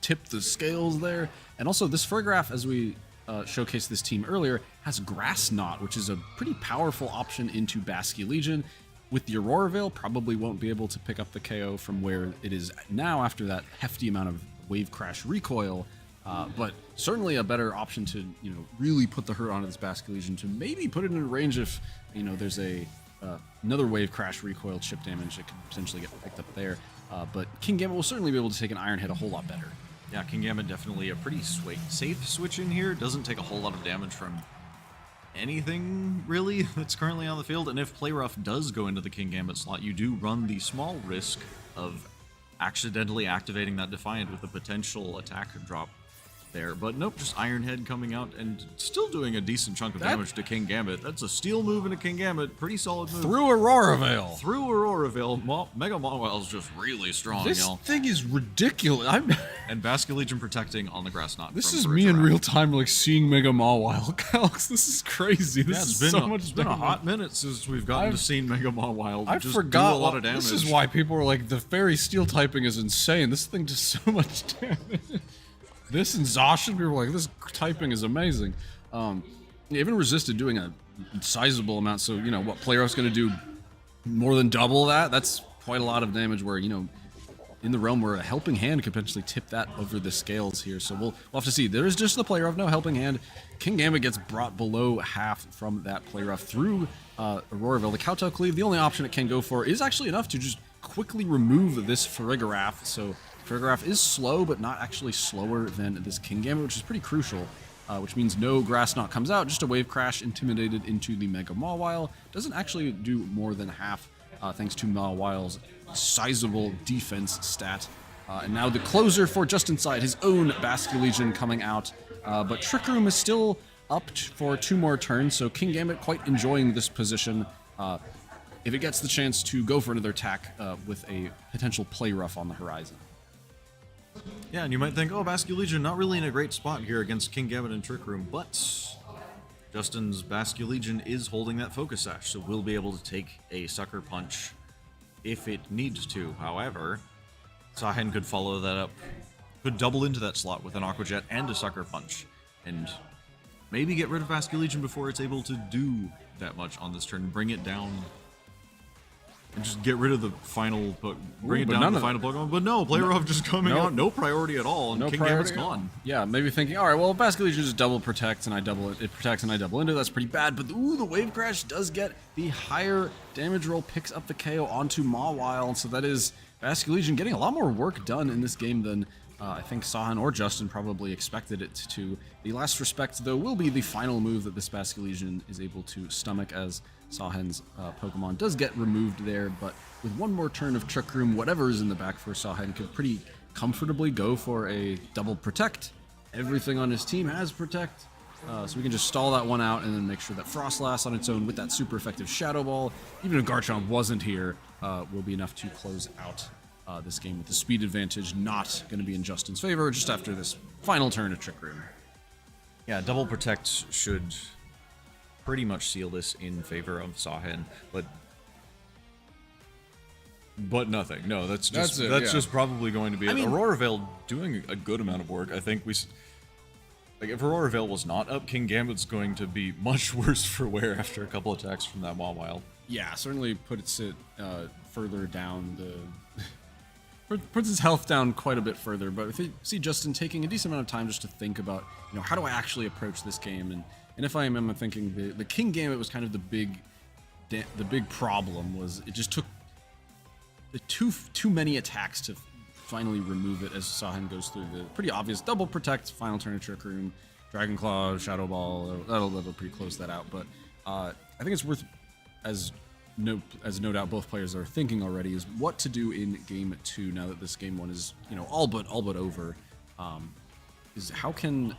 tip the scales there. And also, this Farigiraf, as we showcased this team earlier, has Grass Knot, which is a pretty powerful option into Basculegion. With the Aurora Veil, probably won't be able to pick up the KO from where it is now after that hefty amount of Wave Crash recoil. But certainly a better option to, you know, really put the hurt onto this Basculegion, to maybe put it in a range if, you know, there's another Wave Crash recoil chip damage that could potentially get picked up there. But Kingambit will certainly be able to take an Iron Head a whole lot better. Yeah, Kingambit definitely a pretty safe switch in here. Doesn't take a whole lot of damage from anything really that's currently on the field, and if Playrough does go into the Kingambit slot, you do run the small risk of accidentally activating that Defiant with a potential attack drop there. But nope, just Iron Head coming out and still doing a decent chunk of damage to Kingambit. That's a steel move in a Kingambit, pretty solid move. Through Aurora Veil. Through Aurora Veil, Mega Mawile is just really strong, This y'all. thing is ridiculous. And Basculegion protecting on the Grass Knot. This is me in real time, like, seeing Mega Mawile. Alex, this is crazy. This is so much It's been a hot minute since we've gotten to see Mega Mawile I just forgot do a lot of damage. This is why people were like, the Fairy Steel typing is insane. This thing does so much damage. This and Zacian, people were like, this typing is amazing. Even resisted doing a sizable amount, so, you know, what Playrough's going to do more than double that? That's quite a lot of damage where, you know, in the realm where a Helping Hand could potentially tip that over the scales here. So we'll have to see. There's just the Playrough, no Helping Hand. Kingambit gets brought below half from that Playrough through Aurora Veil. The Kowtow Cleave, the only option it can go for, is actually enough to just quickly remove this Farigiraf. So Farigiraf is slow, but not actually slower than this Kingambit, which is pretty crucial. Which means no Grass Knot comes out, just a Wave Crash intimidated into the Mega Mawile. Doesn't actually do more than half, thanks to Mawile's sizable defense stat. And now the closer for just inside, his own Basculegion coming out. But Trick Room is still up for 2 more turns, so Kingambit quite enjoying this position. If it gets the chance to go for another attack with a potential Playrough on the horizon. Yeah, and you might think, oh, Basculegion not really in a great spot here against Kingambit and Trick Room, but Justin's Basculegion is holding that Focus Sash, so we'll be able to take a Sucker Punch if it needs to. However, Sahen could follow that up, could double into that slot with an Aqua Jet and a Sucker Punch, and maybe get rid of Vascular Legion before it's able to do that much on this turn. Bring it down. And just get rid of the final, bring it down to the final Pokemon. But no, Player of just coming out, no priority at all, and King Gambit's gone. Yeah, maybe thinking, all right, well, Vascular Legion just double protects and I double it. It protects and I double into. That's pretty bad. But the Wave Crash does get the higher damage roll, picks up the KO onto Mawile. So that is Vascular Legion getting a lot more work done in this game than I think Sahan or Justin probably expected it to. The last respect, though, will be the final move that this Vascular Legion is able to stomach, as Sahan's Pokemon does get removed there, but with one more turn of Trick Room, whatever is in the back for Sahan could pretty comfortably go for a double protect. Everything on his team has protect, so we can just stall that one out and then make sure that Frostlass on its own with that super effective Shadow Ball, even if Garchomp wasn't here, will be enough to close out this game with the speed advantage not going to be in Justin's favor just after this final turn of Trick Room. Yeah, double protect should pretty much seal this in favor of Sahan, but nothing. No, that's just probably going to be it. Aurora Veil doing a good amount of work. I think like if Aurora Veil was not up, King Gambit's going to be much worse for wear after a couple attacks from that Mawile. Yeah, certainly puts it further down puts his health down quite a bit further. But if you see Justin taking a decent amount of time just to think about, how do I actually approach this game, and if I am thinking the King Gambit was kind of the big problem was it just took too many attacks to finally remove it, as Sahan goes through the pretty obvious double protect, final turn of Trick Room, Dragon Claw, Shadow Ball. That'll pretty close that out. But I think it's worth, as no doubt both players are thinking already, is what to do in Game 2 now that this Game 1 is all but over. Is how can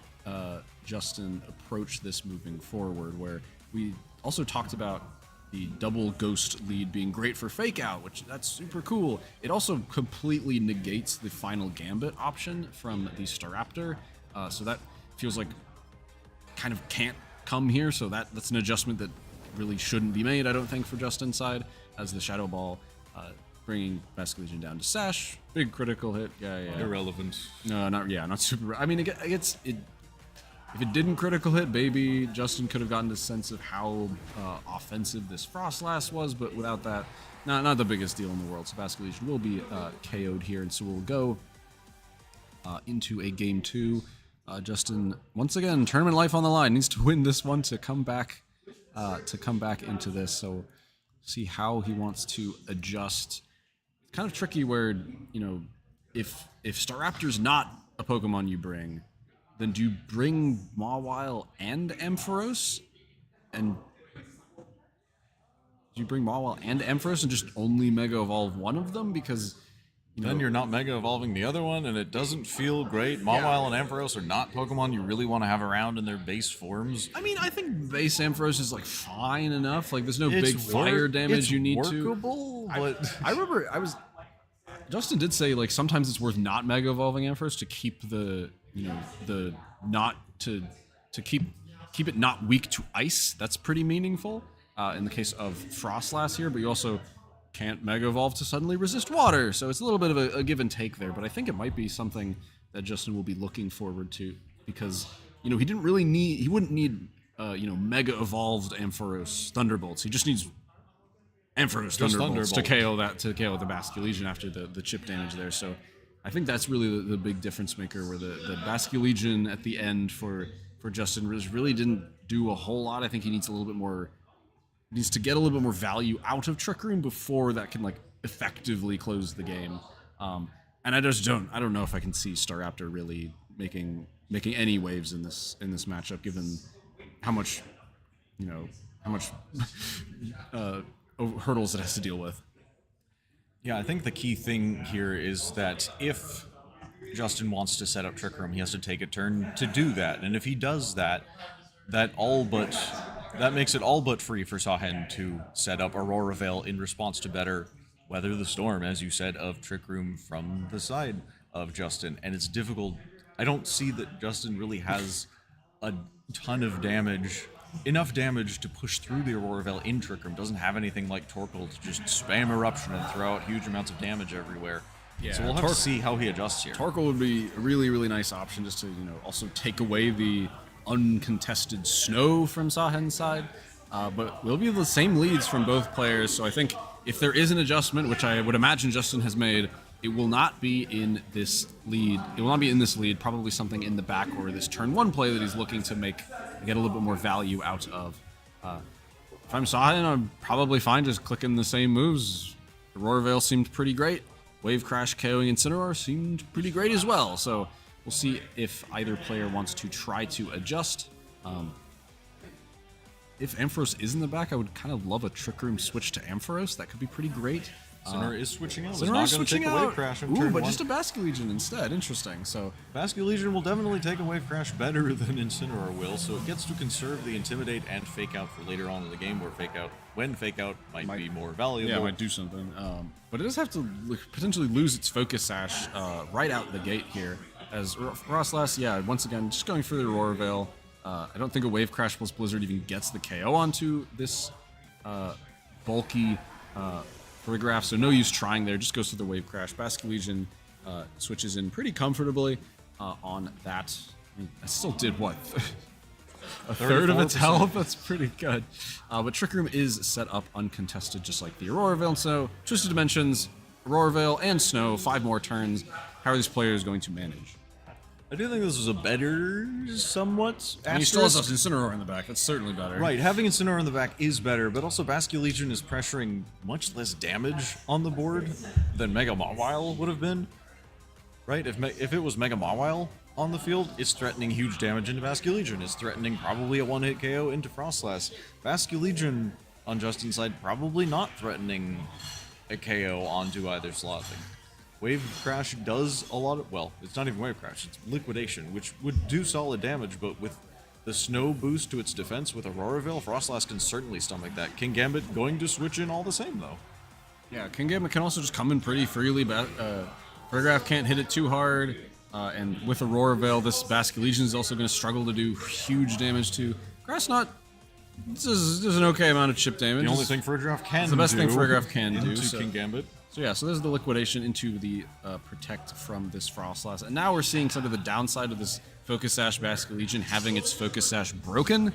Justin approach this moving forward? Where we also talked about the double ghost lead being great for fake out, which that's super cool. It also completely negates the final Gambit option from the Staraptor, so that feels like kind of can't come here. So that's an adjustment that really shouldn't be made, I don't think, for Justin's side, as the Shadow Ball bringing Vascular Legion down to Sash. Big critical hit. Yeah. Irrelevant. No, not super. I mean, if it didn't critical hit, maybe Justin could have gotten a sense of how offensive this Frostlass was, but without that, not the biggest deal in the world. So Vascular Legion will be KO'd here, and so we'll go into a Game 2. Justin, once again, tournament life on the line, needs to win this one to come back into this. So see how he wants to adjust. It's kind of tricky where, if Staraptor's not a Pokemon you bring, then do you bring Mawile and Ampharos? And do you bring Mawile and Ampharos and just only Mega Evolve one of them? Because then you're not Mega Evolving the other one, and it doesn't feel great. Mawile and Ampharos are not Pokemon you really want to have around in their base forms. I mean, I think base Ampharos is fine enough. There's no big fire damage you need workable, to. But I remember Justin did say sometimes it's worth not Mega Evolving Ampharos to keep the not to keep it not weak to ice. That's pretty meaningful in the case of Frostlass here, but you also can't Mega Evolve to suddenly resist water, so it's a little bit of a give and take there. But I think it might be something that Justin will be looking forward to, because he wouldn't need Mega Evolved Ampharos Thunderbolts. He just needs Ampharos Thunderbolts to KO the Vascular Legion after the chip damage there. So I think that's really the big difference maker, where the Vascular Legion at the end for Justin really didn't do a whole lot. I think he needs to get a little bit more value out of Trick Room before that can effectively close the game. And I don't know if I can see Staraptor really making any waves in this matchup, given how much hurdles it has to deal with. Yeah, I think the key thing here is that if Justin wants to set up Trick Room, he has to take a turn to do that. And if he does that, that makes it all but free for Sahan to set up Aurora Veil in response to better weather the storm, as you said, of Trick Room from the side of Justin. And it's difficult. I don't see that Justin really has a ton of damage, enough damage to push through the Aurora Veil in Trick Room. Doesn't have anything like Torkoal to just spam Eruption and throw out huge amounts of damage everywhere. Yeah, so we'll have to see how he adjusts here. Torkoal would be a really, really nice option just to, also take away the uncontested snow from Sahen's side, but will be the same leads from both players. So I think if there is an adjustment, which I would imagine Justin has made, it will not be in this lead. It will not be in this lead. Probably something in the back or this turn 1 play that he's looking to get a little bit more value out of. If I'm Sahen, I'm probably fine just clicking the same moves. Aurora Veil seemed pretty great. Wave Crash KOing Incineroar seemed pretty great as well. So we'll see if either player wants to try to adjust. If Ampharos is in the back, I would kind of love a Trick Room switch to Ampharos. That could be pretty great. Incineroar is switching out. Incineroar is switching out. Wave Crash in Ooh, turn but 1. just a Basket Legion instead. Interesting. So Basket Legion will definitely take a Wave Crash better than Incineroar will, so it gets to conserve the Intimidate and Fake Out for later on in the game, where Fake Out might be more valuable. Yeah, might do something. But it does have to potentially lose its Focus Sash right out the gate here. As Frostlass, yeah, once again, just going for the Aurora Veil. I don't think a Wave Crash plus Blizzard even gets the KO onto this bulky Choreograph, so no use trying there. Just goes to the Wave Crash. Basket Legion switches in pretty comfortably on that. I mean, I still did what? A third of its health? That's pretty good. But Trick Room is set up uncontested, just like the Aurora Veil. So, Twisted Dimensions, Aurora Veil, and Snow, 5 more turns. How are these players going to manage? I do think this was a better, somewhat. And he still has Incineroar in the back. That's certainly better. Right, having Incineroar in the back is better, but also Basket Legion is pressuring much less damage on the board than Mega Mawile would have been. Right, if it was Mega Mawile on the field, it's threatening huge damage into Basket Legion. It's threatening probably a one-hit KO into Frostlass. Basket Legion, on Justin's side, probably not threatening a KO onto either slot. Wave Crash does a lot of, well, it's not even Wave Crash, it's Liquidation, which would do solid damage, but with the snow boost to its defense with Aurora Veil, Frostlass can certainly stomach that. King Gambit going to switch in all the same, though. Yeah, King Gambit can also just come in pretty freely. Choreograph can't hit it too hard, and with Aurora Veil, this Basket Legion is also going to struggle to do huge damage to. Grass not. This is an okay amount of chip damage. The only thing Choreograph can do. The best thing Choreograph can do. Into King Gambit. So yeah, so there's the Liquidation into the Protect from this Frostlass. And now we're seeing sort of the downside of this Focus Sash Basket Legion having its Focus Sash broken.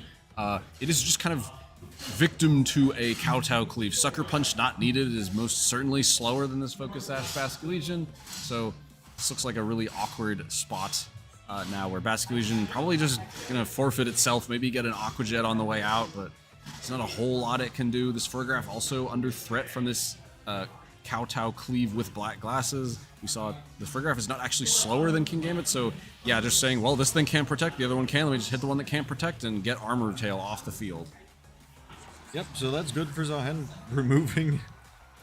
It is just kind of victim to a Kowtow Cleave. Sucker Punch not needed. It is most certainly slower than this Focus Sash Basket Legion. So this looks like a really awkward spot now where Basket Legion probably just going to forfeit itself, maybe get an Aqua Jet on the way out, but it's not a whole lot it can do. This Choreograph also under threat from this Kowtow Cleave with black glasses. We saw the Choreograph is not actually slower than King Gambit, so yeah, just saying, well, this thing can't protect, the other one can, let me just hit the one that can't protect and get Armor Tail off the field. Yep, so that's good for Zahen. Removing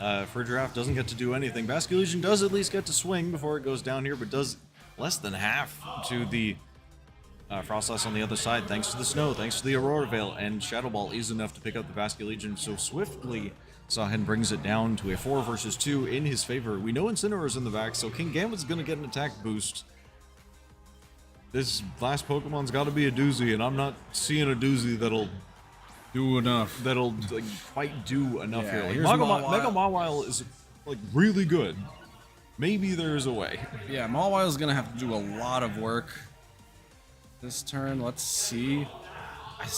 Choreograph doesn't get to do anything. Basket Legion does at least get to swing before it goes down here, but does less than half to the Frostlass on the other side, thanks to the snow, thanks to the Aurora Veil, and Shadow Ball is enough to pick up the Basket Legion so swiftly. Zahen brings it down to a 4 versus 2 in his favor. We know Incineroar's in the back, so King Gambit's going to get an attack boost. This last Pokemon's got to be a doozy, and I'm not seeing a doozy that'll do enough. That'll like, quite do enough Yeah, here. Like, Mega Mawile is like really good. Maybe there's a way. Yeah, Mawile's going to have to do a lot of work this turn. Let's see.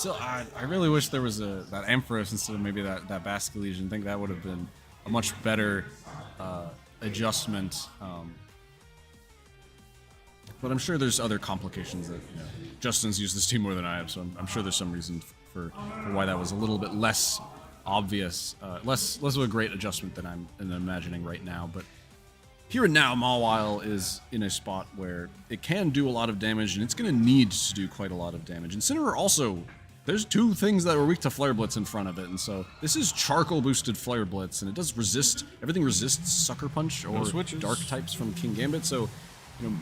I really wish there was that Ampharos instead of maybe that Basket Legion. I think that would have been a much better adjustment. But I'm sure there's other complications that Justin's used this team more than I have, so I'm sure there's some reason for why that was a little bit less obvious, less of a great adjustment than I'm imagining right now. But here and now, Mawile is in a spot where it can do a lot of damage, and it's going to need to do quite a lot of damage. Incineroar also, there's 2 things that are weak to Flare Blitz in front of it, and so this is charcoal-boosted Flare Blitz, and it does resist, everything resists Sucker Punch or Dark types from King Gambit, so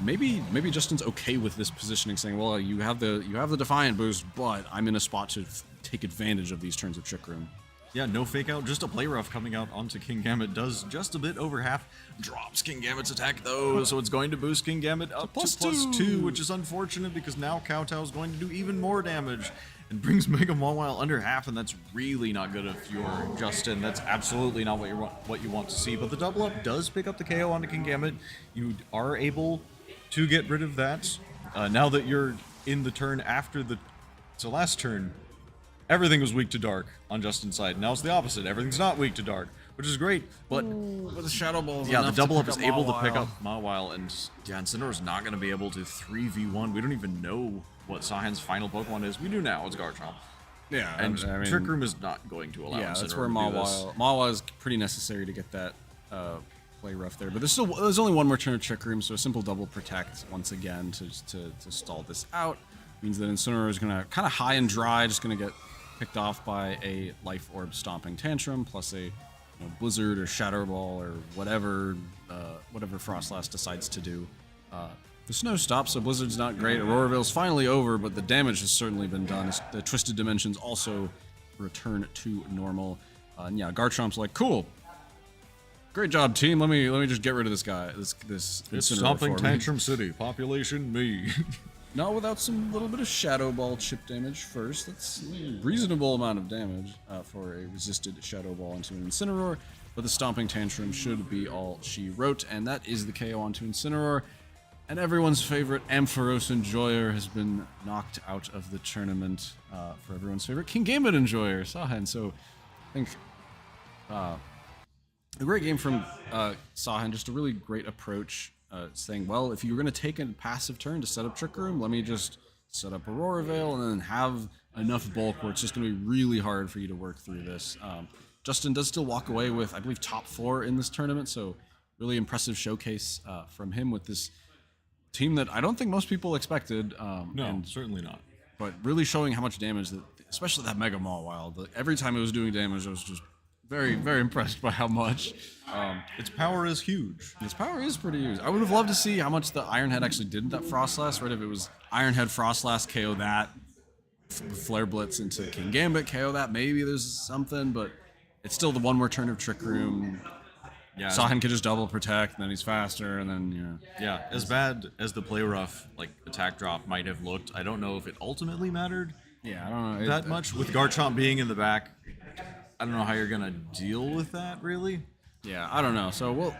maybe Justin's okay with this positioning, saying, well, you have the Defiant boost, but I'm in a spot to take advantage of these turns of Trick Room. Yeah, no fake out, just a play rough coming out onto King Gambit. Does just a bit over half. Drops King Gambit's attack though, so it's going to boost King Gambit up to +2, which is unfortunate because now Kowtow is going to do even more damage and brings Mega Mawile under half, and that's really not good if you're Justin. That's absolutely not what you want to see. But the double up does pick up the KO onto King Gambit. You are able to get rid of that now that you're in the turn after the So last turn, everything was weak to dark on Justin's side. Now it's the opposite. Everything's not weak to dark, which is great. But But the Shadow Ball is yeah, the enough double to up pick is able to pick Mawile. up Mawile, and yeah, Incineroar's not going to be able to 3v1. We don't even know what Sahan's final Pokemon is. We do now. It's Garchomp. Yeah, And I mean, Trick Room is not going to allow yeah, Incineroar that's where to do this. Mawile is pretty necessary to get that play rough there. But there's only one more turn of Trick Room, so a simple double protect once again to stall this out means that Incineroar is going to kind of high and dry, just going to get picked off by a Life Orb Stomping Tantrum plus a Blizzard or Shadow Ball or whatever Frostlass decides to do. The snow stops, so Blizzard's not great. Aurora Veil's finally over, but the damage has certainly been done. The Twisted Dimensions also return to normal. And yeah, Garchomp's like, cool. Great job, team. Let me just get rid of this guy. This It's Incineroar Stomping for me." Tantrum City. Population me. Not without some little bit of Shadow Ball chip damage first. That's a reasonable amount of damage for a resisted Shadow Ball into an Incineroar. But the Stomping Tantrum should be all she wrote, and that is the KO onto Incineroar. And everyone's favorite Ampharos Enjoyer has been knocked out of the tournament for everyone's favorite King Gambit Enjoyer, Sahan. So I think a great game from Sahan, just a really great approach, saying, well, if you're going to take a passive turn to set up Trick Room, let me just set up Aurora Veil and then have enough bulk where it's just going to be really hard for you to work through this. Justin does still walk away with, I believe, top 4 in this tournament, so really impressive showcase from him with this team that I don't think most people expected. No, certainly not. But really showing how much damage, that, especially that Mega Mawile, every time it was doing damage, I was just very, very impressed by how much. Its power is huge. Its power is pretty huge. I would have loved to see how much the Ironhead actually did that Frostlass, right? If it was Ironhead, Frostlass, KO that, Flare Blitz into King Gambit, KO that, maybe there's something, but it's still the one more turn of Trick Room. Yeah. Sahan could just double protect, and then he's faster, and then, Yeah, as bad as the play rough, like, attack drop might have looked, I don't know if it ultimately mattered Yeah, I don't know. that much. With Garchomp being in the back, I don't know how you're going to deal with that, really. Yeah, I don't know. So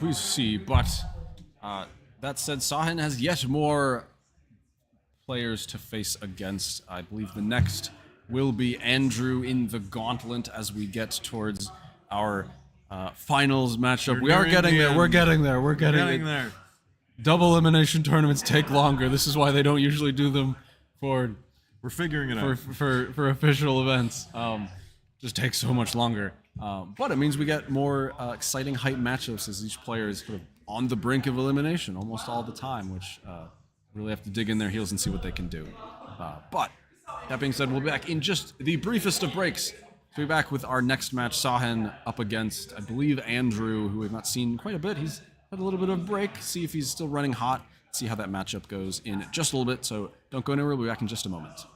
we'll see. But that said, Sahin has yet more players to face against. I believe the next will be Andrew in the Gauntlet as we get towards our finals matchup. We are getting there. We're getting there. We're getting there. Double elimination tournaments take longer. This is why they don't usually do them for We're figuring it out. for official events. Just takes so much longer. But it means we get more exciting hype matchups as each player is sort of on the brink of elimination almost all the time, which really have to dig in their heels and see what they can do. But that being said, we'll be back in just the briefest of breaks. We'll be back with our next match, Sahan up against, I believe, Andrew, who we've not seen quite a bit. He's had a little bit of a break, see if he's still running hot, see how that matchup goes in just a little bit. So don't go anywhere, we'll be back in just a moment.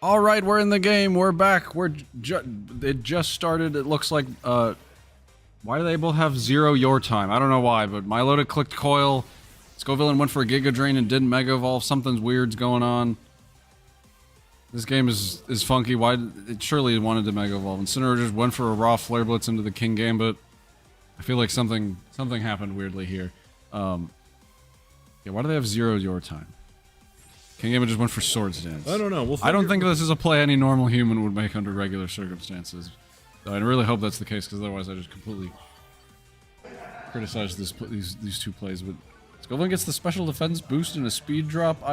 All right, we're in the game. We're back. It just started. It looks like. Why do they both have 0 your time? I don't know why, but Milotic clicked coil. Scovillain went for a Giga Drain and didn't Mega Evolve. Something's weird's going on. This game is funky. Why? It surely wanted to Mega Evolve. Incineroar just went for a raw Flare Blitz into the King Gambit. I feel like something happened weirdly here. Yeah, why do they have 0 your time? King Gambit just went for Swords Dance. I don't know. I don't think this is a play any normal human would make under regular circumstances. I really hope that's the case, because otherwise I just completely criticize these two plays. But Scovillain gets the special defense boost and a speed drop.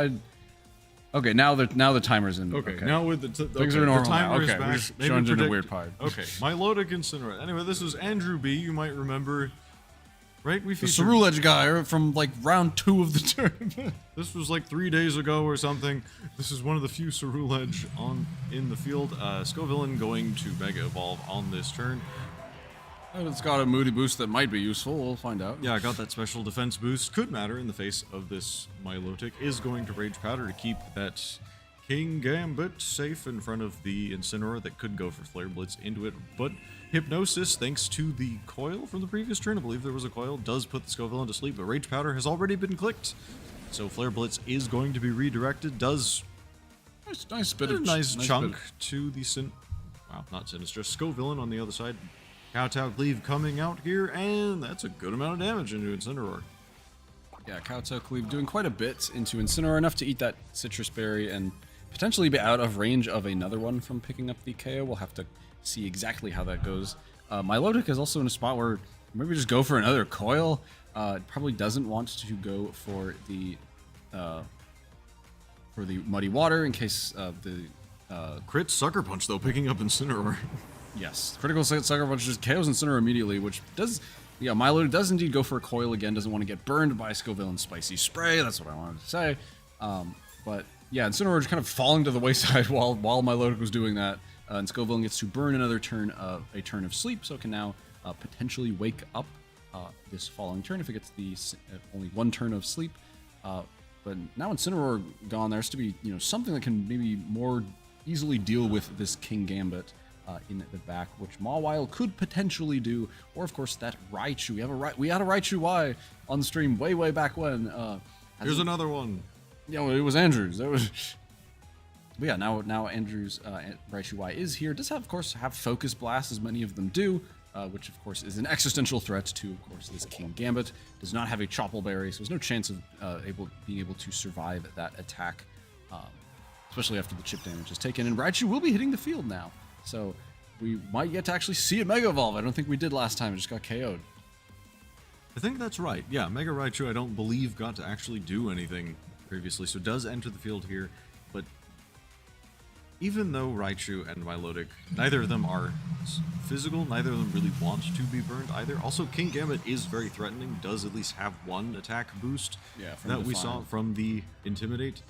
Okay, now the timer's in. Okay, now with things are normal the timer now. is Okay, back. we're just Maybe showing in a weird part. Okay, Milotic Incineroar. Anyway, this was Andrew B. You might remember, right? We The featured Ceruledge guy from like round 2 of the tournament. This was like 3 days ago or something. This is one of the few Ceruledge in the field. Scovillain going to Mega Evolve on this turn. It's got a moody boost that might be useful. We'll find out. Yeah, I got that special defense boost. Could matter in the face of this Milotic. Is going to Rage Powder to keep that King Gambit safe in front of the Incineroar that could go for Flare Blitz into it. But Hypnosis, thanks to the coil from the previous turn, I believe there was a coil, does put the Scovillain to sleep, but Rage Powder has already been clicked. So Flare Blitz is going to be redirected. Does nice bit a of nice chunk to the not Sinistra, Scovillain on the other side. Kowtow Cleave coming out here, and that's a good amount of damage into Incineroar. Yeah, Kowtow Cleave doing quite a bit into Incineroar, enough to eat that Citrus Berry and potentially be out of range of another one from picking up the KO. We'll have to see exactly how that goes. Milotic is also in a spot where maybe just go for another coil. Probably doesn't want to go for the Muddy Water in case the Crit Sucker Punch though, picking up Incineroar. Yes, critical Sucker Punch just KOs Incineroar immediately, which does. Yeah, Milotic does indeed go for a coil again. Doesn't want to get burned by Scovillain's Spicy Spray. That's what I wanted to say. But yeah, Incineroar just kind of falling to the wayside while Milotic was doing that. And Scovillain gets to burn another turn of sleep, so can now potentially wake up this following turn if it gets the only 1 turn of sleep. But now Incineroar gone, there's to be something that can maybe more easily deal with this King Gambit in the back, which Mawile could potentially do, or of course that Raichu. We had a Raichu Y on the stream way back when. Here's another one. Yeah, it was Andrews. But yeah, now Andrews Raichu Y is here. Does of course have Focus Blast, as many of them do, which of course is an existential threat to, of course, this King Gambit. Does not have a Chople Berry, so there's no chance of being able to survive that attack, especially after the chip damage is taken. And Raichu will be hitting the field now, so we might get to actually see a Mega Evolve. I don't think we did last time. It just got KO'd. I think that's right. Yeah, Mega Raichu I don't believe got to actually do anything previously, so does enter the field here. But even though Raichu and Milotic, neither of them are physical, neither of them really want to be burned either. Also, King Gambit is very threatening, does at least have 1 attack boost that we saw from the Intimidate.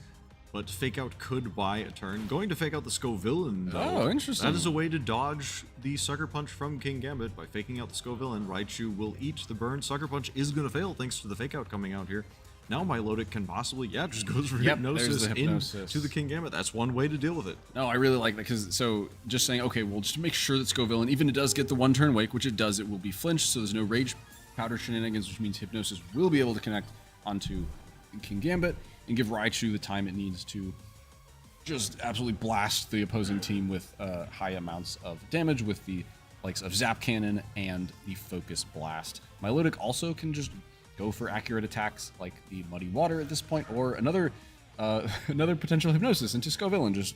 But Fake Out could buy a turn. Going to Fake Out the Scovillain, though. Oh, interesting. That is a way to dodge the Sucker Punch from King Gambit. By faking out the Scovillain, Raichu will eat the burn. Sucker Punch is going to fail thanks to the Fake Out coming out here. Now Milotic can possibly, just goes for Hypnosis into the King Gambit. That's one way to deal with it. No, I really like that, because so just saying, okay, well, just to make sure that Scovillain, even if it does get the 1-turn wake, which it does, it will be flinched, so there's no Rage Powder shenanigans, which means Hypnosis will be able to connect onto King Gambit and give Raichu the time it needs to just absolutely blast the opposing team with high amounts of damage with the likes of Zap Cannon and the Focus Blast. Milotic also can just go for accurate attacks like the Muddy Water at this point, or another potential Hypnosis into Scovillain. Just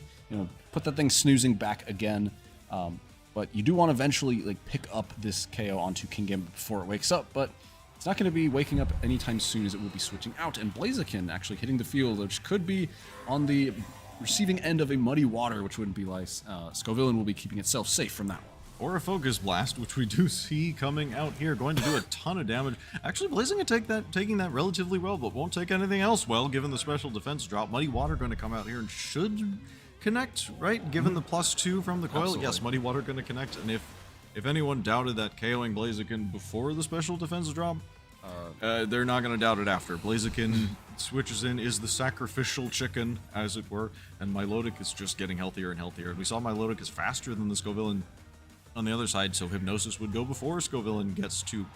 put that thing snoozing back again. But you do want to eventually pick up this KO onto King Gambit before it wakes up. But it's not going to be waking up anytime soon, as it will be switching out. And Blaziken actually hitting the field, which could be on the receiving end of a Muddy Water, which wouldn't be nice. Scovillain will be keeping itself safe from that one. Or a Focus Blast, which we do see coming out here, going to do a ton of damage. Actually, Blaziken taking that relatively well, but won't take anything else well, given the special defense drop. Muddy Water going to come out here and should connect, right? Given the +2 from the coil. Absolutely. Yes, Muddy Water going to connect, and if anyone doubted that KOing Blaziken before the special defense drop, They're not going to doubt it after. Blaziken switches in, is the sacrificial chicken, as it were, and Milotic is just getting healthier and healthier. And we saw Milotic is faster than the Scovillain on the other side, so Hypnosis would go before Scovillain gets to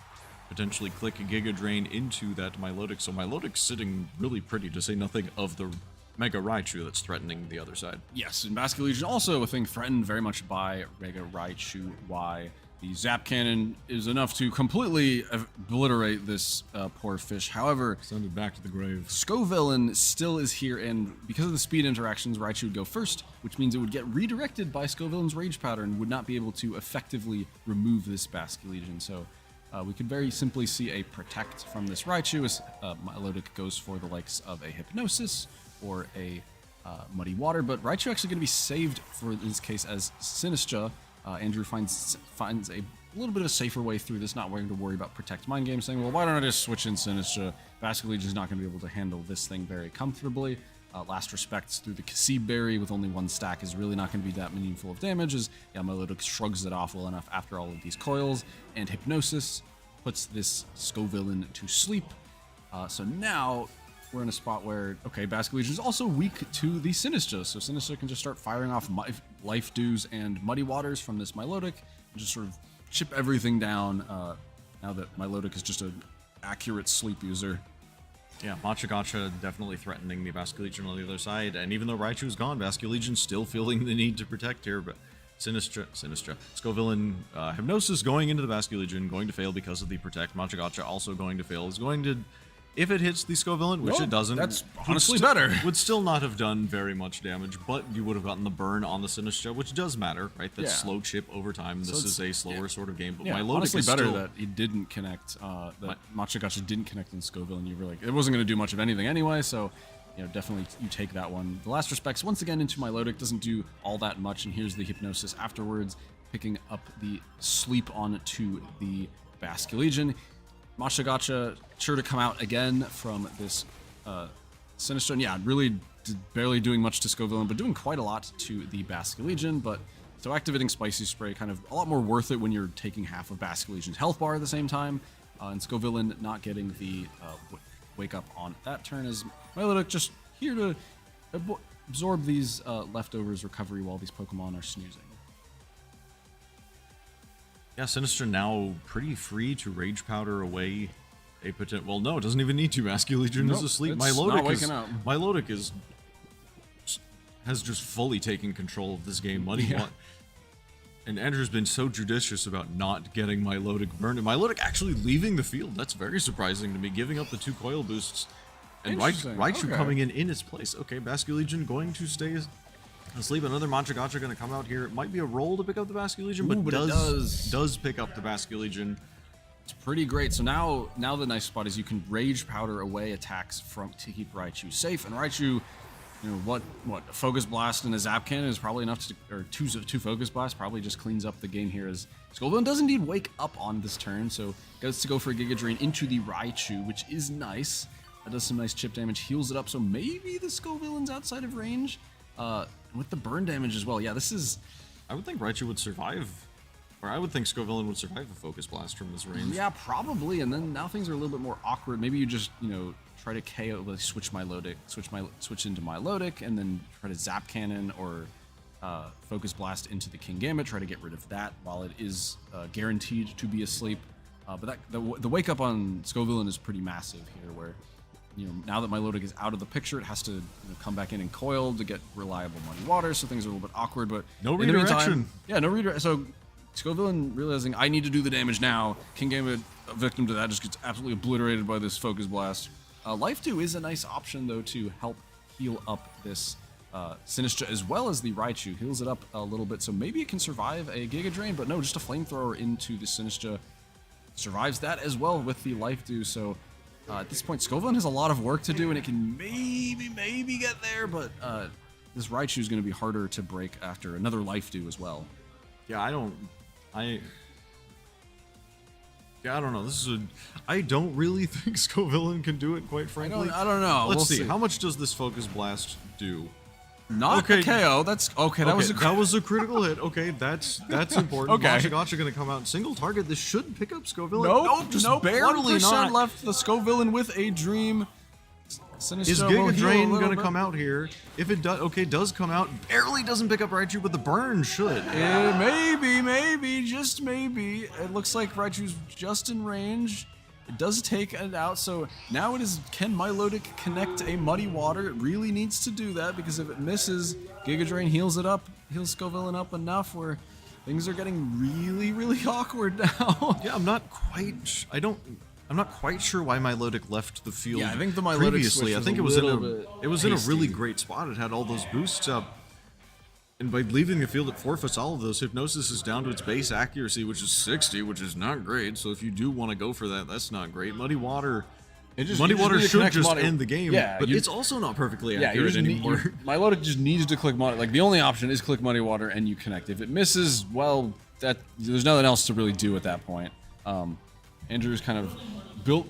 potentially click a Giga Drain into that Milotic. So Milotic's sitting really pretty, to say nothing of the Mega Raichu that's threatening the other side. Yes, and Basculegion also a thing threatened very much by Mega Raichu. Why the Zap Cannon is enough to completely obliterate this poor fish. However, send it back to the grave. Scovillain still is here, and because of the speed interactions, Raichu would go first, which means it would get redirected by Scovillain's Rage Pattern, would not be able to effectively remove this Basculegion. So we could very simply see a Protect from this Raichu as Milotic goes for the likes of a Hypnosis or a Muddy Water, but Raichu actually going to be saved for this case as Sinistra. Andrew finds a little bit of a safer way through this, not wanting to worry about Protect Mind Game, saying, well, why don't I just switch in Sinistra? Basculegion's not going to be able to handle this thing very comfortably. Last Respects through the Kasib Berry with only one stack is really not going to be that meaningful of damage, as Milotic shrugs it off well enough after all of these coils, and Hypnosis puts this Scovillain to sleep. So now we're in a spot where, okay, Basculegion is also weak to the Sinistra, so Sinistra can just start firing off Life Dews and Muddy Waters from this Milotic, and just sort of chip everything down now that Milotic is just an accurate sleep user. Yeah, Machigacha definitely threatening the Basculegion on the other side, and even though Raichu's gone, Basculegion's still feeling the need to protect here, but Sinistra, Scovillain, Hypnosis going into the Basculegion, going to fail because of the Protect. Machigacha also going to fail, is going to, if it hits the Scovillain, which it doesn't, that's honestly better. Would still not have done very much damage, but you would have gotten the burn on the Sinistra, which does matter, right? That's slow chip over time. This is a slower sort of game, but Milotic honestly is better still, that he didn't connect, that Machigacha didn't connect in Scovillain. You were like, it wasn't going to do much of anything anyway, so definitely you take that one. The Last Respects once again into Milotic doesn't do all that much, and here's the Hypnosis afterwards, picking up the sleep on to the Basculegion. Machigacha sure to come out again from this Sinistra. And yeah, really barely doing much to Scovillain, but doing quite a lot to the Basculegion. But so activating Spicy Spray kind of a lot more worth it when you're taking half of Basculegion's health bar at the same time. And Scovillain not getting the wake up on that turn, as Milotic just here to absorb these leftovers recovery while these Pokemon are snoozing. Yeah, Sinistra now pretty free to Rage Powder away a potential. Well, no, it doesn't even need to. Basculegion is asleep. Milotic has just fully taken control of this game. And Andrew's been so judicious about not getting Milotic burned. And Milotic actually leaving the field. That's very surprising to me, giving up the 2 coil boosts. And Raichu coming in its place. Okay, Basculegion going to stay asleep. Another Machigacha going to come out here. It might be a roll to pick up the Basculegion, but it does pick up the Basculegion. It's pretty great. So now the nice spot is you can Rage Powder away attacks to keep Raichu safe. And Raichu, what Focus Blast and a Zap Cannon is probably enough to, or two Focus Blasts probably just cleans up the game here, as Scovillain does indeed wake up on this turn, so goes to go for a Giga Drain into the Raichu, which is nice. That does some nice chip damage, heals it up, so maybe the Scovillain's outside of range. With the burn damage as well. Yeah, this is... I would think Raichu would survive, or I would think Scovillain would survive a Focus Blast from this range. Yeah, probably, and then now things are a little bit more awkward. Maybe you just, try to KO, like switch into Milotic, and then try to Zap Cannon or Focus Blast into the King Gambit, try to get rid of that while it is guaranteed to be asleep. But the wake up on Scovillain is pretty massive here, where now that Milotic is out of the picture, it has to come back in and coil to get reliable Muddy Water, so things are a little bit awkward. But no redirection. No redirection. So Scovillain realizing I need to do the damage now. King Gambit, a victim to that, just gets absolutely obliterated by this Focus Blast. Life Dew is a nice option though to help heal up this Sinistra as well as the Raichu. Heals it up a little bit, so maybe it can survive a Giga Drain, but no, just a Flamethrower into the Sinistra survives that as well with the Life Dew. So at this point, Scovillain has a lot of work to do, and it can maybe get there, but this Raichu is going to be harder to break after another Life Dew as well. Yeah, I don't know. I don't really think Scovillain can do it, quite frankly. I don't know. Let's see. How much does this Focus Blast do? Not a KO. That's okay. That was a that was a critical hit. Okay, that's important. Okay. Machagacha gonna come out and single target. This should pick up Scoville. Nope, just nope, barely 1% not. left. The Scovillain with a dream. Sinistro Is will Giga heal a Drain little gonna bit. come out here? If it does, okay, does come out. Barely doesn't pick up Raichu, but the burn should. Maybe, just maybe. It looks like Raichu's just in range. It does take it out, so now it is, can Milotic connect a Muddy Water? It really needs to do that, because if it misses, Giga Drain heals it up, heals Scovillain up enough where things are getting really, really awkward now. Yeah, I'm not quite sure why Milotic left the field. Yeah, I think the Milotic previously. switch I think was it a was little bit in a really hasty. great spot. It had all those boosts up. And by leaving the field, it forfeits all of those. Hypnosis is down to its base accuracy, which is 60, which is not great. So if you do want to go for that, that's not great. Muddy Water should just end the game, but it's also not perfectly accurate anymore. Milotic just needs to click Muddy. Like, the only option is click Muddy Water and you connect. If it misses, well, there's nothing else to really do at that point. Andrew's kind of built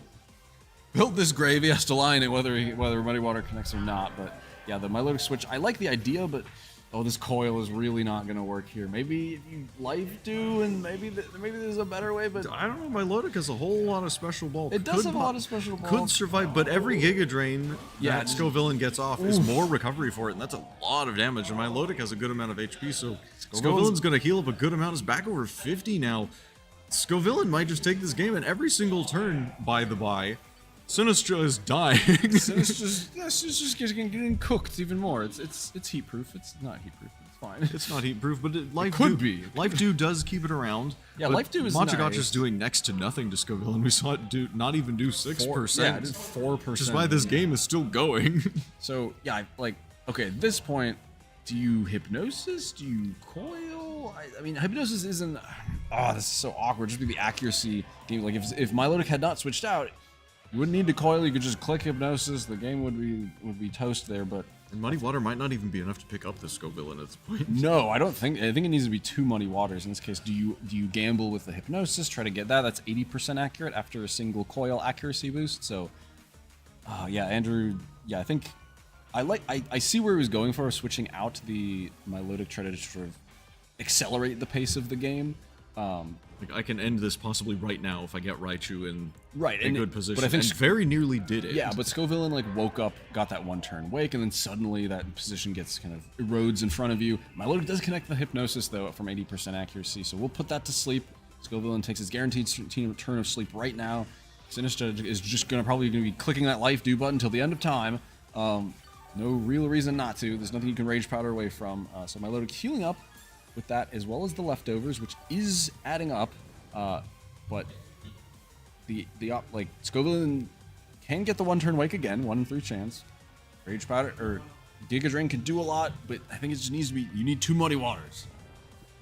this grave. He has to lie in it whether Muddy Water connects or not. But yeah, the Milotic switch, I like the idea, but this coil is really not going to work here. Maybe if you life do, and maybe there's a better way, but I don't know. Milotic has a whole lot of special bulk. It does have a lot of special bulk. Could survive, but every Giga Drain Yeah, that Scovillain gets off is more recovery for it, and that's a lot of damage. And Milotic has a good amount of HP, so Scovillain's going to heal up a good amount. It's back over 50 now. Scovillain might just take this game, and every single turn, by the by, Sinistro is dying. Sinistra's just getting cooked even more. It's heat proof. It's not heat proof. It's fine. It's not heat proof, but Life could be. Life Dew does keep it around. Yeah, Life Dew is Machagacha's nice. doing next to nothing to Scovillain. We saw it not even do 6%. Yeah, it did 4%. Which is why this game is still going. So yeah, okay, at this point, do you Hypnosis? Do you Coil? I mean, Hypnosis isn't. This is so awkward. Just be the accuracy game. Like if Milotic had not switched out, you wouldn't need to Coil. You could just click Hypnosis. The game would be toast there. But And Muddy Water might not even be enough to pick up this Scovillain at this point. no, I think it needs to be 2 Muddy Waters in this case. Do you gamble with the Hypnosis? Try to get that. That's 80% accurate after a single Coil accuracy boost. So, yeah, Andrew. Yeah, I think I see where he was going for, switching out the Milotic, try to sort of accelerate the pace of the game. Like, I can end this possibly right now if I get Raichu in in good position. But I think and very nearly did it. Yeah, but Scovillain woke up, got that 1-turn wake, and then suddenly that position gets kind of erodes in front of you. Milotic does connect the Hypnosis though from 80% accuracy, so we'll put that to sleep. Scovillain takes his guaranteed turn of sleep right now. Sinistra is just probably gonna be clicking that Life Dew button until the end of time. No real reason not to. There's nothing you can Rage Powder away from. So Milotic healing up with that, as well as the leftovers, which is adding up. But Scovillain can get the 1-turn wake again, 1 in 3 chance. Rage Powder or Giga Drain can do a lot, but I think it just needs to be. You need 2 Muddy Waters.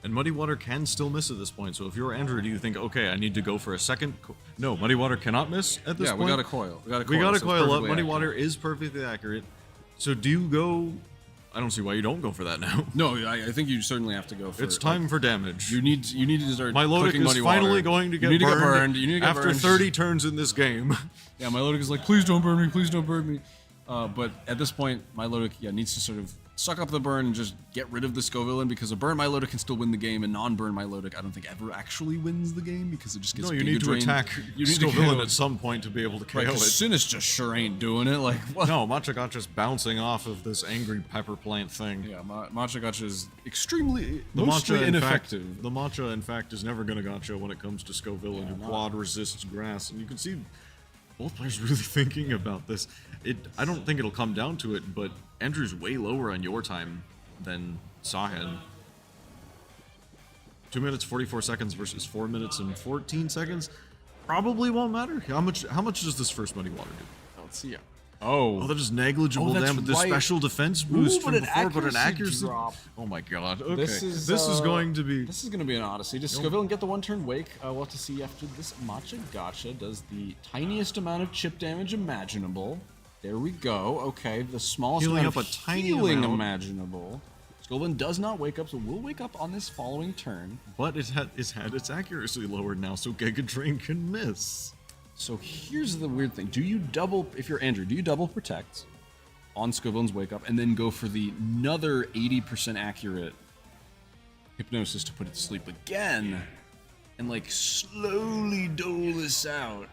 And Muddy Water can still miss at this point. So if you're Andrew, do you think, okay, I need to go for a second? No, Muddy Water cannot miss at this point. Yeah, we got a coil. We got a coil up. perfectly Muddy accurate. Water is perfectly accurate. So do you go? I don't see why you don't go for that now. No, I think you certainly have to go for. It's time for damage. You need to start. Milotic clicking is Muddy finally Water. going to get You need burned, to get burned. You need to get after burned. 30 turns in this game. Yeah, Milotic is like, please don't burn me, please don't burn me. But at this point, Milotic needs to sort of suck up the burn and just get rid of the Scovillain, because a burn Milotic can still win the game, and non-burn Milotic I don't think ever actually wins the game, because it just gets. No, you Giga need to Drained. attack You need to Scovillain KO at some point to be able to KO Right, it. 'cause Sinistra sure ain't doing it. Like what? No, Machagacha's bouncing off of this angry pepper plant thing. Yeah, Machagacha is extremely The mostly matcha, ineffective. the matcha, in fact, is never going to gotcha when it comes to Scovillain, who quad resists grass. And you can see both players really thinking about this. I don't think it'll come down to it, but Andrew's way lower on your time than Sahen. 2 minutes 44 seconds versus 4 minutes and 14 seconds. Probably won't matter. How much does this first Muddy Water do? Let's see. Oh, that is negligible that's damage. The right. special defense boost Ooh, from but before, an but an accuracy drop. Oh my god. Okay. This is going to be. This is going to be an odyssey. Does Scovillain get the 1-turn wake? We'll have to see after this. Machagacha does the tiniest amount of chip damage imaginable. There we go. Okay, the smallest Healing amount up of a tiny healing amount. imaginable. Scovillain does not wake up, so we'll wake up on this following turn. But it's had its accuracy lowered now, so Giga Drain can miss. So here's the weird thing. Do you double, if you're Andrew, do you double protect? on Scovillain's Wake Up, and then go for the another 80% accurate Hypnosis to put it to sleep again, and like slowly dole this out.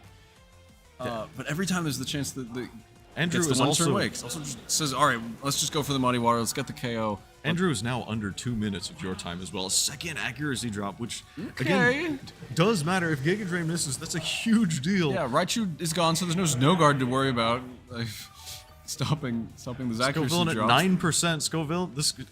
But every time there's the chance that the Andrew gets is the one also turn wakes. Also just says, all right, let's just go for the Muddy Water. Let's get the KO. Andrew is now under 2 minutes of your time as well. A second accuracy drop, which Okay. again does matter. If Giga Drain misses, that's a huge deal. Yeah, Raichu is gone, so there's no Snow Guard to worry about. Like, stopping this accuracy Scovillain at drop. 9%.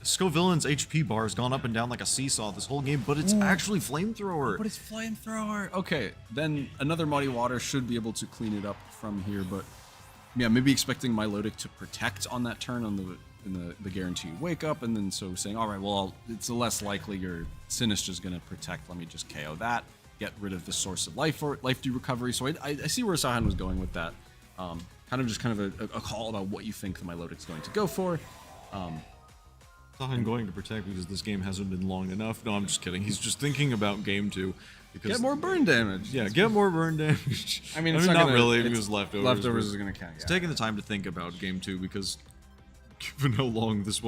Scovillain's HP bar has gone up and down like a seesaw this whole game, but it's actually Flamethrower. But it's Flamethrower. Okay, then another Muddy Water should be able to clean it up from here, but yeah, maybe expecting Milotic to protect on that turn on the guarantee Wake Up, and then so saying, all right, well, it's less likely your Sinistra's going to protect. Let me just KO that, get rid of the source of life due recovery. So I see where Sahan was going with that. Kind of a call about what you think the Milotic's going to go for. Sahan going to protect because this game hasn't been long enough. No, I'm just kidding. He's just thinking about game 2. Because Get more burn damage. Yeah, get more burn damage. I mean, it's not really it's because leftovers. Leftovers is going to count. He's taking the time to think about game 2 because given how long this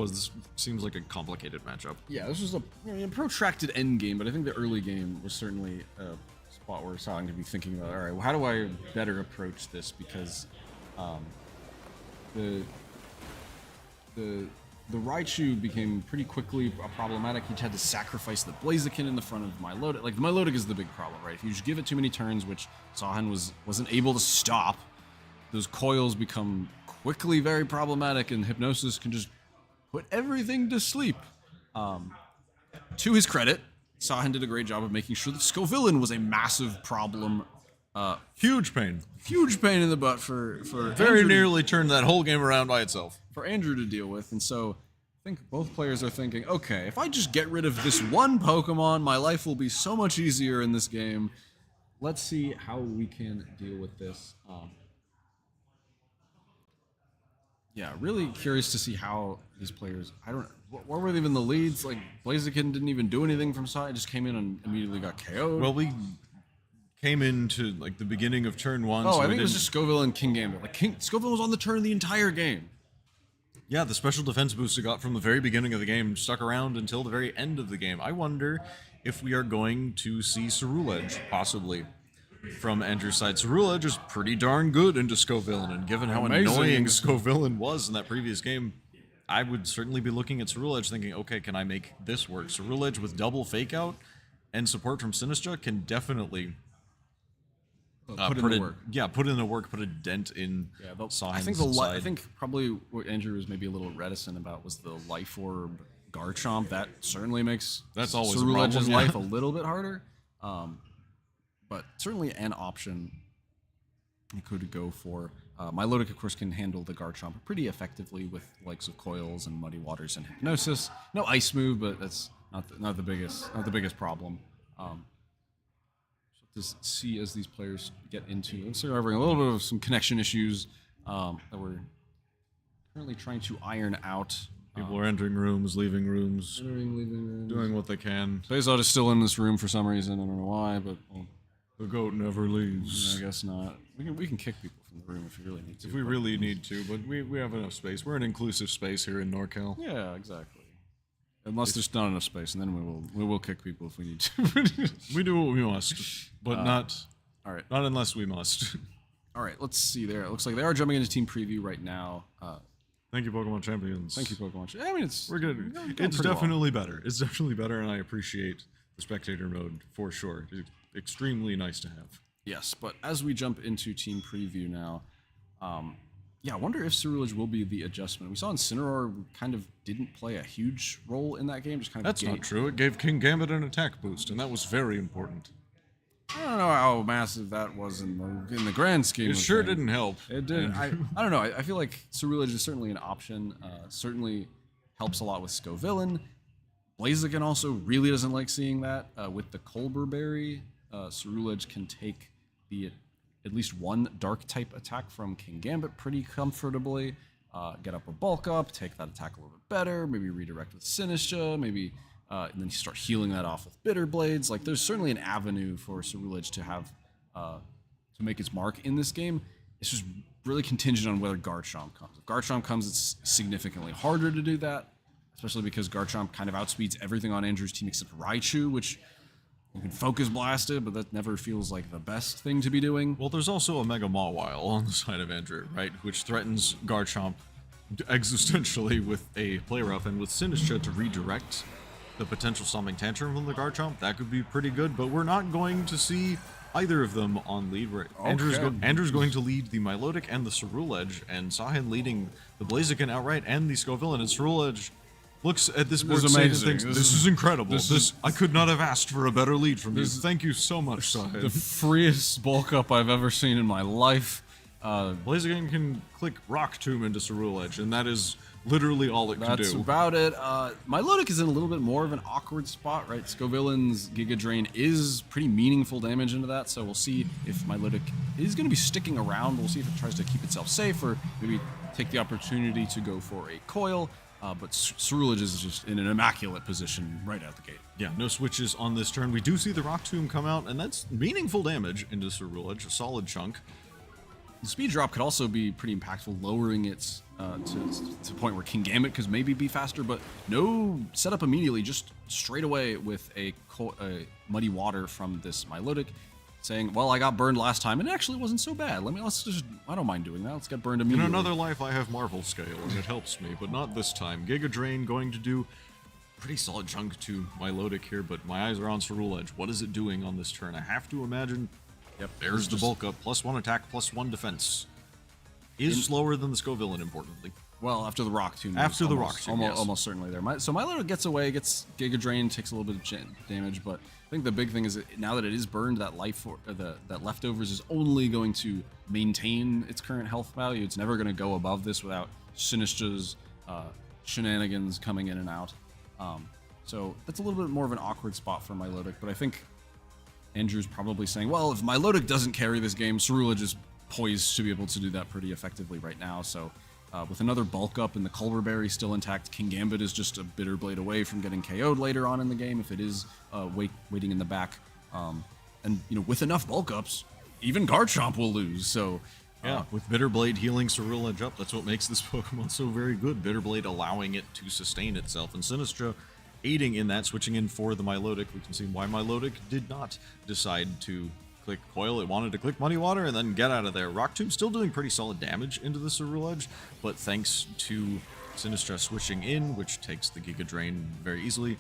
seems like a complicated matchup. Yeah, this was a protracted end game, but I think the early game was certainly a spot where Sahan could be thinking about, all right, well, how do I better approach this? Because the Raichu became pretty quickly problematic. He had to sacrifice the Blaziken in the front of Milotic. Like, the Milotic is the big problem, right? If you just give it too many turns, which Sahan wasn't able to stop, those coils become quickly very problematic, and Hypnosis can just put everything to sleep. To his credit, Sahan did a great job of making sure that Scovillain was a massive problem. Huge pain. Huge pain in the butt for Very Andrew nearly turned that whole game around by itself. for Andrew to deal with. And so I think both players are thinking, okay, if I just get rid of this one Pokemon, my life will be so much easier in this game. Let's see how we can deal with this. Yeah, really curious to see how these players, what were even the leads? Like, Blaziken didn't even do anything from side, just came in and immediately got KO'd. Well, we came into like the beginning of turn 1. Oh, so I think it was just Scoville and King Gambit. Like, Scoville was on the turn the entire game. Yeah, the special defense boost it got from the very beginning of the game stuck around until the very end of the game. I wonder if we are going to see Ceruledge, possibly, from Andrew's side. Ceruledge is pretty darn good into Scovillain, and given how annoying Scovillain was in that previous game, I would certainly be looking at Ceruledge thinking, okay, can I make this work? Ceruledge with double Fake Out and support from Sinistra can definitely Put in the work. Yeah, put in the work, put a dent in Sahan's side. I think probably what Andrew was maybe a little reticent about was the Life Orb Garchomp. That certainly makes That's always a Ceruledge's problem, yeah. life a little bit harder. But certainly an option you could go for. Milotic, of course, can handle the Garchomp pretty effectively with likes of Coils and Muddy Waters and Hypnosis. No Ice move, but that's not the biggest problem. To see as these players get into, and they're having a little bit of some connection issues that we're currently trying to iron out. People are entering rooms, leaving rooms, Leaving, doing what they can. Bezod is still in this room for some reason. I don't know why, but well, The goat never leaves. I guess not. We can kick people from the room if we really need to. If we really need to, but we have enough space. We're an inclusive space here in NorCal. Yeah, exactly. Unless there's not enough space, and then we will kick people if we need to. We do what we must, but not All right. not unless we must. All right, let's see there. It looks like they are jumping into team preview right now. Thank you, Pokemon Champions. Thank you, Pokemon. I mean, We're good. It's definitely better. It's definitely better, and I appreciate the spectator mode for sure. It's extremely nice to have. Yes, but as we jump into team preview now, yeah, I wonder if Ceruledge will be the adjustment. We saw Incineroar kind of didn't play a huge role in that game. Just kind of That's not true. It gave King Gambit an attack boost, and that was very important. I don't know how massive that was in the grand scheme. It of sure things. didn't help. It did. I don't know. I feel like Ceruledge is certainly an option. Certainly helps a lot with Scovillain. Blaziken also really doesn't like seeing that. With the Colbur Berry, Ceruledge can take at least one dark type attack from King Gambit pretty comfortably. Get up a bulk up, take that attack a little bit better, maybe redirect with Sinistra, maybe and then you start healing that off with Bitter Blades. Like, there's certainly an avenue for Ceruledge to have to make its mark in this game. It's just really contingent on whether Garchomp comes. If Garchomp comes, it's significantly harder to do that, especially because Garchomp kind of outspeeds everything on Andrew's team except Raichu, which you can focus blast it, but that never feels like the best thing to be doing. Well, there's also a Mega Mawile on the side of Andrew, right? Which threatens Garchomp existentially with a Play Rough, and with Sinistcha to redirect the potential Stomping Tantrum from the Garchomp, that could be pretty good, but we're not going to see either of them on lead. Right? Okay. Andrew's going to lead the Milotic and the Ceruledge, and Sahin leading the Blaziken outright and the Scovillain, and Ceruledge looks at this board is saying amazing. this is incredible. I could not have asked for a better lead from you. Thank you so much, Sahin. The freest bulk up I've ever seen in my life. Blaziken can click Rock Tomb into Ceruledge, and that is literally all it can do. That's about it. Milotic is in a little bit more of an awkward spot, right? Scovillain's Giga Drain is pretty meaningful damage into that, so we'll see if Milotic is going to be sticking around. We'll see if it tries to keep itself safe, or maybe take the opportunity to go for a coil. But Ceruledge is just in an immaculate position right out the gate. Yeah, no switches on this turn. We do see the Rock Tomb come out, and that's meaningful damage into Ceruledge, a solid chunk. The speed drop could also be pretty impactful, lowering it to the point where Kingambit could maybe be faster, but no setup immediately, just straight away with a Muddy Water from this Milotic, saying, well, I got burned last time, and it actually wasn't so bad. I don't mind doing that. Let's get burned immediately. In another life, I have Marvel Scale, and it helps me, but not this time. Giga Drain going to do pretty solid chunk to Milotic here, but my eyes are on Ceruledge. What is it doing on this turn? I have to imagine. Yep, there's the bulk up. +1 attack, +1 defense. Is slower than the Scovillain, importantly. Well, after the Rock Tomb. After the Rock Tomb, yes. Almost certainly there. So Milotic gets away, gets Giga Drain, takes a little bit of damage, but I think the big thing is that now that it is burned, that that leftovers is only going to maintain its current health value. It's never going to go above this without Sinistcha's shenanigans coming in and out. So that's a little bit more of an awkward spot for Milotic, but I think Andrew's probably saying, well, if Milotic doesn't carry this game, Ceruledge is poised to be able to do that pretty effectively right now. So with another bulk up and the Culver Berry still intact, Kingambit is just a Bitter Blade away from getting KO'd later on in the game if it is waiting in the back. And with enough bulk ups, even Garchomp will lose. So yeah, with Bitter Blade healing Ceruledge up, that's what makes this Pokemon so very good. Bitter Blade allowing it to sustain itself, and Sinistcha aiding in that, switching in for the Milotic. We can see why Milotic did not decide to click Coil. It wanted to click Muddy Water and then get out of there. Rock Tomb still doing pretty solid damage into the Ceruledge, but thanks to Sinistcha switching in, which takes the Giga Drain very easily,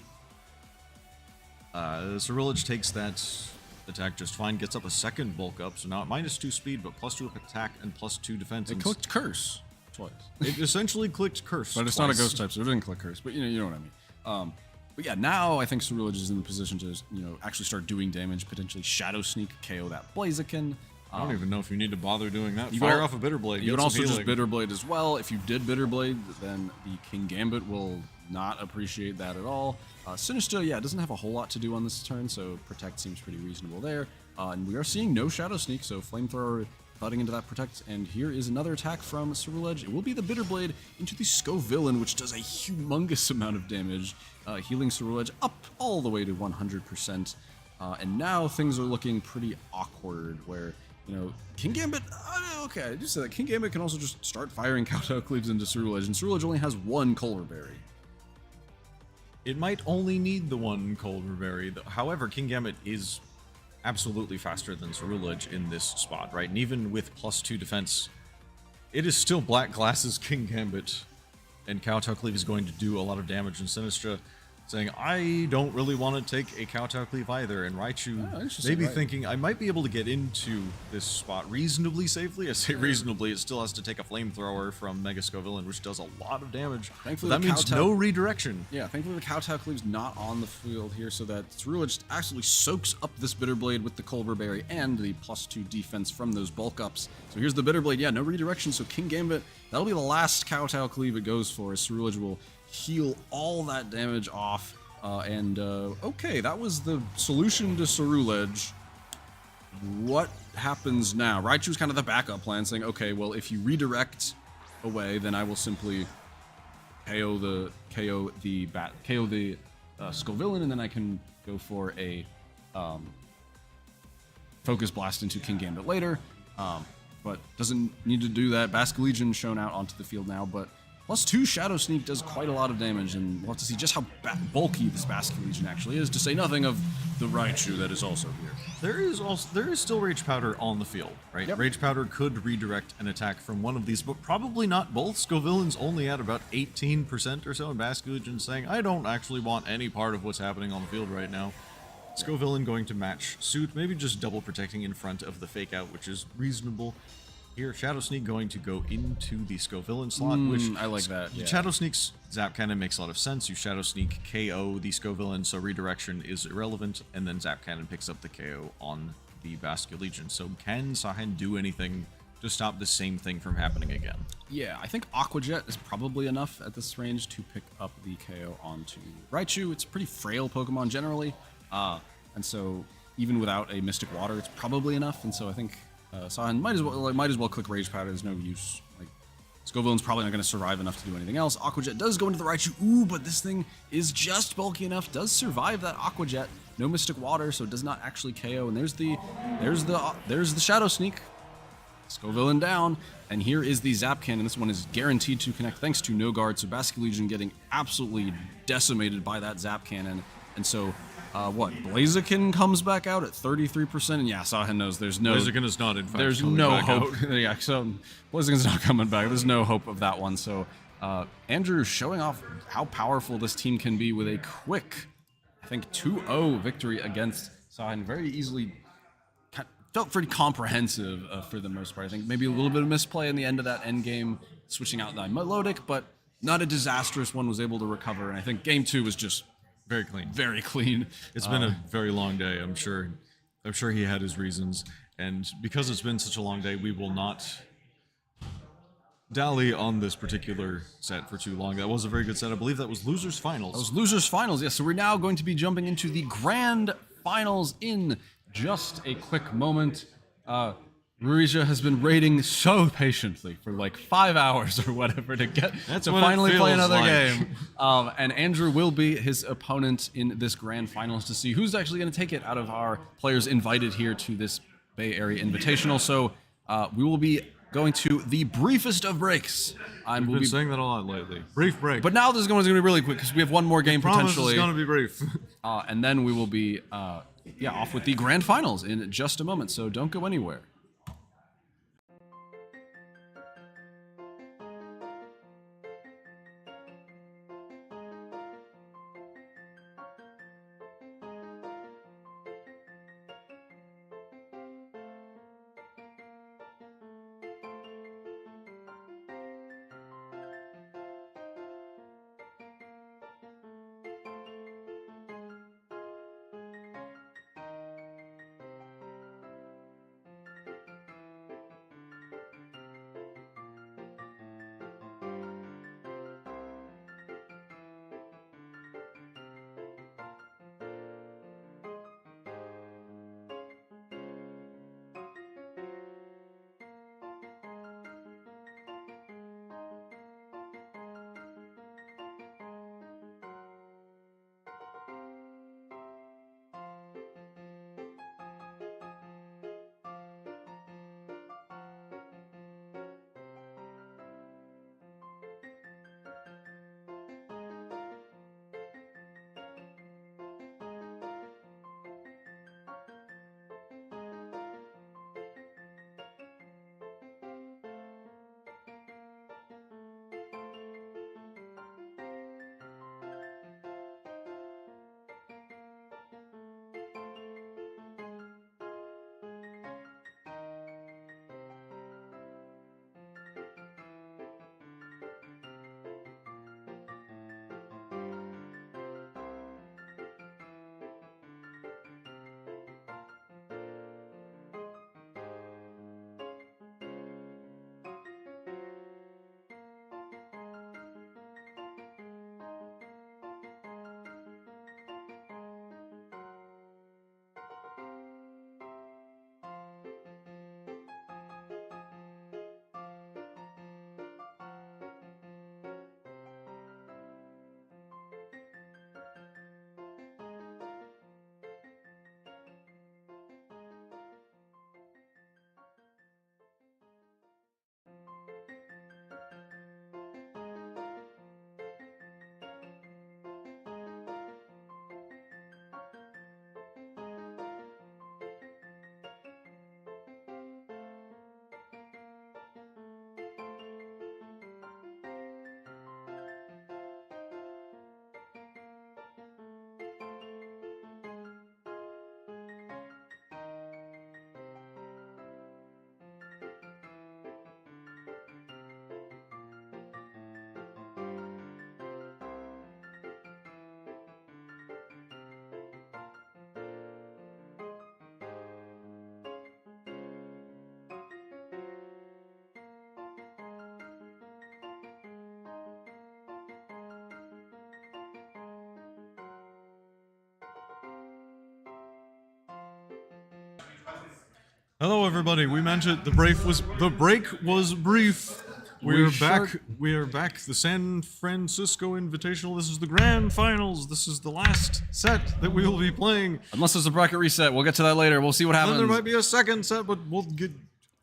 Ceruledge takes that attack just fine, gets up a second bulk up, so now at -2 speed, but +2 attack and +2 defense. It clicked Curse twice. It essentially clicked Curse But it's twice. not a ghost type, so it didn't click Curse, but you know what I mean. But yeah, now I think Ceruledge is in the position to actually start doing damage, potentially Shadow Sneak, KO that Blaziken. I don't even know if you need to bother doing that. You Fire will- off a Bitter Blade. You get can also some just healing. Bitter Blade as well. If you did Bitter Blade, then the Kingambit will not appreciate that at all. Sinistcha, yeah, doesn't have a whole lot to do on this turn, so Protect seems pretty reasonable there. And we are seeing no Shadow Sneak, so Flamethrower thudding into that Protect. And here is another attack from Ceruledge. It will be the Bitter Blade into the Scovillain, which does a humongous amount of damage, healing Ceruledge up all the way to 100%. And now things are looking pretty awkward, where Kingambit, okay, I just said that Kingambit can also just start firing Kowtow Cleaves into Ceruledge, and Ceruledge only has one Culver Berry. It might only need the one Culver Berry. However, Kingambit is absolutely faster than Ceruledge in this spot, right? And even with +2 defense, it is still Black Glass's Kingambit, and Kowtow Cleave is going to do a lot of damage, and Sinistcha saying, I don't really want to take a Kowtow Cleave either, and Raichu maybe thinking, I might be able to get into this spot reasonably safely. I say reasonably, it still has to take a Flamethrower from Mega Scovillain, which does a lot of damage. Thankfully, that means no redirection. Yeah, thankfully the Kowtow Cleave's not on the field here, so that Ceruledge actually soaks up this Bitter Blade with the Culver Berry and the +2 defense from those bulk ups. So here's the Bitter Blade, yeah, no redirection, so Kingambit, that'll be the last Kowtow Cleave it goes for, as Ceruledge will heal all that damage off. Okay, that was the solution to Ceruledge. What happens now? Raichu's kind of the backup plan, saying, okay, well, if you redirect away, then I will simply KO the Scovillain, and then I can go for a Focus Blast into Kingambit later. but doesn't need to do that. Basque Legion shown out onto the field now, but +2 Shadow Sneak does quite a lot of damage, and we'll have to see just how bulky this Basque Legion actually is, to say nothing of the Raichu that is also here. There is still Rage Powder on the field, right? Yep. Rage Powder could redirect an attack from one of these, but probably not both. Scovillain's only at about 18% or so, and Basque Legion's saying, I don't actually want any part of what's happening on the field right now. Scovillain going to match suit, maybe just double protecting in front of the fake out, which is reasonable. Here, Shadow Sneak going to go into the Scovillain slot, which I like that. Yeah. Shadow Sneak's Zap Cannon makes a lot of sense. You Shadow Sneak KO the Scovillain, so redirection is irrelevant, and then Zap Cannon picks up the KO on the Basque Legion. So can Sahen do anything to stop the same thing from happening again? Yeah, I think Aqua Jet is probably enough at this range to pick up the KO onto Raichu. It's a pretty frail Pokemon generally, and so even without a Mystic Water, it's probably enough. And so I think Sahen might as well click Rage Powder. There's no use. Like, Scovillain's probably not going to survive enough to do anything else. Aqua Jet does go into the Raichu. Ooh, but this thing is just bulky enough. Does survive that Aqua Jet. No Mystic Water, so it does not actually KO. And there's the Shadow Sneak. Scovillain down, and here is the Zap Cannon. This one is guaranteed to connect thanks to no guard, so Basque Legion getting absolutely decimated by that Zap Cannon. And so, Blaziken comes back out at 33%, and yeah, Sahen knows there's no... Blaziken is not, in fact, there's coming no back hope. out. Yeah, so Blaziken's not coming back. There's no hope of that one. So, Andrew showing off how powerful this team can be with a quick, I think, 2-0 victory against Sahen. Very easily... Felt pretty comprehensive for the most part. I think maybe a little bit of misplay in the end of that end game, switching out the melodic, but not a disastrous one. Was able to recover, and I think game 2 was just Very clean. very clean. It's been a very long day, I'm sure. I'm sure he had his reasons, and because it's been such a long day, we will not dally on this particular set for too long. That was a very good set. I believe that was Losers Finals. That was Losers Finals, yes. So we're now going to be jumping into the Grand Finals in just a quick moment. Ruija has been waiting so patiently for like 5 hours or whatever to get to finally play another game. And Andrew will be his opponent in this Grand Finals to see who's actually going to take it out of our players invited here to this Bay Area Invitational. So we will be going to the briefest of breaks. We've been saying that a lot lately. Brief break. But now this is going to be really quick because we have one more game potentially. It's going to be brief. And then we will be off with the Grand Finals in just a moment, so don't go anywhere. Hello, everybody. We meant it. The break was brief. We're back. We are back. The San Francisco Invitational. This is the grand finals. This is the last set that we will be playing. Unless there's a bracket reset, we'll get to that later. We'll see what happens. Then there might be a second set, but we'll get.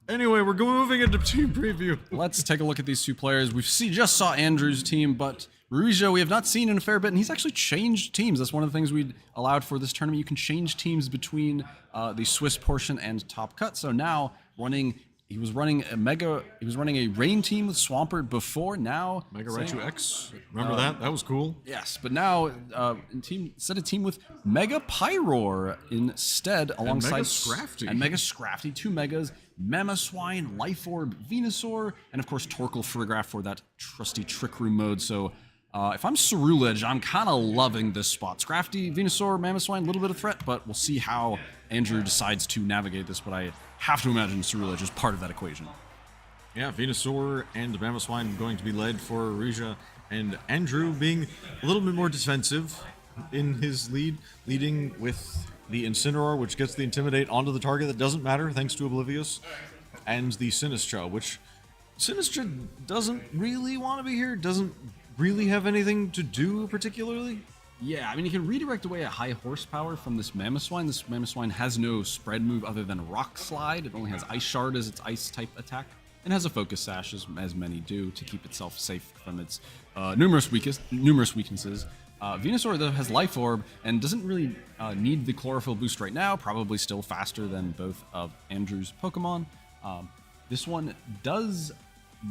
Anyway, we're moving into team preview. Let's take a look at these two players. We just saw Andrew's team, but Ruija we have not seen in a fair bit, and he's actually changed teams. That's one of the things we allowed for this tournament. You can change teams between the Swiss portion and Top Cut. So now he was running a rain team with Swampert before. Now Mega Raichu X. Remember that? That was cool. Yes, but now set a team with Mega Pyroar instead, alongside Mega Scrafty. And Mega Scrafty, 2 Megas, Mamoswine, Life Orb, Venusaur, and of course Torkoal Farigiraf for that trusty Trick Room mode. So if I'm Ceruledge, I'm kind of loving this spot. Scrafty, Venusaur, Mamoswine, a little bit of threat, but we'll see how Andrew decides to navigate this. But I have to imagine Ceruledge is part of that equation. Yeah, Venusaur and Mamoswine going to be led for Ruija, and Andrew being a little bit more defensive in his leading with the Incineroar, which gets the Intimidate onto the target that doesn't matter thanks to Oblivious, and the Sinistcha, which Sinistcha doesn't really want to be here, doesn't really have anything to do particularly. Yeah, I mean, you can redirect away a high horsepower from this Mamoswine. This Mamoswine has no spread move other than Rock Slide. It only has Ice Shard as its ice-type attack, and has a Focus Sash, as many do, to keep itself safe from its numerous weaknesses. Venusaur, though, has Life Orb, and doesn't really need the Chlorophyll boost right now, probably still faster than both of Andrew's Pokemon. This one does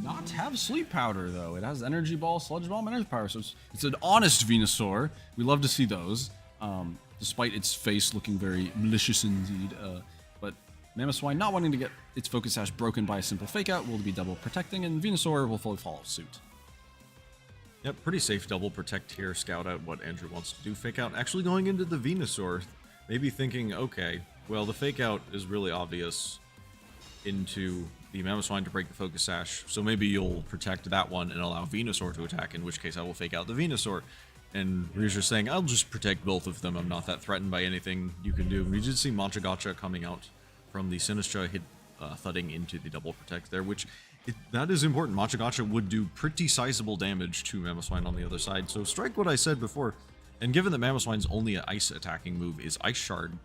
not have Sleep Powder, though. It has Energy Ball, Sludge Bomb, and Earth Power, so it's an honest Venusaur. We love to see those, despite its face looking very malicious indeed. But Mamoswine not wanting to get its Focus Sash broken by a simple Fake Out will be double protecting, and Venusaur will fully follow suit. Yep, pretty safe double protect here, scout out what Andrew wants to do. Fake Out actually going into the Venusaur, maybe thinking, okay, well, the Fake Out is really obvious into the Mamoswine to break the Focus Sash, so maybe you'll protect that one and allow Venusaur to attack, in which case I will Fake Out the Venusaur. And Ruija saying, I'll just protect both of them, I'm not that threatened by anything you can do. We did see Machagacha coming out from the Sinistcha, thudding into the double protect there, which that is important. Machagacha would do pretty sizable damage to Mamoswine on the other side, so strike what I said before. And given that Mamoswine's only ice attacking move is Ice Shard,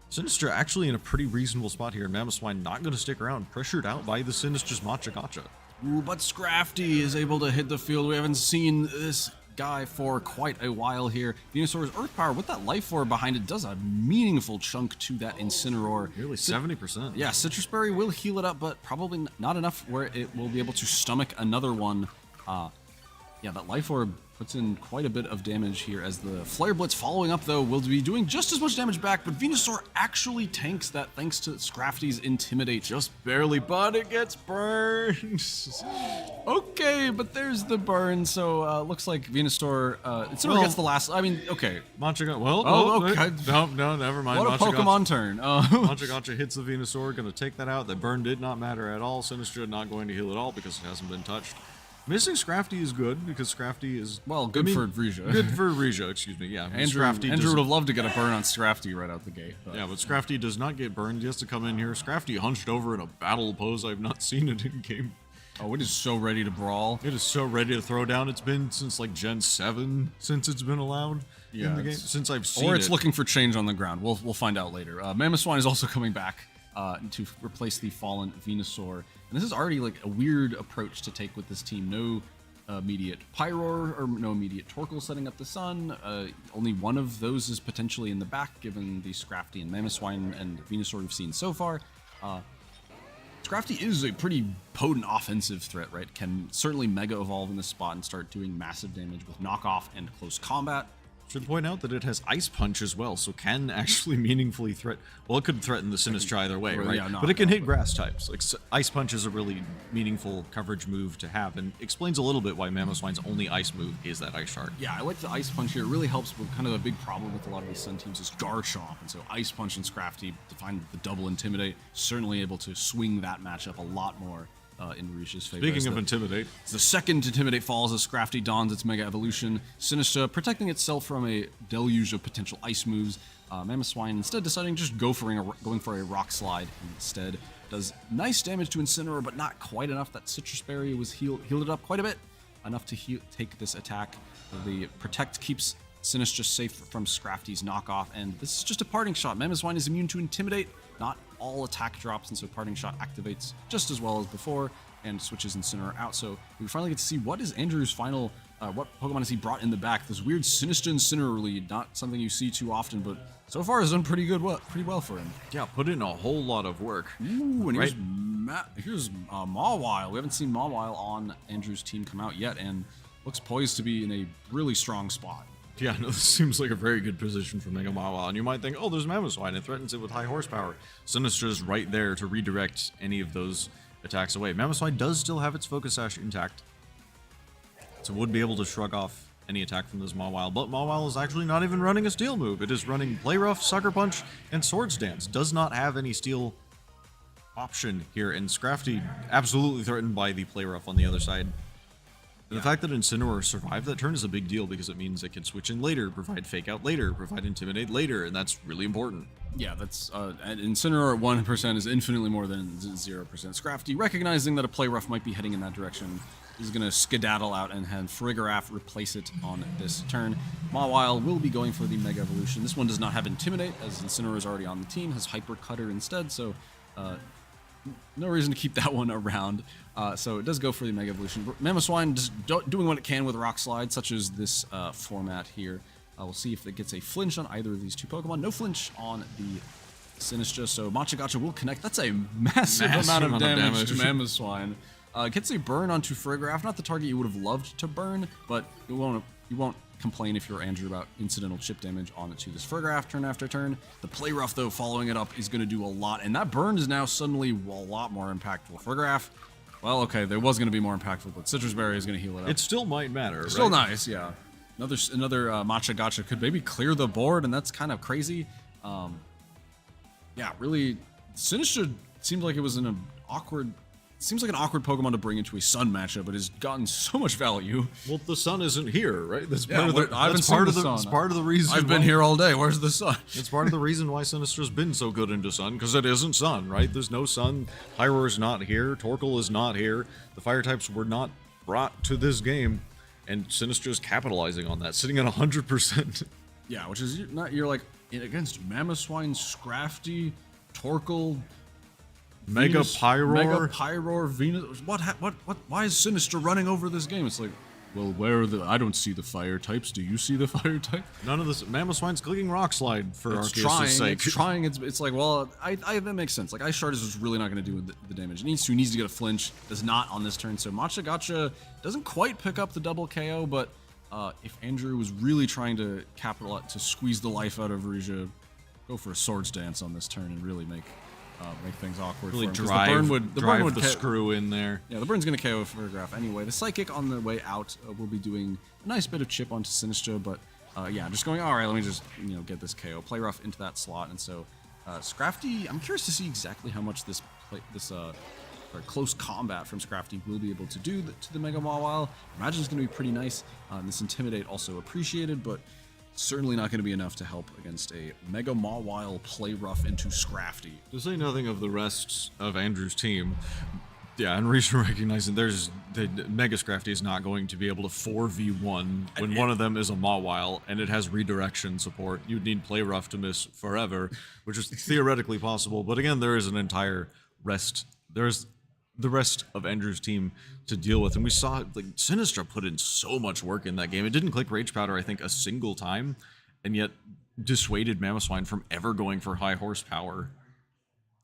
Sinistcha actually in a pretty reasonable spot here, and Mamoswine not going to stick around, pressured out by the Sinistcha's Machagacha. Ooh, but Scrafty is able to hit the field. We haven't seen this guy for quite a while here. Venusaur's Earth Power with that Life Orb behind it does a meaningful chunk to that Incineroar. Nearly 70%. Yeah, Citrus Berry will heal it up, but probably not enough where it will be able to stomach another one. Yeah, that Life Orb puts in quite a bit of damage here, as the Flare Blitz following up, though, will be doing just as much damage back, but Venusaur actually tanks that thanks to Scrafty's Intimidate. Just barely, but it gets burned. Okay, but there's the burn, so looks like Venusaur, it sort of gets the last, I mean, okay. Machagacha, well, okay. No, never mind. What a Pokemon turn. Machagacha hits the Venusaur, gonna take that out. The burn did not matter at all. Sinistcha not going to heal at all because it hasn't been touched. Missing Scrafty is good, because Scrafty is... Well, good for Ruija. Good for Ruija, excuse me, yeah. Andrew would have loved to get a burn on Scrafty right out the gate. But. Yeah, but Scrafty does not get burned. He has to come in here. Scrafty hunched over in a battle pose. I've not seen it in game. Oh, it is so ready to brawl. It is so ready to throw down. It's been since like Gen 7 since it's been allowed in the game. Since I've seen it. Or it's looking for change on the ground. We'll find out later. Mamoswine is also coming back to replace the fallen Venusaur. And this is already like a weird approach to take with this team. No immediate Pyroar, or no immediate Torkoal setting up the sun. Only one of those is potentially in the back, given the Scrafty and Mamoswine and Venusaur we've seen so far. Scrafty is a pretty potent offensive threat, right? Can certainly Mega Evolve in this spot and start doing massive damage with knockoff and close combat. Should point out that it has Ice Punch as well, so can actually meaningfully well, it could threaten the Sinistcha either way, right? Yeah, but it can hit grass types. Like Ice Punch is a really meaningful coverage move to have, and explains a little bit why Mamoswine's only ice move is that Ice Shard. Yeah, I like the Ice Punch here. It really helps with kind of a big problem with a lot of these Sun teams is Garchomp, and so Ice Punch and Scrafty, to find the double Intimidate, certainly able to swing that matchup a lot more in Ruija's favor. Speaking of Intimidate. The second Intimidate falls as Scrafty dons its Mega Evolution. Sinistcha protecting itself from a deluge of potential ice moves. Mamoswine instead deciding just going for a Rock Slide instead. does nice damage to Incineroar, but not quite enough. That Citrus Berry was healed it up quite a bit, enough to take this attack. The Protect keeps Sinistcha safe from Scrafty's knockoff, and this is just a Parting Shot. Mamoswine is immune to Intimidate, not all attack drops, and so Parting Shot activates just as well as before and switches Incineroar out. So we finally get to see what is Andrew's final, what Pokemon has he brought in the back. This weird Sinistcha Incineroar lead, not something you see too often, but so far has done pretty well for him. Yeah, put in a whole lot of work. Ooh, and here's Mawile. We haven't seen Mawile on Andrew's team come out yet, and looks poised to be in a really strong spot. Yeah, no, this seems like a very good position for Mega Mawile, and you might think, oh, there's Mamoswine, it threatens it with high horsepower. Sinistra's right there to redirect any of those attacks away. Mamoswine does still have its Focus Sash intact, so would be able to shrug off any attack from this Mawile, but Mawile is actually not even running a Steel move. It is running Play Rough, Sucker Punch, and Swords Dance. Does not have any Steel option here, and Scrafty absolutely threatened by the Play Rough on the other side. The fact that Incineroar survived that turn is a big deal because it means it can switch in later, provide Fake Out later, provide Intimidate later, and that's really important. Yeah, that's Incineroar at 1% is infinitely more than 0%. Scrafty, recognizing that a Play Rough might be heading in that direction, is going to skedaddle out and have Farigiraf replace it on this turn. Mawile will be going for the Mega Evolution. This one does not have Intimidate, as Incineroar is already on the team, has Hyper Cutter instead, so no reason to keep that one around. So it does go for the Mega Evolution. Mamoswine just doing what it can with Rock Slide, such as this format here. We'll see if it gets a flinch on either of these two Pokemon. No flinch on the Sinistcha, so Machagacha will connect. That's a massive amount of damage to Mamoswine. Gets a burn onto Farigiraf, not the target you would have loved to burn, but you won't complain if you're Andrew about incidental chip damage on it to this Farigiraf turn after turn. The Play Rough, though, following it up is going to do a lot, and that burn is now suddenly a lot more impactful. Farigiraf, well, okay, there was going to be more impactful, but Citrus Berry is going to heal it up. It still might matter, right? Still nice, yeah. Another Machagacha could maybe clear the board, and that's kind of crazy. Yeah, really, Sinistcha seems like it was in an awkward... Seems like an awkward Pokemon to bring into a Sun matchup, but has gotten so much value. Well, the Sun isn't here, right? That's part Yeah, of the, I haven't that's seen part the of the, Sun. it's part of the reason. I've been here all day. Where's the Sun? It's part of the reason why Sinistra's been so good into Sun, because it isn't Sun, right? There's no Sun. Pyroar's not here. Torkoal is not here. The Fire types were not brought to this game, and Sinistra's capitalizing on that, sitting at 100%. Yeah, which is not you're against Mamoswine, Scrafty, Torkoal, Mega Pyroar, Venus. What? Why is Sinistcha running over this game? It's like, well, I don't see the fire types. Do you see the fire type? None of this. Mamoswine's clicking Rock Slide for It's Arceus' sake. It's trying. It's like, well, that makes sense. Like, Ice Shard is just really not going to do the damage. It needs to get a flinch. Does not on this turn. So Machagacha doesn't quite pick up the double KO, but if Andrew was really trying to squeeze the life out of Rija, go for a Swords Dance on this turn and really make things awkward. Really for him, drive the screw in there. Yeah, the burn's going to KO Farigiraf anyway. The Psychic on the way out will be doing a nice bit of chip onto Sinistcha, but yeah, just going, all right, let me just get this KO. Play Rough into that slot, and so Scrafty, I'm curious to see exactly how much this close combat from Scrafty will be able to do to the Mega Mawile. I imagine it's going to be pretty nice. This Intimidate also appreciated, but certainly not going to be enough to help against a Mega Mawile Play Rough into Scrafty. To say nothing of the rest of Andrew's team, yeah, and recognizing the Mega Scrafty is not going to be able to 4v1 when one of them is a Mawile and it has redirection support. You'd need Play Rough to miss forever, which is theoretically possible, but again, there is an entire rest. There's the rest of Andrew's team to deal with, and we saw Sinistcha put in so much work in that game. It didn't click Rage Powder, I think, a single time, and yet dissuaded Mamoswine from ever going for high horsepower.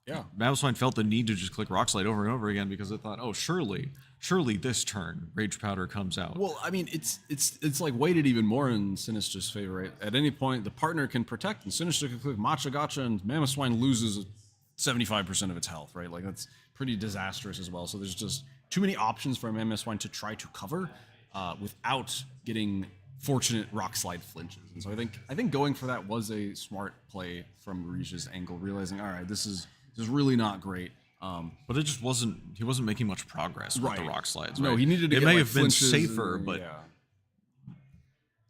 Yeah, Mamoswine felt the need to just click Rock Slide over and over again because it thought, oh, surely this turn Rage Powder comes out. Well, I mean, it's like weighted even more in Sinistcha's favor. Right? At any point, the partner can protect, and Sinistcha can click Machagacha, and Mamoswine loses 75% of its health. Right? Like, that's pretty disastrous as well. So there's just too many options for Mamoswine to try to cover without getting fortunate Rock Slide flinches. And so I think going for that was a smart play from Rija's angle, realizing, all right, this is really not great. But it just wasn't. He wasn't making much progress with the Rock Slides. Right? No, he needed to. It get may like have been flinches safer, but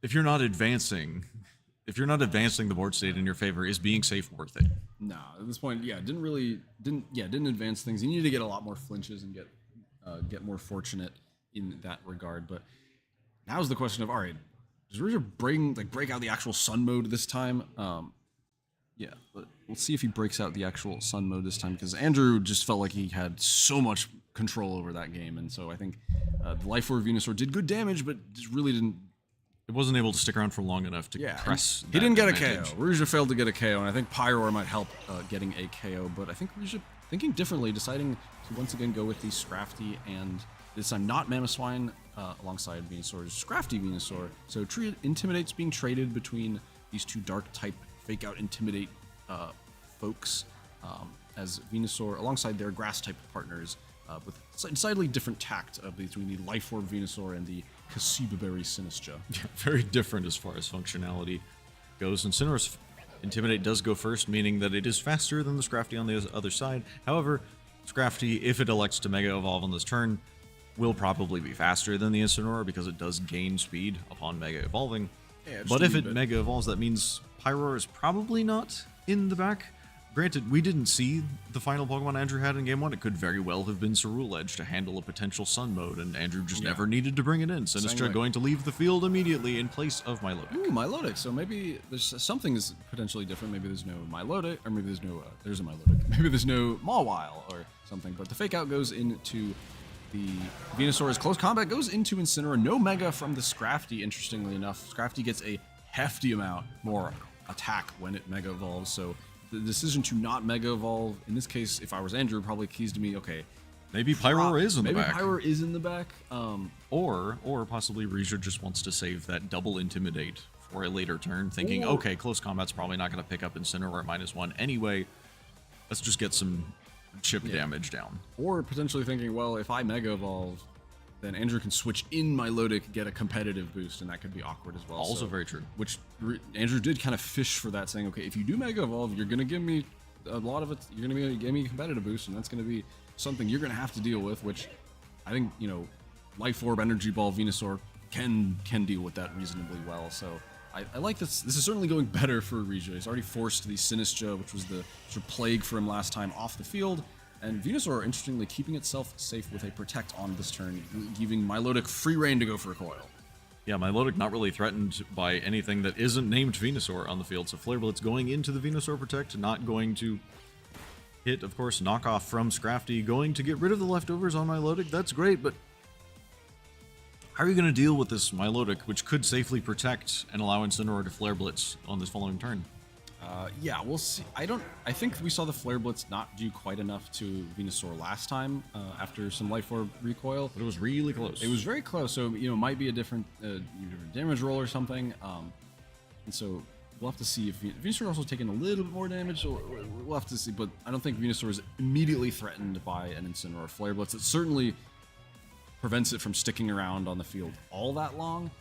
if you're not advancing, if you're not advancing the board state in your favor, is being safe worth it? No, at this point, yeah, didn't advance things. You need to get a lot more flinches and get more fortunate in that regard. But now's the question of, all right, does Rouge break out the actual sun mode this time? Yeah, but we'll see if he breaks out the actual sun mode this time, because Andrew just felt like he had so much control over that game, and so I think the Life Orb Venusaur did good damage, but just really didn't. It wasn't able to stick around for long enough to press. He didn't get advantage. a KO. Rouge failed to get a KO, and I think Pyroar might help getting a KO. But I think Rouge thinking differently, deciding to once again go with the Scrafty, and this time not Mamoswine alongside Venusaur's Scrafty Venusaur. So Intimidate's being traded between these two Dark type Fake Out Intimidate folks, as Venusaur alongside their Grass type partners with decidedly different tact between the Life Orb Venusaur and the Kasiba Berry Sinistra. Yeah, very different as far as functionality goes. Incineroar's Intimidate does go first, meaning that it is faster than the Scrafty on the other side. However, Scrafty, if it elects to Mega Evolve on this turn, will probably be faster than the Incineroar because it does gain speed upon Mega Evolving. Yeah, but if it Mega Evolves, that means Pyroar is probably not in the back. Granted, we didn't see the final Pokemon Andrew had in Game 1. It could very well have been Cerule Edge to handle a potential Sun mode, and Andrew just never needed to bring it in. Sinistra going to leave the field immediately in place of Milotic. Ooh, Milotic. So maybe there's something is potentially different. Maybe there's no Milotic, or maybe there's no, there's a Milotic. Maybe there's no Mawile or something. But the Fake Out goes into the Venusaur's close combat, goes into Incineroar. No Mega from the Scrafty, interestingly enough. Scrafty gets a hefty amount more attack when it Mega Evolves, so the decision to not Mega Evolve, in this case, if I was Andrew, probably keys to me, okay, maybe Pyroar is in the back. Maybe Pyroar is in the back. Or possibly Rija just wants to save that double Intimidate for a later turn, thinking, okay, close combat's probably not going to pick up Incineroar at -1 anyway. Let's just get some chip damage down. Or potentially thinking, well, if I Mega Evolve, then Andrew can switch in Milotic, get a competitive boost, and that could be awkward as well. Also very true. Which Andrew did kind of fish for that, saying, okay, if you do Mega Evolve, you're going to give me a lot of it. You're going to give me a competitive boost, and that's going to be something you're going to have to deal with, which I think, you know, Life Orb, Energy Ball, Venusaur can deal with that reasonably well. So I like this. This is certainly going better for Rija. He's already forced the Sinistra, which was the sort of plague for him last time, off the field. And Venusaur, interestingly, keeping itself safe with a Protect on this turn, giving Milotic free reign to go for a Coil. Yeah, Milotic not really threatened by anything that isn't named Venusaur on the field, so Flare Blitz going into the Venusaur Protect, not going to hit, of course, knockoff from Scrafty, going to get rid of the leftovers on Milotic. That's great, but how are you going to deal with this Milotic, which could safely protect and allow Incineroar to Flare Blitz on this following turn? Yeah, we'll see. I think we saw the Flare Blitz not do quite enough to Venusaur last time after some Life Orb recoil. But it was really close. It was very close, so, you know, might be a different damage roll or something. And so we'll have to see if Venusaur also taking a little bit more damage. So we'll have to see, but I don't think Venusaur is immediately threatened by an Incineroar Flare Blitz. It certainly prevents it from sticking around on the field all that long.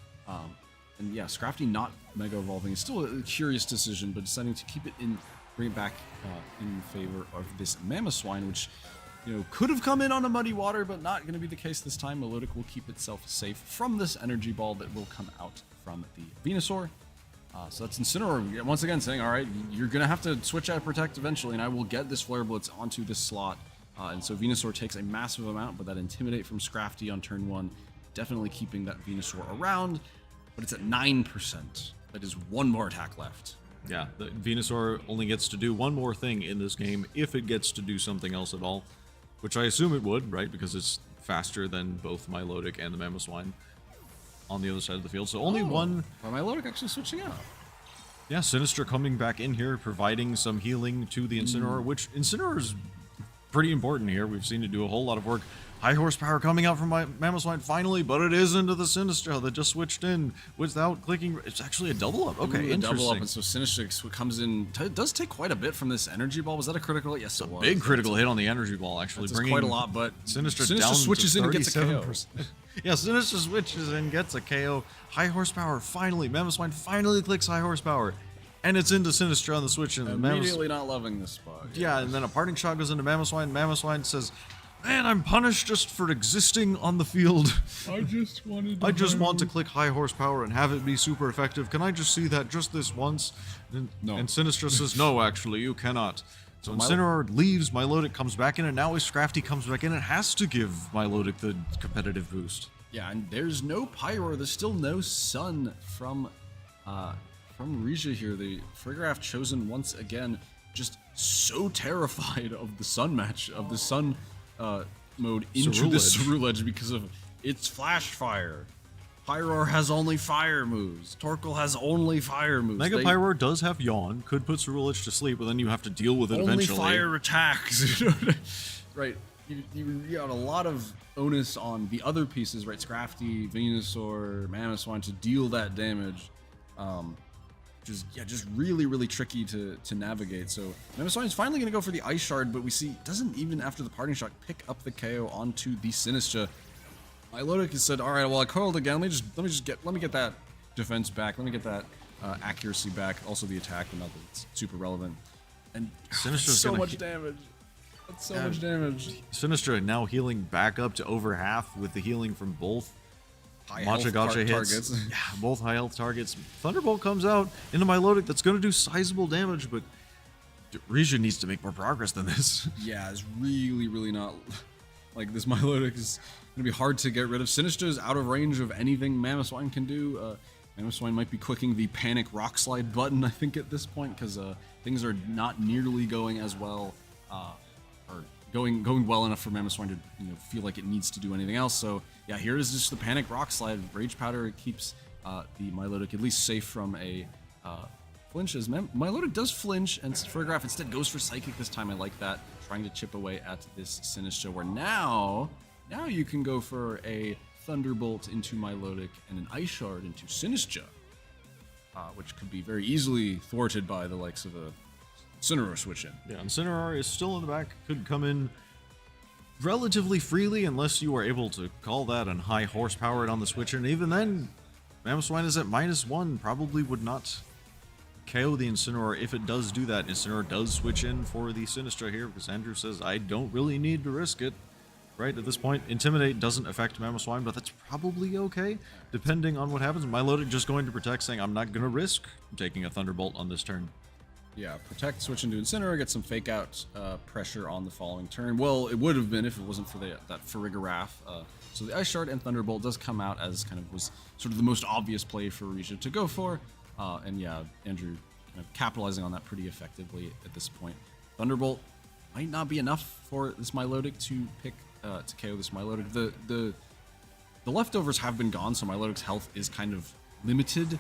And yeah, Scrafty not Mega Evolving is still a curious decision, but deciding to keep it in, bring it back in favor of this Mamoswine, which, you know, could have come in on a Muddy Water, but not going to be the case this time. Milotic will keep itself safe from this Energy Ball that will come out from the Venusaur. So that's Incineroar once again saying, all right, you're going to have to switch out Protect eventually, and I will get this Flare Blitz onto this slot. And so Venusaur takes a massive amount, but that Intimidate from Scrafty on turn 1, definitely keeping that Venusaur around. But it's at 9%. That is one more attack left. Yeah, the Venusaur only gets to do one more thing in this game if it gets to do something else at all, which I assume it would, right? Because it's faster than both Milotic and the Mamoswine on the other side of the field. So only one. Well, Milotic actually switching out. Yeah, Sinistra coming back in here, providing some healing to the Incineroar, which Incineroar is pretty important here. We've seen it do a whole lot of work. High horsepower coming out from my Mamoswine finally, but it is into the Sinistra that just switched in without clicking. It's actually a double up. Okay, interesting. Double up, and so Sinistra comes in. Does take quite a bit from this Energy Ball. Was that a critical hit? Yes, it was. Big critical hit on the Energy Ball, actually. Bringing quite a lot, but Sinistra down switches in and gets a KO. Yeah, Sinistra switches in, gets a KO. High horsepower, finally. Mamoswine finally clicks high horsepower. And it's into Sinistra on the switch. And immediately not loving this spot. Yeah, and then a parting shot goes into Mamoswine. Mamoswine says, Man, I'm punished just for existing on the field. I just wanted. I just want to click high horsepower and have it be super effective. Can I just see that just this once? No. And Sinistra says, no, actually, you cannot. So Incineroar leaves, Milotic comes back in, and now as Scrafty comes back in, it has to give Milotic the competitive boost. Yeah, and there's no Pyro. There's still no Sun from Rija here. The Frigoraph chosen once again, just so terrified of the Sun match, of the Sun mode into the Ceruledge because of its Flash Fire. Pyroar has only fire moves. Torkoal has only fire moves. Mega Pyroar does have Yawn, could put Ceruledge to sleep, but then you have to deal with it eventually. Only fire attacks. Right. You got a lot of onus on the other pieces, right? Scrafty, Venusaur, Mamoswine to deal that damage. Just really, really tricky to navigate. So Mamoswine is finally going to go for the Ice Shard, but we see doesn't even after the Parting Shot pick up the KO onto the Sinistcha. Milotic has said, "All right, well I coiled again. Let me get that defense back. Let me get that accuracy back. Also the attack, but not that it's super relevant." And Sinistra's so much damage. That's so much damage. Sinistra now healing back up to over half with the healing from both High Matcha health Gotcha hits. targets. Yeah, both high health targets. Thunderbolt comes out into Milotic. That's going to do sizable damage, but Rija needs to make more progress than this. Yeah, it's really, really not like this. Milotic is going to be hard to get rid of. Sinistra is out of range of anything Mamoswine can do. Mamoswine might be clicking the Panic Rock Slide button, I think, at this point, because things are not nearly going as well, or going well enough for Mamoswine to feel like it needs to do anything else. So yeah, here is just the Panic Rock Slide. Rage Powder keeps the Milotic at least safe from a flinch, as Milotic does flinch, and Frigoraph instead goes for Psychic this time. I like that, trying to chip away at this Sinistcha, where now you can go for a Thunderbolt into Milotic and an Ice Shard into Sinistcha, which could be very easily thwarted by the likes of a Incineroar switch in. Yeah, Incineroar is still in the back, could come in relatively freely unless you are able to call that on high horsepower on the switcher, and even then, Mamoswine is at -1, probably would not KO the Incineroar. If it does do that, Incineroar does switch in for the Sinistra here, because Andrew says, I don't really need to risk it. Right, at this point, Intimidate doesn't affect Mamoswine, but that's probably okay, depending on what happens. Milotic just going to protect, saying, I'm not going to risk taking a Thunderbolt on this turn. Yeah, protect, switch into Incineroar, get some fake out pressure on the following turn. Well, it would have been if it wasn't for that Frigoraph. So the Ice Shard and Thunderbolt does come out as kind of was sort of the most obvious play for Rija to go for. And yeah, Andrew kind of capitalizing on that pretty effectively at this point. Thunderbolt might not be enough for this Milotic to pick to KO this Milotic. The leftovers have been gone, so Milotic's health is kind of limited.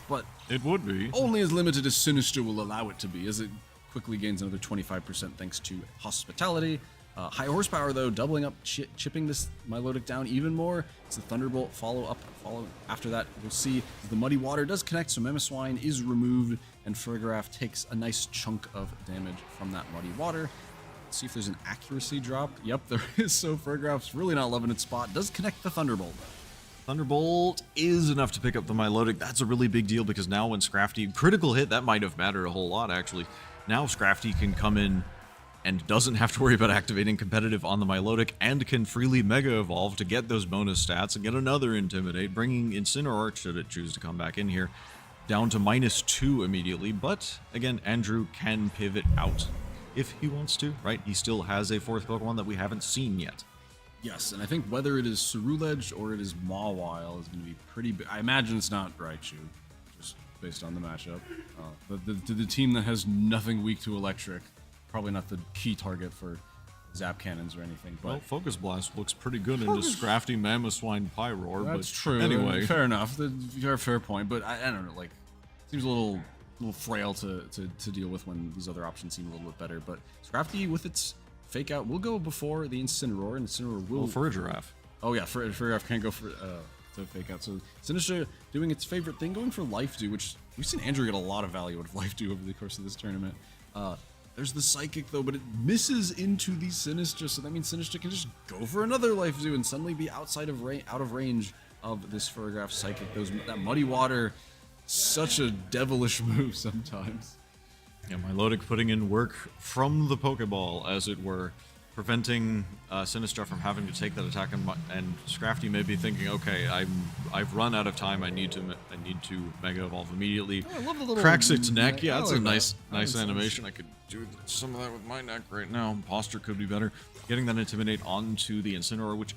But it would be only as limited as Sinistcha will allow it to be, as it quickly gains another 25% thanks to Hospitality. High horsepower though, doubling up, chipping this Milotic down even more. It's the Thunderbolt follow after that. We'll see the Muddy Water does connect, so Mamoswine is removed, and Frigoraph takes a nice chunk of damage from that Muddy Water. Let's see if there's an accuracy drop. Yep, there is. So Frigorap's really not loving its spot. Does connect the Thunderbolt. Thunderbolt is enough to pick up the Milotic. That's a really big deal, because now when Scrafty, critical hit, that might have mattered a whole lot actually. Now Scrafty can come in and doesn't have to worry about activating competitive on the Milotic, and can freely Mega Evolve to get those bonus stats and get another Intimidate, bringing Incineroar, should it choose to come back in here, down to -2 immediately. But again, Andrew can pivot out if he wants to, right? He still has a fourth Pokemon that we haven't seen yet. Yes, and I think whether it is Ceruledge or it is Mawile is going to be pretty big. I imagine it's not Raichu, just based on the matchup. But the team that has nothing weak to Electric, probably not the key target for Zap Cannons or anything. But well, Focus Blast looks pretty good into Scrafty, Mamoswine, Pyroar. That's but true. Anyway, fair enough. Fair point. But I don't know. Like, seems a little frail to deal with when these other options seem a little bit better. But Scrafty with its Fake Out will go before the Incineroar, and Incineroar will... Well, for a Giraffe. Oh yeah, for a Giraffe can't go for to Fake Out. So Sinistcha doing its favorite thing, going for Life Dew, which we've seen Andrew get a lot of value out of Life Dew over the course of this tournament. There's the Psychic though, but it misses into the Sinistcha, so that means Sinistcha can just go for another Life Dew and suddenly be out of range of this Frigoraph Psychic. That Muddy Water, such a devilish move sometimes. Yeah, Milotic putting in work from the Pokeball, as it were. preventing Sinistra from having to take that attack, and Scrafty may be thinking, okay, I've run out of time. I need to Mega Evolve immediately. Oh, I love the little Cracks its neck. Yeah, that's like a nice that. animation. I could do some of that with my neck right now. Posture could be better. Getting that Intimidate onto the Incineroar, which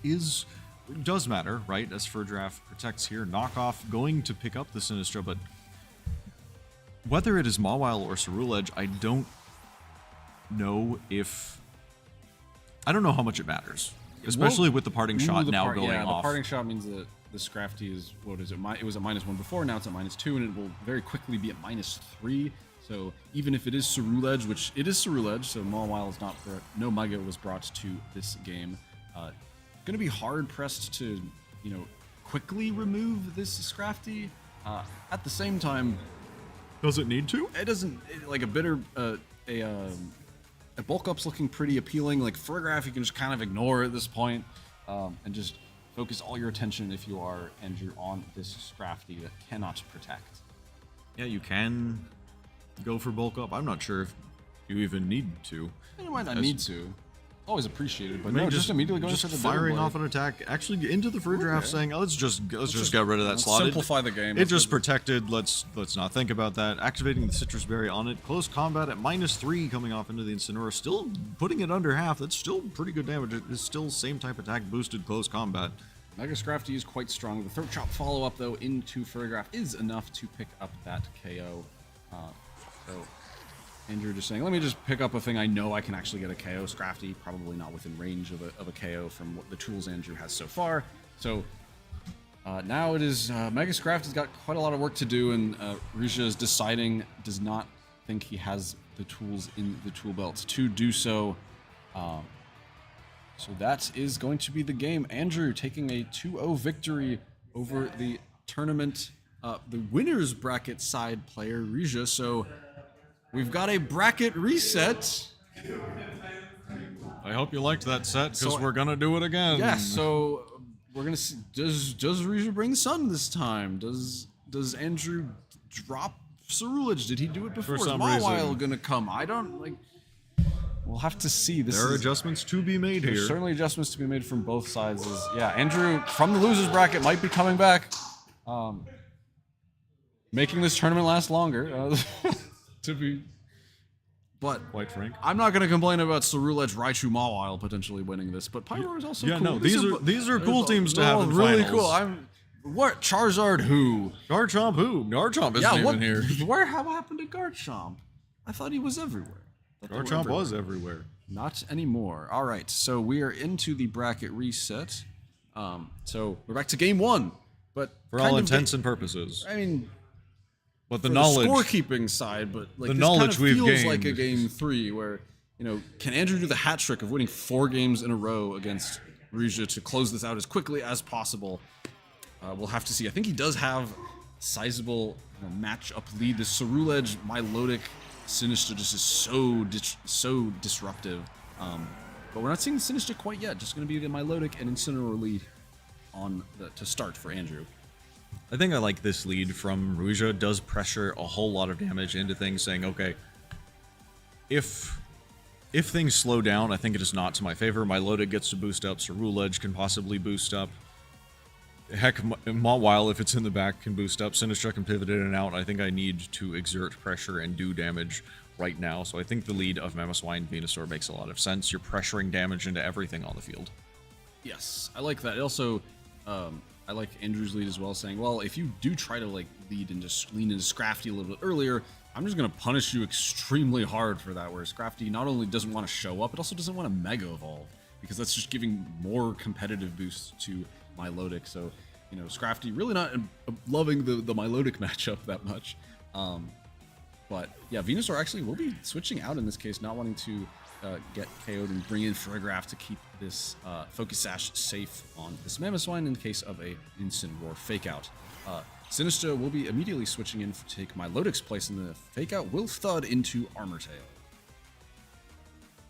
does matter, right? As Furdraft protects here. Knockoff going to pick up the Sinistra, but whether it is Mawile or Ceruledge, I don't know how much it matters, especially with the parting shot now going off. The parting shot means that the Scrafty is, what is it? It was at -1 before, now it's at -2, and it will very quickly be at -3. So even if it is Ceruledge, which it is Ceruledge, so Mawile is not, no Mega was brought to this game. Going to be hard pressed to, quickly remove this Scrafty. At the same time, does it need to? it doesn't. Like a bitter, a bulk up's looking pretty appealing. Like Furgraph, you can just kind of ignore at this point, and just focus all your attention, if you are Andrew, on this Scrafty that cannot protect. Yeah, you can go for bulk up. I'm not sure if you even need to. You might not need to. Always appreciated, but no, just immediately going for the firing off an attack, actually into the Furdraft, saying, oh, let's just get rid of that slot. Simplify the game. It just protected. Let's not think about that. Activating the Citrus Berry on it. Close combat at -3 coming off into the Incineroar. Still putting it under half. That's still pretty good damage. It is still same type attack boosted close combat. Mega Scrafty is quite strong. The Throat Chop follow-up, though, into Furgraph is enough to pick up that KO. So Andrew just saying, let me just pick up a thing I know I can actually get a KO. Scrafty probably not within range of a KO from what the tools Andrew has so far. So now it is Mega Scrafty's got quite a lot of work to do, and Risha is does not think he has the tools in the tool belt to do so. So that is going to be the game. Andrew taking a 2-0 victory over the tournament, the winner's bracket side player, Risha. So we've got a bracket reset. I hope you liked that set, because we're gonna do it again. Yeah, so we're gonna see. Does Risha bring Sun this time? Does Andrew drop Ceruledge? Did he do it before? For some is Mawile reason. gonna come? I don't like. We'll have to see. There are adjustments to be made here. There's certainly adjustments to be made from both sides. Yeah, Andrew from the losers bracket might be coming back, making this tournament last longer. To be, but quite frank, I'm not going to complain about Ceruledge, Raichu, Mawile potentially winning this. But Pyro is also cool. No, these are cool teams to have in really finals. Cool. What Charizard? Who? Garchomp? Who? Garchomp isn't even here. How happened to Garchomp? I thought he was everywhere. Garchomp was everywhere. Not anymore. All right, so we are into the bracket reset. So we're back to game 1, but for all intents and purposes. I mean, but the knowledge, the scorekeeping side, but like the this knowledge kind of we've feels gained, like a game 3 where can Andrew do the hat trick of winning 4 games in a row against Risha to close this out as quickly as possible? We'll have to see. I think he does have sizable matchup lead. The Ceruledge, Milotic, Sinistra just is so disruptive. But we're not seeing Sinistra quite yet. Just going to be the Milotic and Incineroar lead to start for Andrew. I think I like this lead from Risha. Does pressure a whole lot of damage into things, saying, okay, if things slow down, I think it is not to my favor. Milotic gets to boost up. Ceruledge can possibly boost up. Heck, Mawile, if it's in the back, can boost up. Sinistra can pivot in and out. I think I need to exert pressure and do damage right now. So I think the lead of Mamoswine Venusaur makes a lot of sense. You're pressuring damage into everything on the field. Yes, I like that. Also, I like Andrew's lead as well, saying, well, if you do try to lead and just lean into Scrafty a little bit earlier, I'm just going to punish you extremely hard for that, where Scrafty not only doesn't want to show up, it also doesn't want to Mega Evolve, because that's just giving more competitive boosts to Milotic. So, Scrafty really not loving the Milotic matchup that much. But yeah, Venusaur actually will be switching out in this case, not wanting to get KO'd and bring in Furgraph to keep this Focus Sash safe on this Mamoswine in case of a Incineroar fake out. Sinistra will be immediately switching in to take Milotic's place in the fake out, will thud into Armor Tail.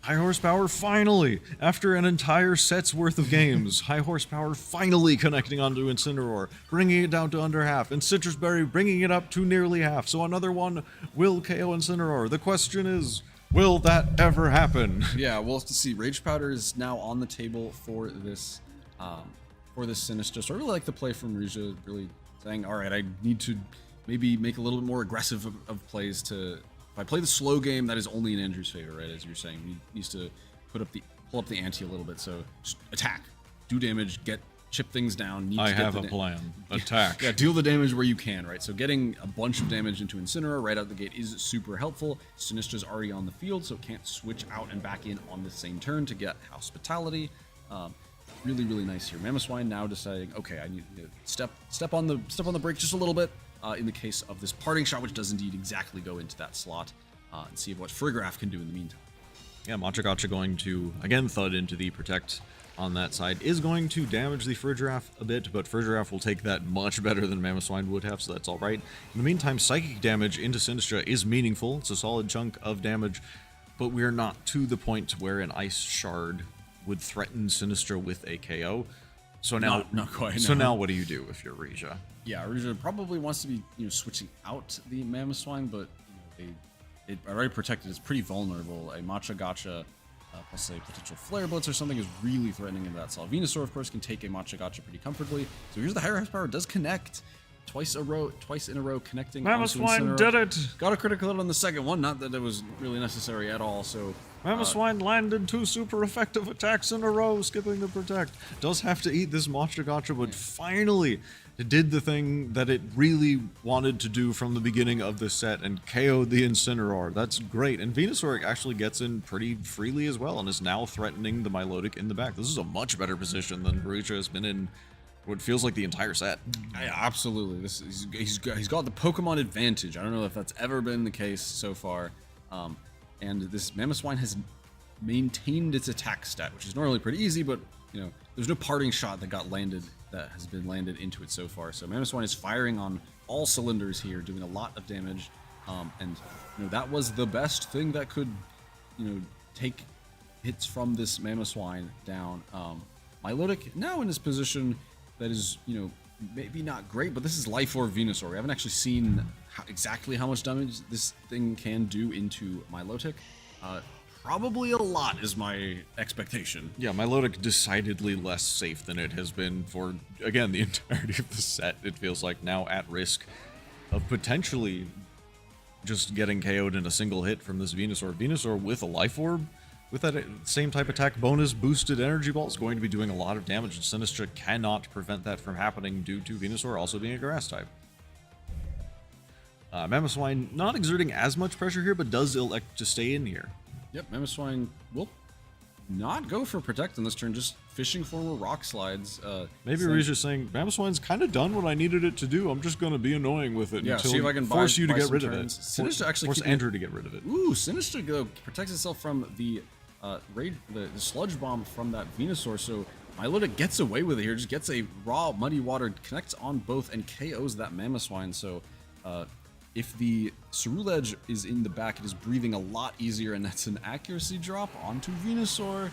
High Horsepower finally, after an entire set's worth of games, High Horsepower finally connecting onto Incineroar, bringing it down to under half, and Citrus Berry bringing it up to nearly half, so another one will KO Incineroar. The question is, Will that ever happen? Yeah, we'll have to see. Rage Powder is now on the table for this Sinistra. So I really like the play from Rija, really saying, all right, I need to maybe make a little bit more aggressive of plays to. If I play the slow game, that is only in Andrew's favor, right? As you're saying, he needs to pull up the ante a little bit. So just attack, do damage, chip things down. I have a plan. Attack. Yeah, deal the damage where you can, right? So getting a bunch of damage into Incineroar right out the gate is super helpful. Sinistra's already on the field, so it can't switch out and back in on the same turn to get Hospitality. Really, really nice here. Mamoswine now deciding, okay, I need to step on the brake just a little bit in the case of this parting shot, which does indeed exactly go into that slot, and see what Frigraph can do in the meantime. Yeah, Machagacha going to, again, thud into the Protect on that side. Is going to damage the Frigraph a bit, but Frigraph will take that much better than Mamoswine would have, so that's all right. In the meantime, Psychic damage into Sinistra is meaningful. It's a solid chunk of damage, but we're not to the point where an Ice Shard would threaten Sinistra with a KO. So now, not quite. So now, what do you do if you're Rija? Yeah, Rija probably wants to be switching out the Mamoswine, but it already protected. It's pretty vulnerable. A Machagacha plus a potential Flare Blitz or something is really threatening into that slot. Venusaur, of course, can take a Machagacha pretty comfortably. So here's the higher horsepower. Does connect twice in a row, connecting. Mamoswine did it. Got a critical hit on the second one. Not that it was really necessary at all. So Mamoswine landed 2 super effective attacks in a row, skipping the Protect. Does have to eat this Machagacha, but finally it did the thing that it really wanted to do from the beginning of this set and KO'd the Incineroar. That's great. And Venusaur actually gets in pretty freely as well and is now threatening the Milotic in the back. This is a much better position than Barucha has been in what feels like the entire set. Yeah, absolutely. He's got the Pokemon advantage. I don't know if that's ever been the case so far. And this Mamoswine has maintained its attack stat, which is normally pretty easy, but there's no parting shot that has been landed into it so far. So Mamoswine is firing on all cylinders here, doing a lot of damage, and that was the best thing that could take hits from this Mamoswine down. Milotic now in this position that is maybe not great, but this is Life Orb Venusaur. We haven't actually seen exactly how much damage this thing can do into Milotic. Probably a lot is my expectation. Yeah, Milotic decidedly less safe than it has been for, again, the entirety of the set. It feels like now at risk of potentially just getting KO'd in a single hit from this Venusaur. Venusaur with a Life Orb, with that same type attack bonus, boosted Energy Ball is going to be doing a lot of damage, and Sinistra cannot prevent that from happening due to Venusaur also being a Grass type. Mamoswine not exerting as much pressure here, but does elect to stay in here. Yep, Mamoswine will not go for Protect on this turn, just fishing for more Rock Slides. Maybe Rija's saying, Mamoswine's kind of done what I needed it to do. I'm just going to be annoying with it until see if I can force you to get rid of turns. it. Sinistra actually force Andrew to get rid of it. Ooh, Sinistra protects itself from the Sludge Bomb from that Venusaur, so Milotic gets away with it here, just gets a raw Muddy Water, connects on both, and KOs that Mamoswine. So if the Ceruledge is in the back, it is breathing a lot easier, and that's an accuracy drop onto Venusaur.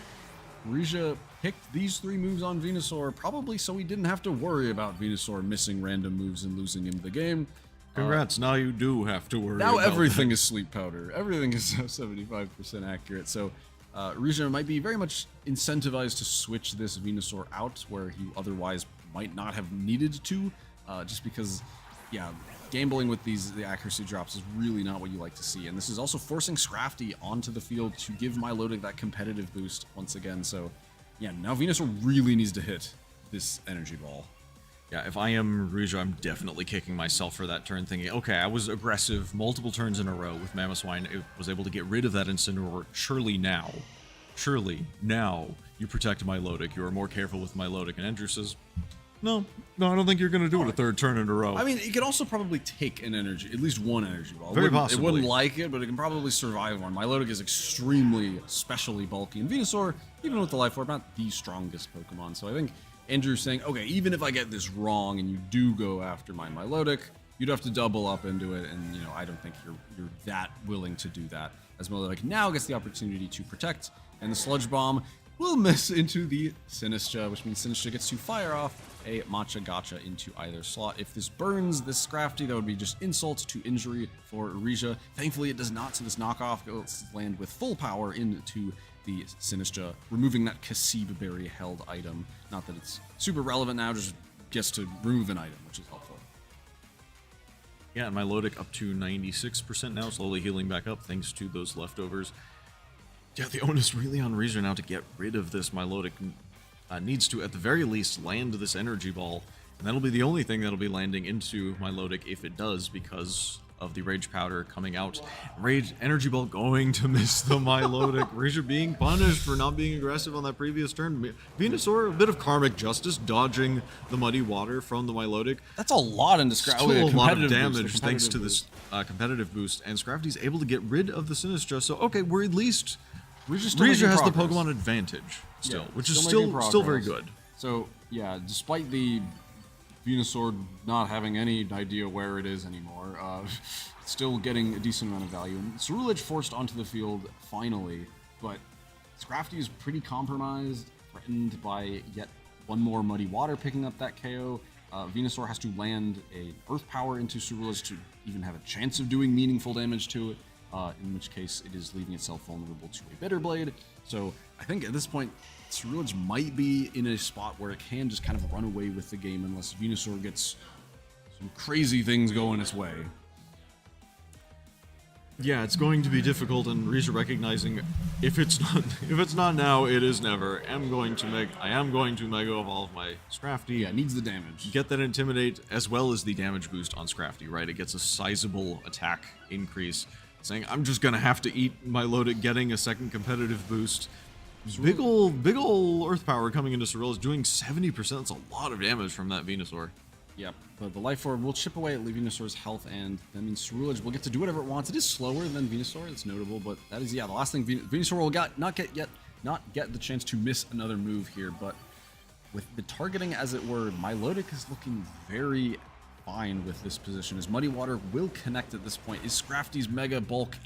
Rija picked these 3 moves on Venusaur, probably so he didn't have to worry about Venusaur missing random moves and losing him the game. Congrats, now you do have to worry Now about everything that. is Sleep Powder. Everything is 75% accurate, so Rija might be very much incentivized to switch this Venusaur out where he otherwise might not have needed to, just because, yeah, gambling with the accuracy drops is really not what you like to see. And this is also forcing Scrafty onto the field to give Milotic that competitive boost once again. So, yeah, now Venusaur really needs to hit this Energy Ball. Yeah, if I am Rija, I'm definitely kicking myself for that turn, thinking, okay, I was aggressive multiple turns in a row with Mamoswine. It was able to get rid of that Incineroar. Surely now, you protect Milotic. You are more careful with Milotic. And Andrew says, no, I don't think you're going to do it a third turn in a row. I mean, it could also probably take at least one energy ball. Very possibly. It wouldn't like it, but it can probably survive one. Milotic is extremely, especially bulky. And Venusaur, even with the Life Orb, not the strongest Pokemon. So I think Andrew's saying, okay, even if I get this wrong and you do go after my Milotic, you'd have to double up into it. And, I don't think you're that willing to do that. As Milotic now gets the opportunity to protect, and the Sludge Bomb will miss into the Sinistra, which means Sinistra gets to fire off a Matcha Gacha into either slot. If this burns this Scrafty, that would be just insult to injury for Rija. Thankfully, it does not, so this knockoff goes land with full power into the Sinistra, removing that Kasib Berry held item. Not that it's super relevant now, just gets to remove an item, which is helpful. Yeah, and my Lodic up to 96% now, slowly healing back up thanks to those leftovers. Yeah, the onus really on Rija now to get rid of this Milotic. Needs to, at the very least, land this Energy Ball. And that'll be the only thing that'll be landing into Milotic if it does, because of the Rage Powder coming out. Rage Energy Ball going to miss the Milotic. Rija being punished for not being aggressive on that previous turn. Venusaur, a bit of karmic justice, dodging the Muddy Water from the Milotic. That's a lot in Scrafty. Still a lot of damage thanks to this competitive boost. And Scrafty's able to get rid of the Sinistra. So, okay, we're at least... Rija has the Pokemon advantage still, yeah, which is still very good. So, yeah, despite the Venusaur not having any idea where it is anymore, still getting a decent amount of value. And Ceruledge forced onto the field finally, but Scrafty is pretty compromised, threatened by yet one more Muddy Water picking up that KO. Venusaur has to land a Earth Power into Ceruledge to even have a chance of doing meaningful damage to it. In which case it is leaving itself vulnerable to a Bitter Blade. So I think at this point, Ceruledge might be in a spot where it can just kind of run away with the game unless Venusaur gets some crazy things going its way. Yeah, it's going to be difficult, and Rija recognizing if it's not now, it is never. I am going to Mega Evolve my Scrafty. Yeah, it needs the damage. Get that Intimidate as well as the damage boost on Scrafty, right? It gets a sizable attack increase. Saying, I'm just going to have to eat my Lodic, getting a second competitive boost. Big ol' Earth Power coming into Ceruledge, doing 70%. That's a lot of damage from that Venusaur. Yep, but the Life Orb will chip away at Venusaur's health, and that means Ceruledge will get to do whatever it wants. It is slower than Venusaur, it's notable, but that is, yeah, the last thing Venusaur will not get the chance to miss another move here, but with the targeting, as it were, Milotic is looking very fine with this position, as Muddy Water will connect at this point. Is Scrafty's Mega Bulk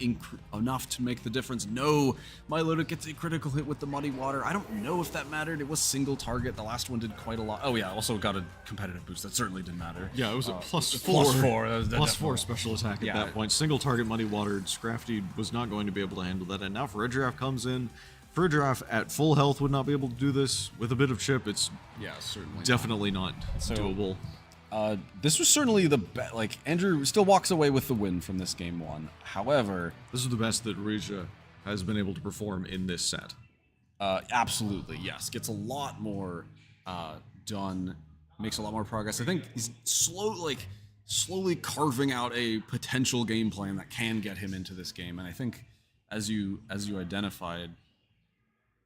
enough to make the difference? No! Milotic gets a critical hit with the Muddy Water. I don't know if that mattered. It was single target. The last one did quite a lot. Oh yeah, also got a competitive boost. That certainly didn't matter. Yeah, it was a +4. +4 special attack at that point. Single target Muddy Water. Scrafty was not going to be able to handle that, and now Farigiraf comes in. Farigiraf at full health would not be able to do this. With a bit of chip, it's certainly definitely not doable. This was certainly the best. Like, Andrew still walks away with the win from this game one. However, this is the best that Rija has been able to perform in this set. Absolutely, yes. Gets a lot more done. Makes a lot more progress. I think he's slowly carving out a potential game plan that can get him into this game. And I think, as you identified,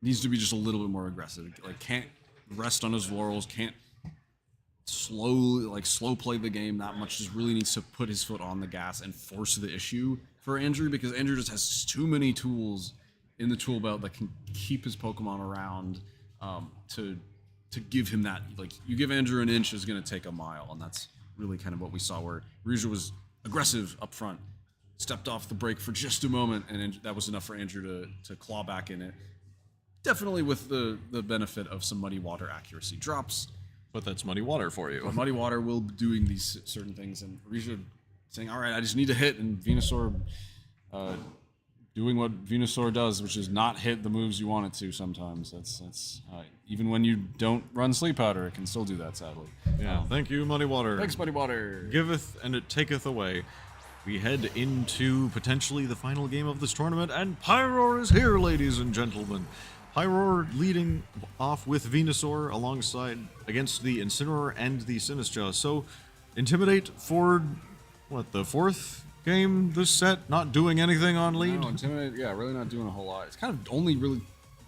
needs to be just a little bit more aggressive. Like, can't rest on his laurels. Can't slow play the game that much. Just really needs to put his foot on the gas and force the issue for Andrew, because Andrew just has too many tools in the tool belt that can keep his Pokemon around to give him that. Like, you give Andrew an inch, is going to take a mile, and that's really kind of what we saw, where Rija was aggressive up front, stepped off the brake for just a moment, and that was enough for Andrew to claw back in it. Definitely with the benefit of some Muddy Water accuracy drops. But that's Muddy Water for you. But Muddy Water will be doing these certain things, and Rija saying, all right, I just need to hit, and Venusaur doing what Venusaur does, which is not hit the moves you want it to sometimes. That's even when you don't run Sleep Powder, it can still do that, sadly. Yeah, thank you, Muddy Water. Thanks, Muddy Water. Giveth and it taketh away. We head into potentially the final game of this tournament, and Pyroar is here, ladies and gentlemen. Pyroar leading off with Venusaur alongside against the Incineroar and the Sinistra. So, Intimidate for, the fourth game this set? Not doing anything on lead? No, Intimidate, really not doing a whole lot. It's kind of only really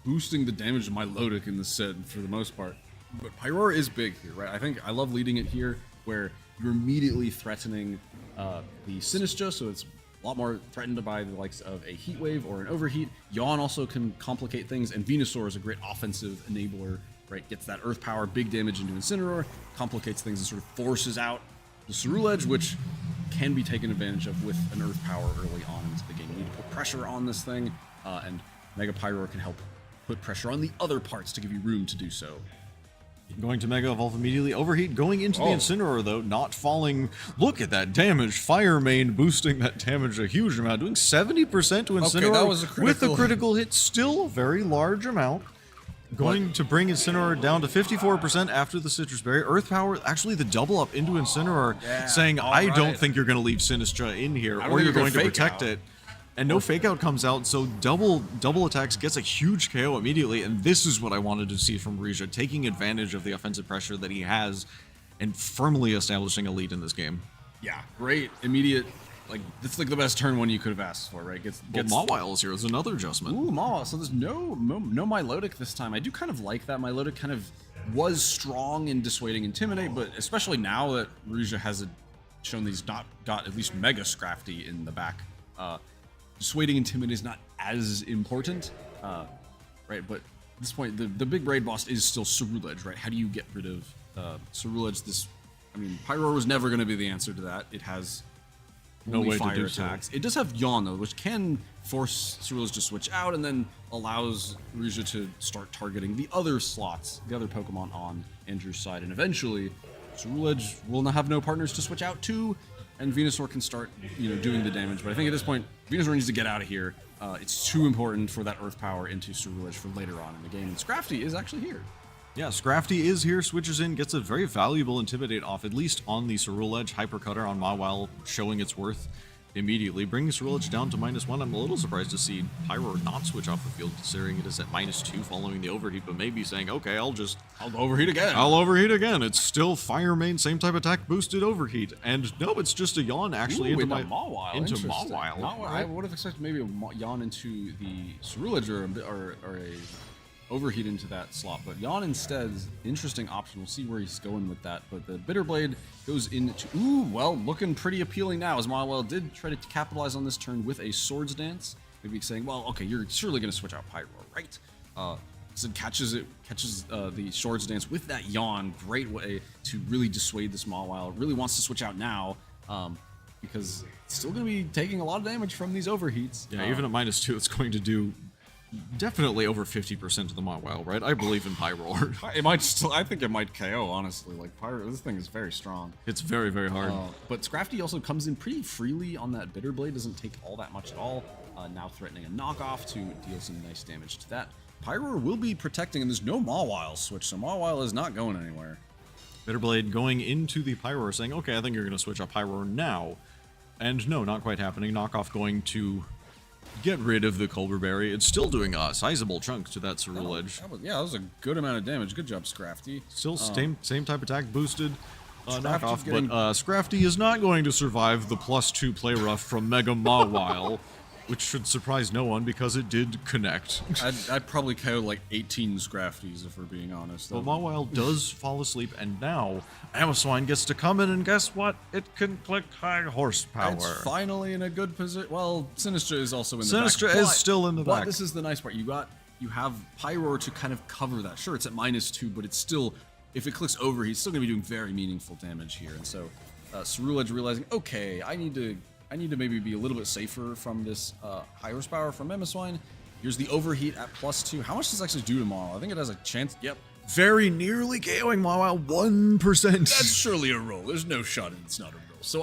boosting the damage of Milotic in this set for the most part. But Pyroar is big here, right? I think I love leading it here, where you're immediately threatening the Sinistra, so it's a lot more threatened by the likes of a Heat Wave or an Overheat. Yawn also can complicate things, and Venusaur is a great offensive enabler, right? Gets that Earth Power, big damage into Incineroar, complicates things and sort of forces out the Ceruledge, which can be taken advantage of with an Earth Power early on into the game. You need to put pressure on this thing, and Mega Pyroar can help put pressure on the other parts to give you room to do so. Going to Mega Evolve immediately. Overheat going into the Incineroar, though, not falling. Look at that damage. Fire Main boosting that damage a huge amount. Doing 70% to Incineroar that was with a critical hit. Still a very large amount. Going to bring Incineroar down to 54% after the Citrus Berry. Earth Power, actually the double up into Incineroar, saying, I don't think you're going to leave Sinistra in here, or you're going to protect it. And no fake out comes out, so double attacks, gets a huge KO immediately, and this is what I wanted to see from Rija, taking advantage of the offensive pressure that he has and firmly establishing a lead in this game. Yeah, great, immediate, like, it's like the best turn one you could have asked for, right? Gets Mawile is here as another adjustment. Ooh, Mawile, so there's no Milotic this time. I do kind of like that. Milotic kind of was strong in dissuading Intimidate, but especially now that Rija has shown that he's not got at least Mega Scrafty in the back, dissuading Intimidate is not as important, right? But at this point, the big raid boss is still Cerulege, right? How do you get rid of Cerulege? I mean, Pyroar was never going to be the answer to that. It has no way fire to do attacks. so. It does have Yawn, though, which can force Cerulege to switch out and then allows Rija to start targeting the other slots, the other Pokemon on Andrew's side. And eventually, Cerulege will not have no partners to switch out to, and Venusaur can start, doing the damage. But I think at this point, Venusaur needs to get out of here. It's too important for that Earth Power into Cerulege for later on in the game. And Scrafty is actually here. Yeah, Scrafty is here, switches in, gets a very valuable Intimidate off, at least on the Cerulege. Hypercutter on Mawile showing its worth immediately. Bringing Cerulege down to -1. I'm a little surprised to see Pyro not switch off the field, considering it is at -2 following the overheat, but maybe saying, okay, I'll overheat again. I'll overheat again. It's still Fire Main, same type attack, boosted overheat. And no, it's just a Yawn actually into Mawile. Mawile. I would have expected maybe a Yawn into the Cerulege or a overheat into that slot, but Yawn instead is an interesting option. We'll see where he's going with that. But the Bitter Blade goes into looking pretty appealing now, as Mawile did try to capitalize on this turn with a Swords Dance. Maybe saying, well, okay, you're surely going to switch out Pyro, right? So catches the Swords Dance with that Yawn. Great way to really dissuade this Mawile. Really wants to switch out now, because it's still going to be taking a lot of damage from these overheats. Yeah, even at -2, it's going to do definitely over 50% of the Mawile, right? I believe in Pyroar. It might still. I think it might KO, honestly. Like, this thing is very strong. It's very, very hard. But Scrafty also comes in pretty freely on that Bitter Blade. Doesn't take all that much at all. Now threatening a knockoff to deal some nice damage to that. Pyroar will be protecting, and there's no Mawile switch, so Mawile is not going anywhere. Bitter Blade going into the Pyroar, saying, okay, I think you're going to switch up Pyroar now. And no, not quite happening. Knockoff going to get rid of the Colbur Berry. It's still doing a sizable chunk to that Cerulege. That was a good amount of damage. Good job, Scrafty. Still same type attack boosted. Knockoff, but Scrafty is not going to survive the +2 play rough from Mega Mawile, which should surprise no one because it did connect. I'd probably KO like 18 Scrafties if we're being honest. But Mawile does fall asleep, and now Mamoswine gets to come in, and guess what? It can click high horsepower. It's finally in a good position. Well, Sinistra is also in the back. Sinistra is still in the back. But this is the nice part. You have Pyroar to kind of cover that. Sure, it's at -2, but it's still, if it clicks over, he's still going to be doing very meaningful damage here. And so Cerulege realizing, okay, I need to maybe be a little bit safer from this high horsepower from Mamoswine. Here's the overheat at +2. How much does this actually do to Mawile? I think it has a chance. Yep. Very nearly KOing Mawile, 1%. That's surely a roll. There's no shot it's not a roll. So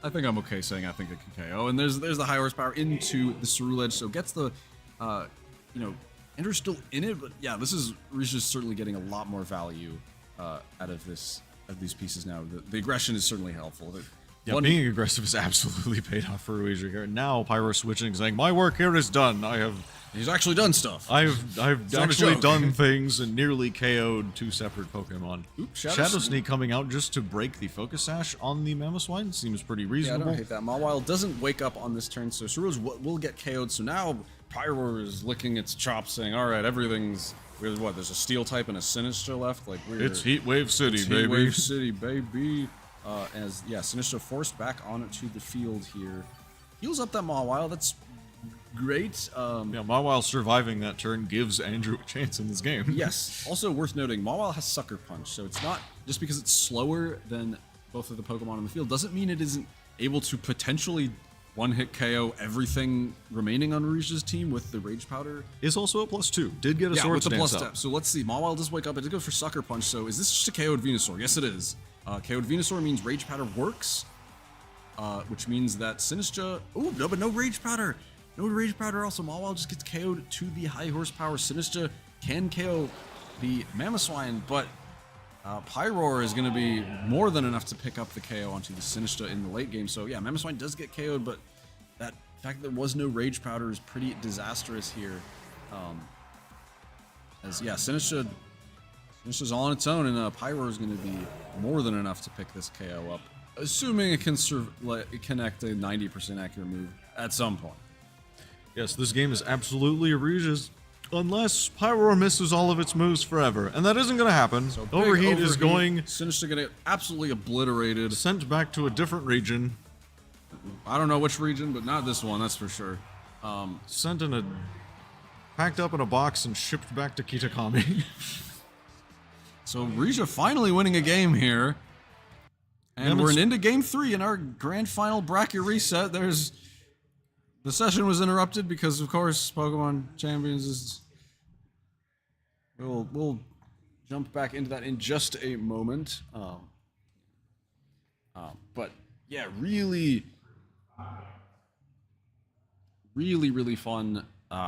I think I'm okay saying I think it can KO. And there's the high horsepower into the Cerulege, so gets the, Andrew's still in it, but yeah, Risha's certainly getting a lot more value out of these pieces now. The aggression is certainly helpful. Yeah, being aggressive is absolutely paid off for Ruija here. Now Pyro switching, saying, my work here is done. He's actually done stuff. I've actually done things and nearly KO'd 2 separate Pokemon. Oops, Shadow Sneak coming out just to break the Focus Sash on the Mamoswine seems pretty reasonable. Yeah, I don't hate that. Mawile doesn't wake up on this turn, so Cerulege will get KO'd. So now Pyroar is licking its chops, saying, all right, everything's... There's a Steel type and a Sinistra left. Like it's Heatwave City, baby. Heatwave City, baby. Sinistra forced back onto the field here. Heals up that Mawile. That's great. Mawile surviving that turn gives Andrew a chance in this game. Yes. Also worth noting, Mawile has Sucker Punch, so it's not just because it's slower than both of the Pokemon in the field doesn't mean it isn't able to potentially one-hit KO everything remaining on Rouge's team with the Rage Powder. Is also a +2. Did get a sword with the stance plus up. step. So let's see. Mawile does wake up. It did go for Sucker Punch. So is this just a KO'd Venusaur? Yes, it is. KO'd Venusaur means Rage Powder works, which means that Sinistcha... Oh, no, but no Rage Powder. No Rage Powder. Also, Mawile just gets KO'd to the high horsepower. Sinistcha can KO the Mamoswine, but Pyroar is going to be more than enough to pick up the KO onto the Sinistcha in the late game. So yeah, Mamoswine does get KO'd, but that fact that there was no Rage Powder is pretty disastrous here. As yeah, Sinistcha's all on its own, and Pyroar is going to be more than enough to pick this KO up, assuming it can connect a 90% accurate move at some point. Yes, this game is absolutely Rouge's, unless Pyroar misses all of its moves forever, and that isn't going to happen. So overheat is going... Sinistcha going to get absolutely obliterated. Sent back to a different region. I don't know which region, but not this one, that's for sure. Sent in a... Packed up in a box and shipped back to Kitakami. So Rouge finally winning a game here. And we're into game 3 in our grand final bracket reset. The session was interrupted because, of course, Pokemon Champions is... We'll jump back into that in just a moment. But yeah, really fun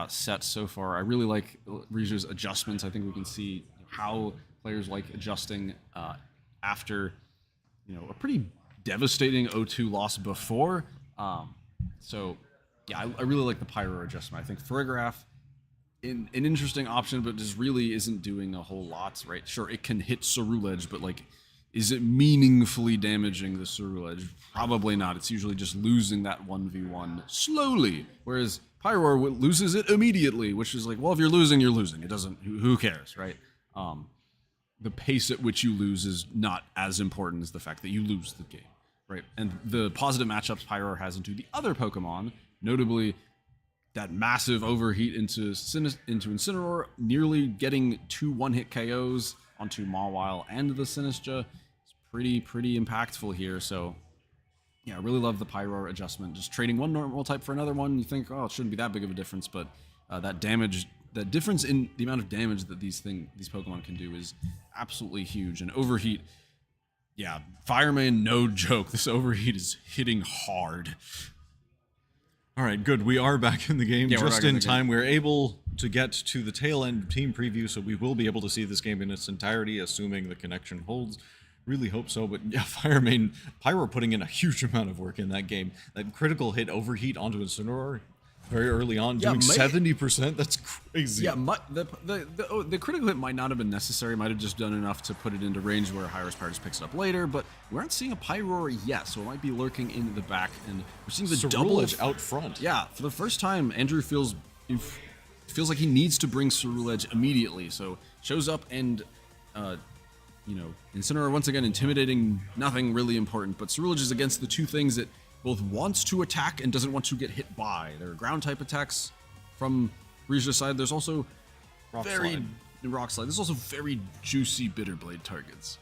set so far. I really like Rouge's adjustments. I think we can see how players like adjusting after, a pretty devastating 0-2 loss before. So yeah, I really like the Pyro adjustment. I think Farigiraf, an interesting option, but just really isn't doing a whole lot, right? Sure, it can hit Cerulege, but is it meaningfully damaging the Cerulege? Probably not. It's usually just losing that 1v1 slowly, whereas Pyroar loses it immediately, which is well, if you're losing, you're losing. It doesn't, who cares, right? The pace at which you lose is not as important as the fact that you lose the game, right? And the positive matchups Pyroar has into the other Pokemon, notably that massive overheat into Incineroar, nearly getting 2 one-hit KOs onto Mawile and the Sinistcha, is pretty impactful here. So yeah, I really love the Pyroar adjustment. Just trading one normal type for another one, you think, oh, it shouldn't be that big of a difference, but that difference in the amount of damage that these Pokemon can do is absolutely huge. And overheat, yeah, Fireman, no joke. This overheat is hitting hard. All right, good. We are back in the game just in time. Game. We're able to get to the tail end team preview, so we will be able to see this game in its entirety, assuming the connection holds. Really hope so, but yeah, Pyro putting in a huge amount of work in that game. That critical hit overheat onto Incineroar very early on, doing 70%. That's crazy. Yeah, the critical hit might not have been necessary. Might have just done enough to put it into range where High Horsepower just picks it up later. But we aren't seeing a Pyroar yet, so it might be lurking in the back, and we're seeing the Cerulege out front. Yeah, for the first time, Andrew feels like he needs to bring Cerulege immediately. So shows up and Incineroar once again intimidating, nothing really important. But Cerulege is against the two things that both wants to attack and doesn't want to get hit by. There are ground type attacks from Rouge's side. There's also Rock Slide. There's also very juicy Bitter Blade targets.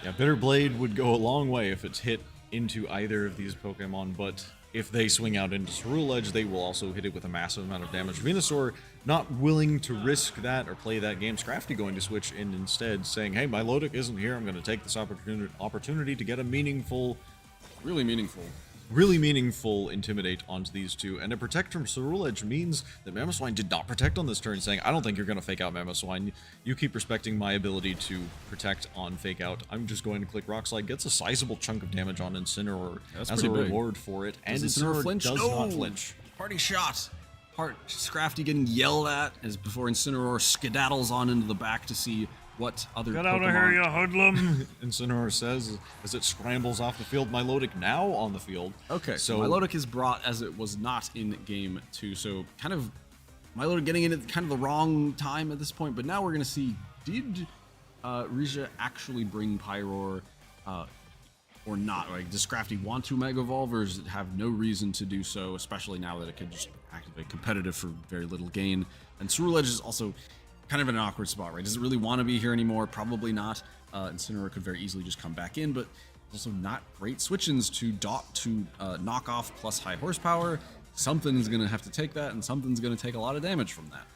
Yeah, Bitter Blade would go a long way if it's hit into either of these Pokemon, but if they swing out into Cerulege, they will also hit it with a massive amount of damage. Venusaur not willing to risk that or play that game. Scrafty going to switch in instead, saying, hey, my Milotic isn't here. I'm going to take this opportunity to get a really meaningful Intimidate onto these two, and a Protect from Cerulege means that Mamoswine did not protect on this turn, saying, I don't think you're going to fake out Mamoswine. You keep respecting my ability to protect on fake out. I'm just going to click Rock Slide, gets a sizable chunk of damage on Incineroar as a reward for it, and Incineroar does not flinch. Party shot! Scrafty getting yelled at as before Incineroar skedaddles on into the back to see what other Get out of here, you hoodlum! Incineroar says as it scrambles off the field. Milotic now on the field. Okay, so Milotic is brought as it was not in game 2, so kind of Milotic getting in at kind of the wrong time at this point, but now we're going to see, did Rouge actually bring Pyroar or not? Like, does Scrafty want to Mega Evolve, or does it have no reason to do so, especially now that it could just activate competitive for very little gain? And Cerulege is also kind of in an awkward spot, right? Does it really want to be here anymore? Probably not. Incineroar could very easily just come back in, but Also not great switch-ins to knock off plus high horsepower. Something's going to have to take that, and something's going to take a lot of damage from that.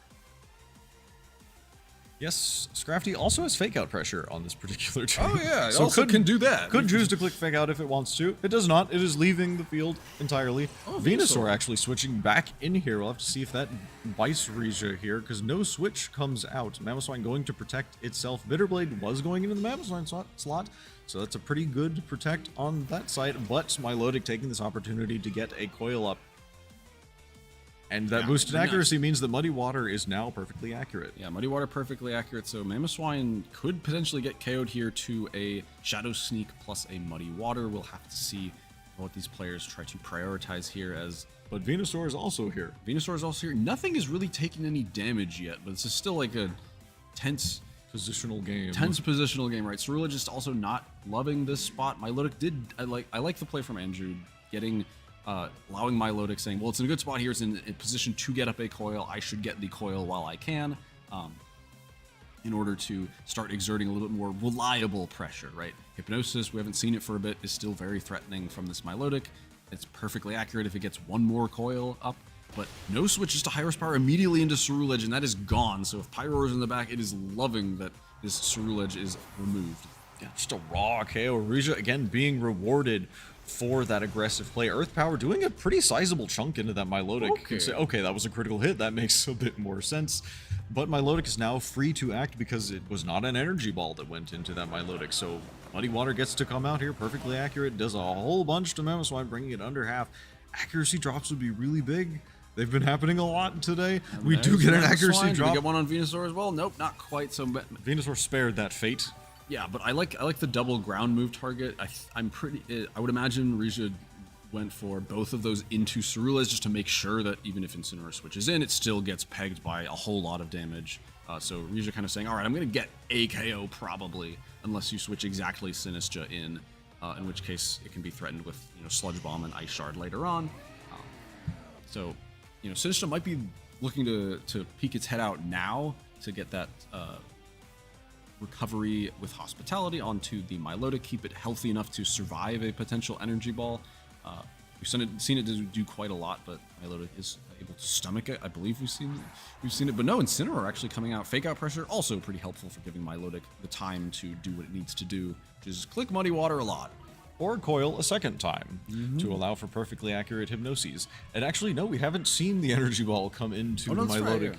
Yes, Scrafty also has fake out pressure on this particular team. Oh yeah, it also can do that. Could choose to click fake out if it wants to. It does not. It is leaving the field entirely. Oh, Venusaur actually switching back in here. We'll have to see if that bites Rija here, because no switch comes out. Mamoswine going to protect itself. Bitterblade was going into the Mamoswine slot, so that's a pretty good protect on that side, but Milotic taking this opportunity to get a coil up. And that boosted accuracy means that Muddy Water is now perfectly accurate. Yeah, Muddy Water perfectly accurate, so Mamoswine could potentially get KO'd here to a Shadow Sneak plus a Muddy Water. We'll have to see what these players try to prioritize here as... But Venusaur is also here. Venusaur is also here. Nothing is really taking any damage yet, but this is still like a tense... Positional game. Tense positional game, right? Cerula just also not loving this spot. Milotic did... I like the play from Andrew, getting... allowing Milotic saying, well, it's in a good spot here. It's in a position to get up a coil. I should get the coil while I can, in order to start exerting a little bit more reliable pressure, right? Hypnosis, we haven't seen it for a bit, is still very threatening from this Milotic. It's perfectly accurate if it gets one more coil up, but no switches to high horsepower immediately into Ceruledge, and that is gone. So if Pyroar is in the back, it is loving that this Ceruledge is removed. Yeah, just a raw KO. Rija again being rewarded for that aggressive play. Earth Power doing a pretty sizable chunk into that Milotic. Okay. You say, okay, that was a critical hit. That makes a bit more sense. But Milotic is now free to act because it was not an energy ball that went into that Milotic. So Muddy Water gets to come out here perfectly accurate. Does a whole bunch to Mamoswine, bringing it under half. Accuracy drops would be really big. They've been happening a lot today. And we do get an accuracy drop. Do we get one on Venusaur as well? Nope, not quite. So Venusaur spared that fate. Yeah, but I like the double ground move target. I would imagine Rija went for both of those into Cerula's just to make sure that even if Incineroar switches in, it still gets pegged by a whole lot of damage. So Rija kind of saying, all right, I'm going to get a KO probably, unless you switch exactly Sinistcha in which case it can be threatened with Sludge Bomb and Ice Shard later on. So Sinistcha might be looking to peek its head out now to get that recovery with Hospitality onto the Milotic, keep it healthy enough to survive a potential Energy Ball. We've seen it do quite a lot, but Milotic is able to stomach it. I believe we've seen it, but no, Incineroar actually coming out. Fake out pressure also pretty helpful for giving Milotic the time to do what it needs to do, which is click Muddy Water a lot. Or coil a second time to allow for perfectly accurate hypnoses. And actually, no, we haven't seen the energy ball come into Milotic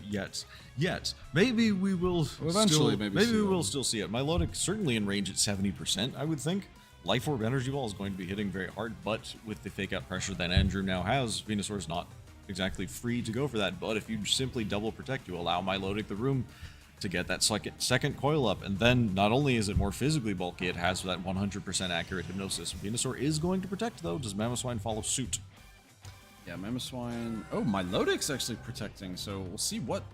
yet. Maybe we will eventually. Maybe we will still see it. Milotic certainly in range at 70%, I would think. Life Orb energy ball is going to be hitting very hard, but with the fake out pressure that Andrew now has, Venusaur is not exactly free to go for that. But if you simply double protect, you allow Milotic the room to get that second coil up, and then not only is it more physically bulky, it has that 100% accurate hypnosis. Venusaur is going to protect though. Does Mamoswine follow suit? Yeah, Mamoswine. Oh, Milotic's actually protecting, so we'll see what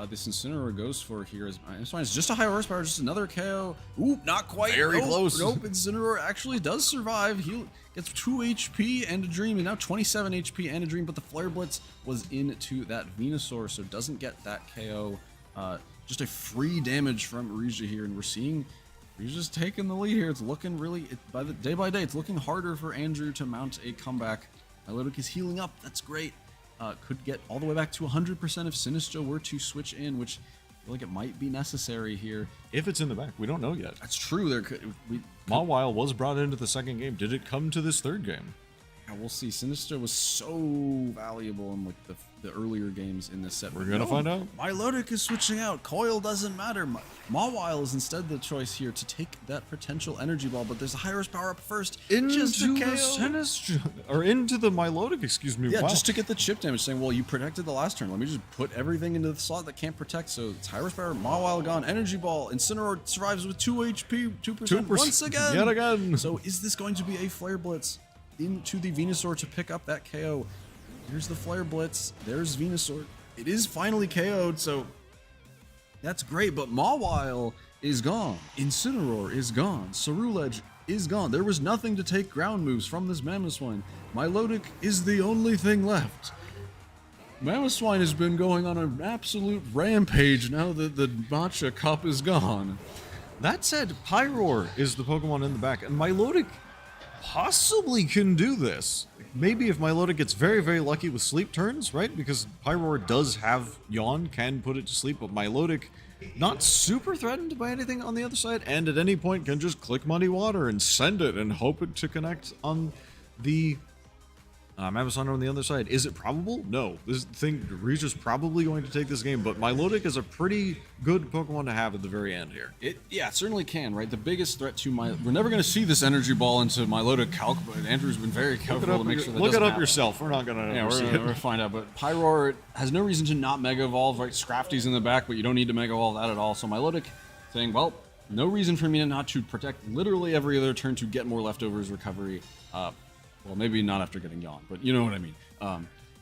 this Incineroar goes for here. As Mamoswine is just a high horsepower, just another KO. Ooh, not quite. Very close. Nope, Incineroar actually does survive. He gets 2 HP and a Dream, and now 27 HP and a Dream, but the Flare Blitz was into that Venusaur, so doesn't get that KO. Just a free damage from Rija here, and we're seeing Rija's taking the lead here. It's looking really, day by day, it's looking harder for Andrew to mount a comeback. Milotic is healing up. That's great. Could get all the way back to 100% if Sinistcha were to switch in, which I feel like it might be necessary here. If it's in the back, we don't know yet. That's true. Mawile was brought into the second game. Did it come to this third game? Yeah, we'll see. Sinistcha was so valuable in like the earlier games in this set. We're gonna find out. Milotic is switching out. Coil doesn't matter. Mawile is instead the choice here to take that potential energy ball, but there's a high horsepower up first. Into the Sinistcha, or into the Milotic, excuse me. Yeah, wow. just to get the chip damage, saying, well, you protected the last turn. Let me just put everything into the slot that can't protect. So it's high horsepower, Mawile gone, energy ball. Incineroar survives with 2 HP, 2% once again. Yet again. So is this going to be a Flare Blitz into the Venusaur to pick up that KO? Here's the Flare Blitz. There's Venusaur. It is finally KO'd, so that's great, but Mawile is gone. Incineroar is gone. Ceruledge is gone. There was nothing to take ground moves from this Mamoswine. Milotic is the only thing left. Mamoswine has been going on an absolute rampage now that the Matcha Cup is gone. That said, Pyroar is the Pokemon in the back, and Milotic possibly can do this. Maybe if Milotic gets very, very lucky with sleep turns, right? Because Pyroar does have Yawn, can put it to sleep, but Milotic not super threatened by anything on the other side, and at any point can just click Muddy Water and send it and hope it to connect on the Mammoth on the other side. Is it probable? No. This thing, Reach probably going to take this game, but Milotic is a pretty good Pokemon to have at the very end here. Yeah, it certainly can, right? The biggest threat to we're never going to see this energy ball into Milotic Calc, but Andrew's been very careful to make sure that look it up yourself. We're not going to. Yeah, we're going to find out. But Pyroar has no reason to not Mega Evolve, right? Scrafty's in the back, but you don't need to Mega Evolve that at all. So Milotic saying, well, no reason for me not to protect literally every other turn to get more leftovers recovery. Well, maybe not after getting Yawn, but you know what I mean.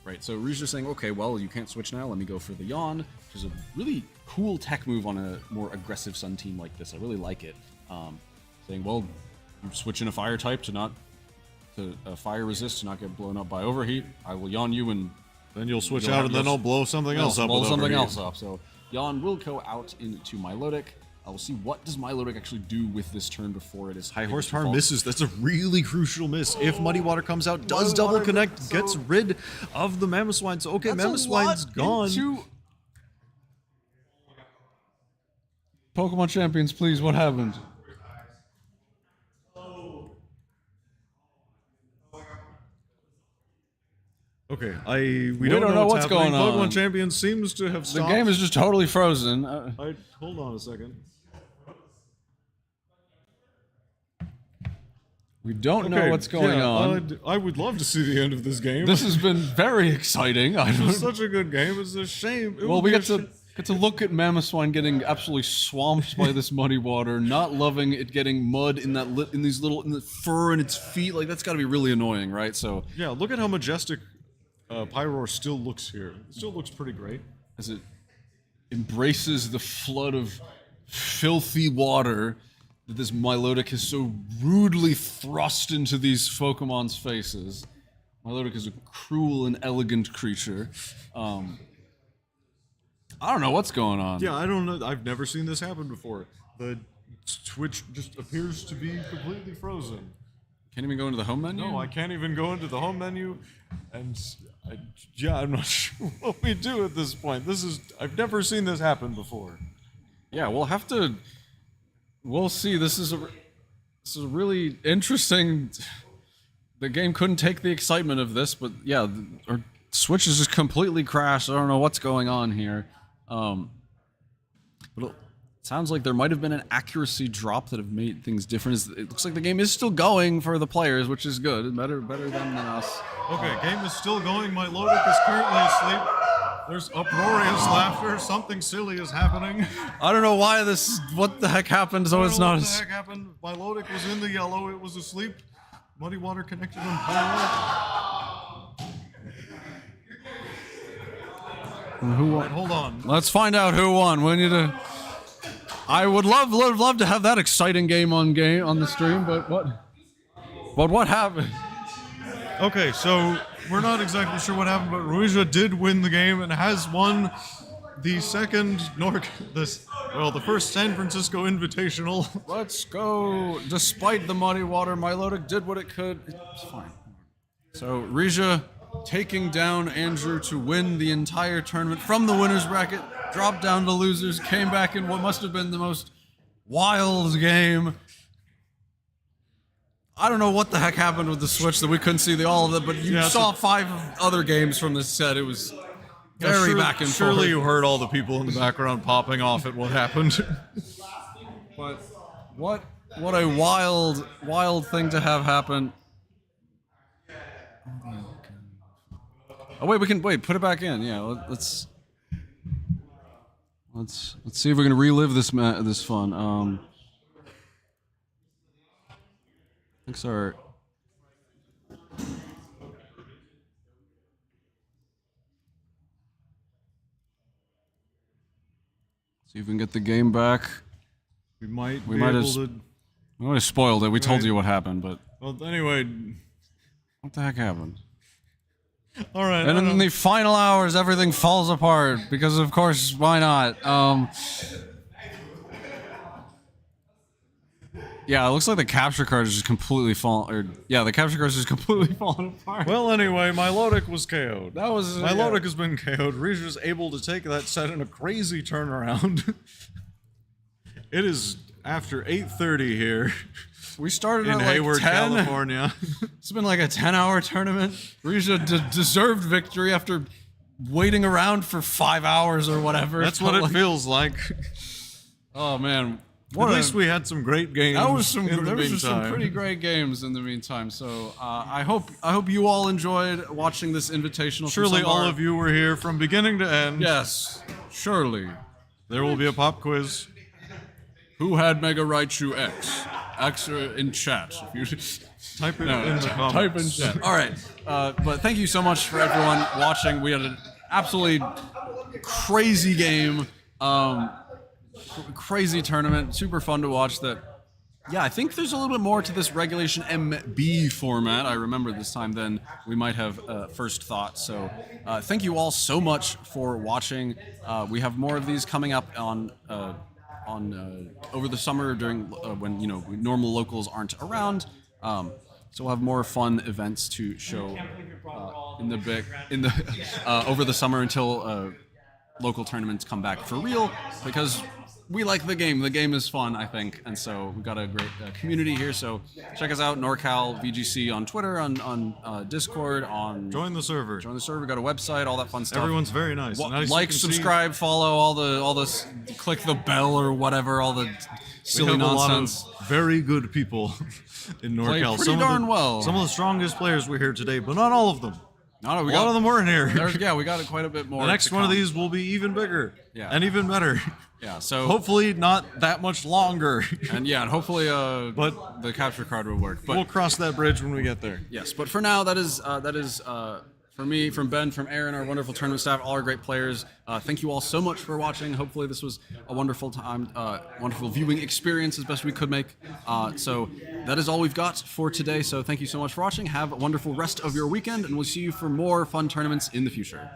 Right, so Rouge just saying, okay, well, you can't switch now. Let me go for the Yawn, which is a really cool tech move on a more aggressive Sun team like this. I really like it. Saying, well, you switch in a fire type to fire resist to not get blown up by overheat. I will Yawn you, and then you'll switch out, and then I'll blow something else up. Blow something else up. So Yawn will go out into Milotic. We'll see what does Milotic actually do with this turn before it is high horsepower misses. That's a really crucial miss. If Muddy Water comes out, does double connect, gets rid of the Mamoswine. So okay, Mamoswine's gone. Pokemon champions, please, what happened? Okay, we don't know what's going on. Pokemon champion seems to have stopped. The game is just totally frozen. Hold on a second. We don't know what's going on. I would love to see the end of this game. This has been very exciting. It's such a good game. It's a shame. Well, we get to look at Mamoswine getting absolutely swamped by this Muddy Water, not loving it getting mud in the fur in its feet. Like, that's got to be really annoying, right? So yeah, look at how majestic Pyroar still looks here. It still looks pretty great as it embraces the flood of filthy water that this Milotic has so rudely thrust into these Pokemon's faces. Milotic is a cruel and elegant creature. I don't know what's going on. Yeah, I don't know. I've never seen this happen before. The Twitch just appears to be completely frozen. Can't even go into the home menu? No, I can't even go into the home menu. And I'm not sure what we do at this point. I've never seen this happen before. Yeah, we'll see. This is a really interesting. The game couldn't take the excitement of this, but yeah, our Switch is just completely crashed. I don't know what's going on here. But it sounds like there might have been an accuracy drop that have made things different. It looks like the game is still going for the players, which is good. Better than us. Okay, game is still going. Milotic is currently asleep. There's uproarious laughter. Something silly is happening. I don't know why what the heck happened, so it's not. What the heck happened? Milotic was in the yellow. It was asleep. Muddy Water connected on Pyroar. Who won? Right, hold on. Let's find out who won. We need to. I would love to have that exciting game on the stream, but what happened? Okay, so we're not exactly sure what happened, but Ruija did win the game and has won the second the first San Francisco Invitational. Let's go. Despite the Muddy Water, Milotic did what it could. It's fine. So Ruija taking down Andrew to win the entire tournament from the winner's bracket, dropped down to losers, came back in what must have been the most wild game. I don't know what the heck happened with the Switch that we couldn't see all of it, but you saw 5 other games from this set. It was very back and forth. Surely you heard all the people in the background popping off at what happened. But what a wild thing to have happen. Oh wait, put it back in. Yeah, let's see if we can relive this fun. Thanks, our. See if we can get the game back. We might have spoiled it. We told you what happened, but. Well, anyway. What the heck happened? All right. And in the final hours, everything falls apart because, of course, why not? Yeah, it looks like the capture card is just completely falling. Or yeah, the capture card is just completely falling apart. Well, anyway, Milotic was KO'd. That was Milotic has been KO'd. Risha's able to take that set in a crazy turnaround. It is after 8:30 here We started in at like Hayward, 10. California. It's been like a 10-hour tournament. Risha deserved victory after waiting around for 5 hours or whatever. That's what it feels like. Oh man. At least we had some great games. That was some. in the There was just some meantime. pretty great games in the meantime. So I hope you all enjoyed watching this invitational. Surely all of you were here from beginning to end. Yes, surely. There will be a pop quiz. Who had Mega Raichu X? X in chat. If you Type it in the comments. type in chat. All right, but thank you so much for everyone watching. We had an absolutely crazy game. Crazy tournament, super fun to watch. Yeah, I think there's a little bit more to this Regulation MB format. I remember this time than we might have first thought. So thank you all so much for watching. We have more of these coming up on over the summer during when normal locals aren't around. So we'll have more fun events to show over the summer until local tournaments come back for real, because we like the game. The game is fun, I think, and so we've got a great community here. So check us out, NorCal VGC on Twitter, on Discord, on Join the server. Join the server. We got a website, all that fun stuff. Everyone's very nice. And as you Like, can subscribe, follow, all this, click the bell or whatever, all the see, we silly have nonsense. a lot of very good people in Play NorCal. pretty darn well. Some of the strongest players we're here today, but not all of them. No, A lot of them weren't here. Yeah, we got quite a bit more. The next to one of come. these will be even bigger. Yeah. And even better. Yeah, so Hopefully not that much longer. and hopefully But the capture card will work. But we'll cross that bridge when we get there. yes, but for now, that is for me, from Ben, from Aaron, our wonderful tournament staff, all our great players. Thank you all so much for watching. Hopefully this was a wonderful time, wonderful viewing experience as best we could make. So that is all we've got for today. So thank you so much for watching. Have a wonderful rest of your weekend, and we'll see you for more fun tournaments in the future.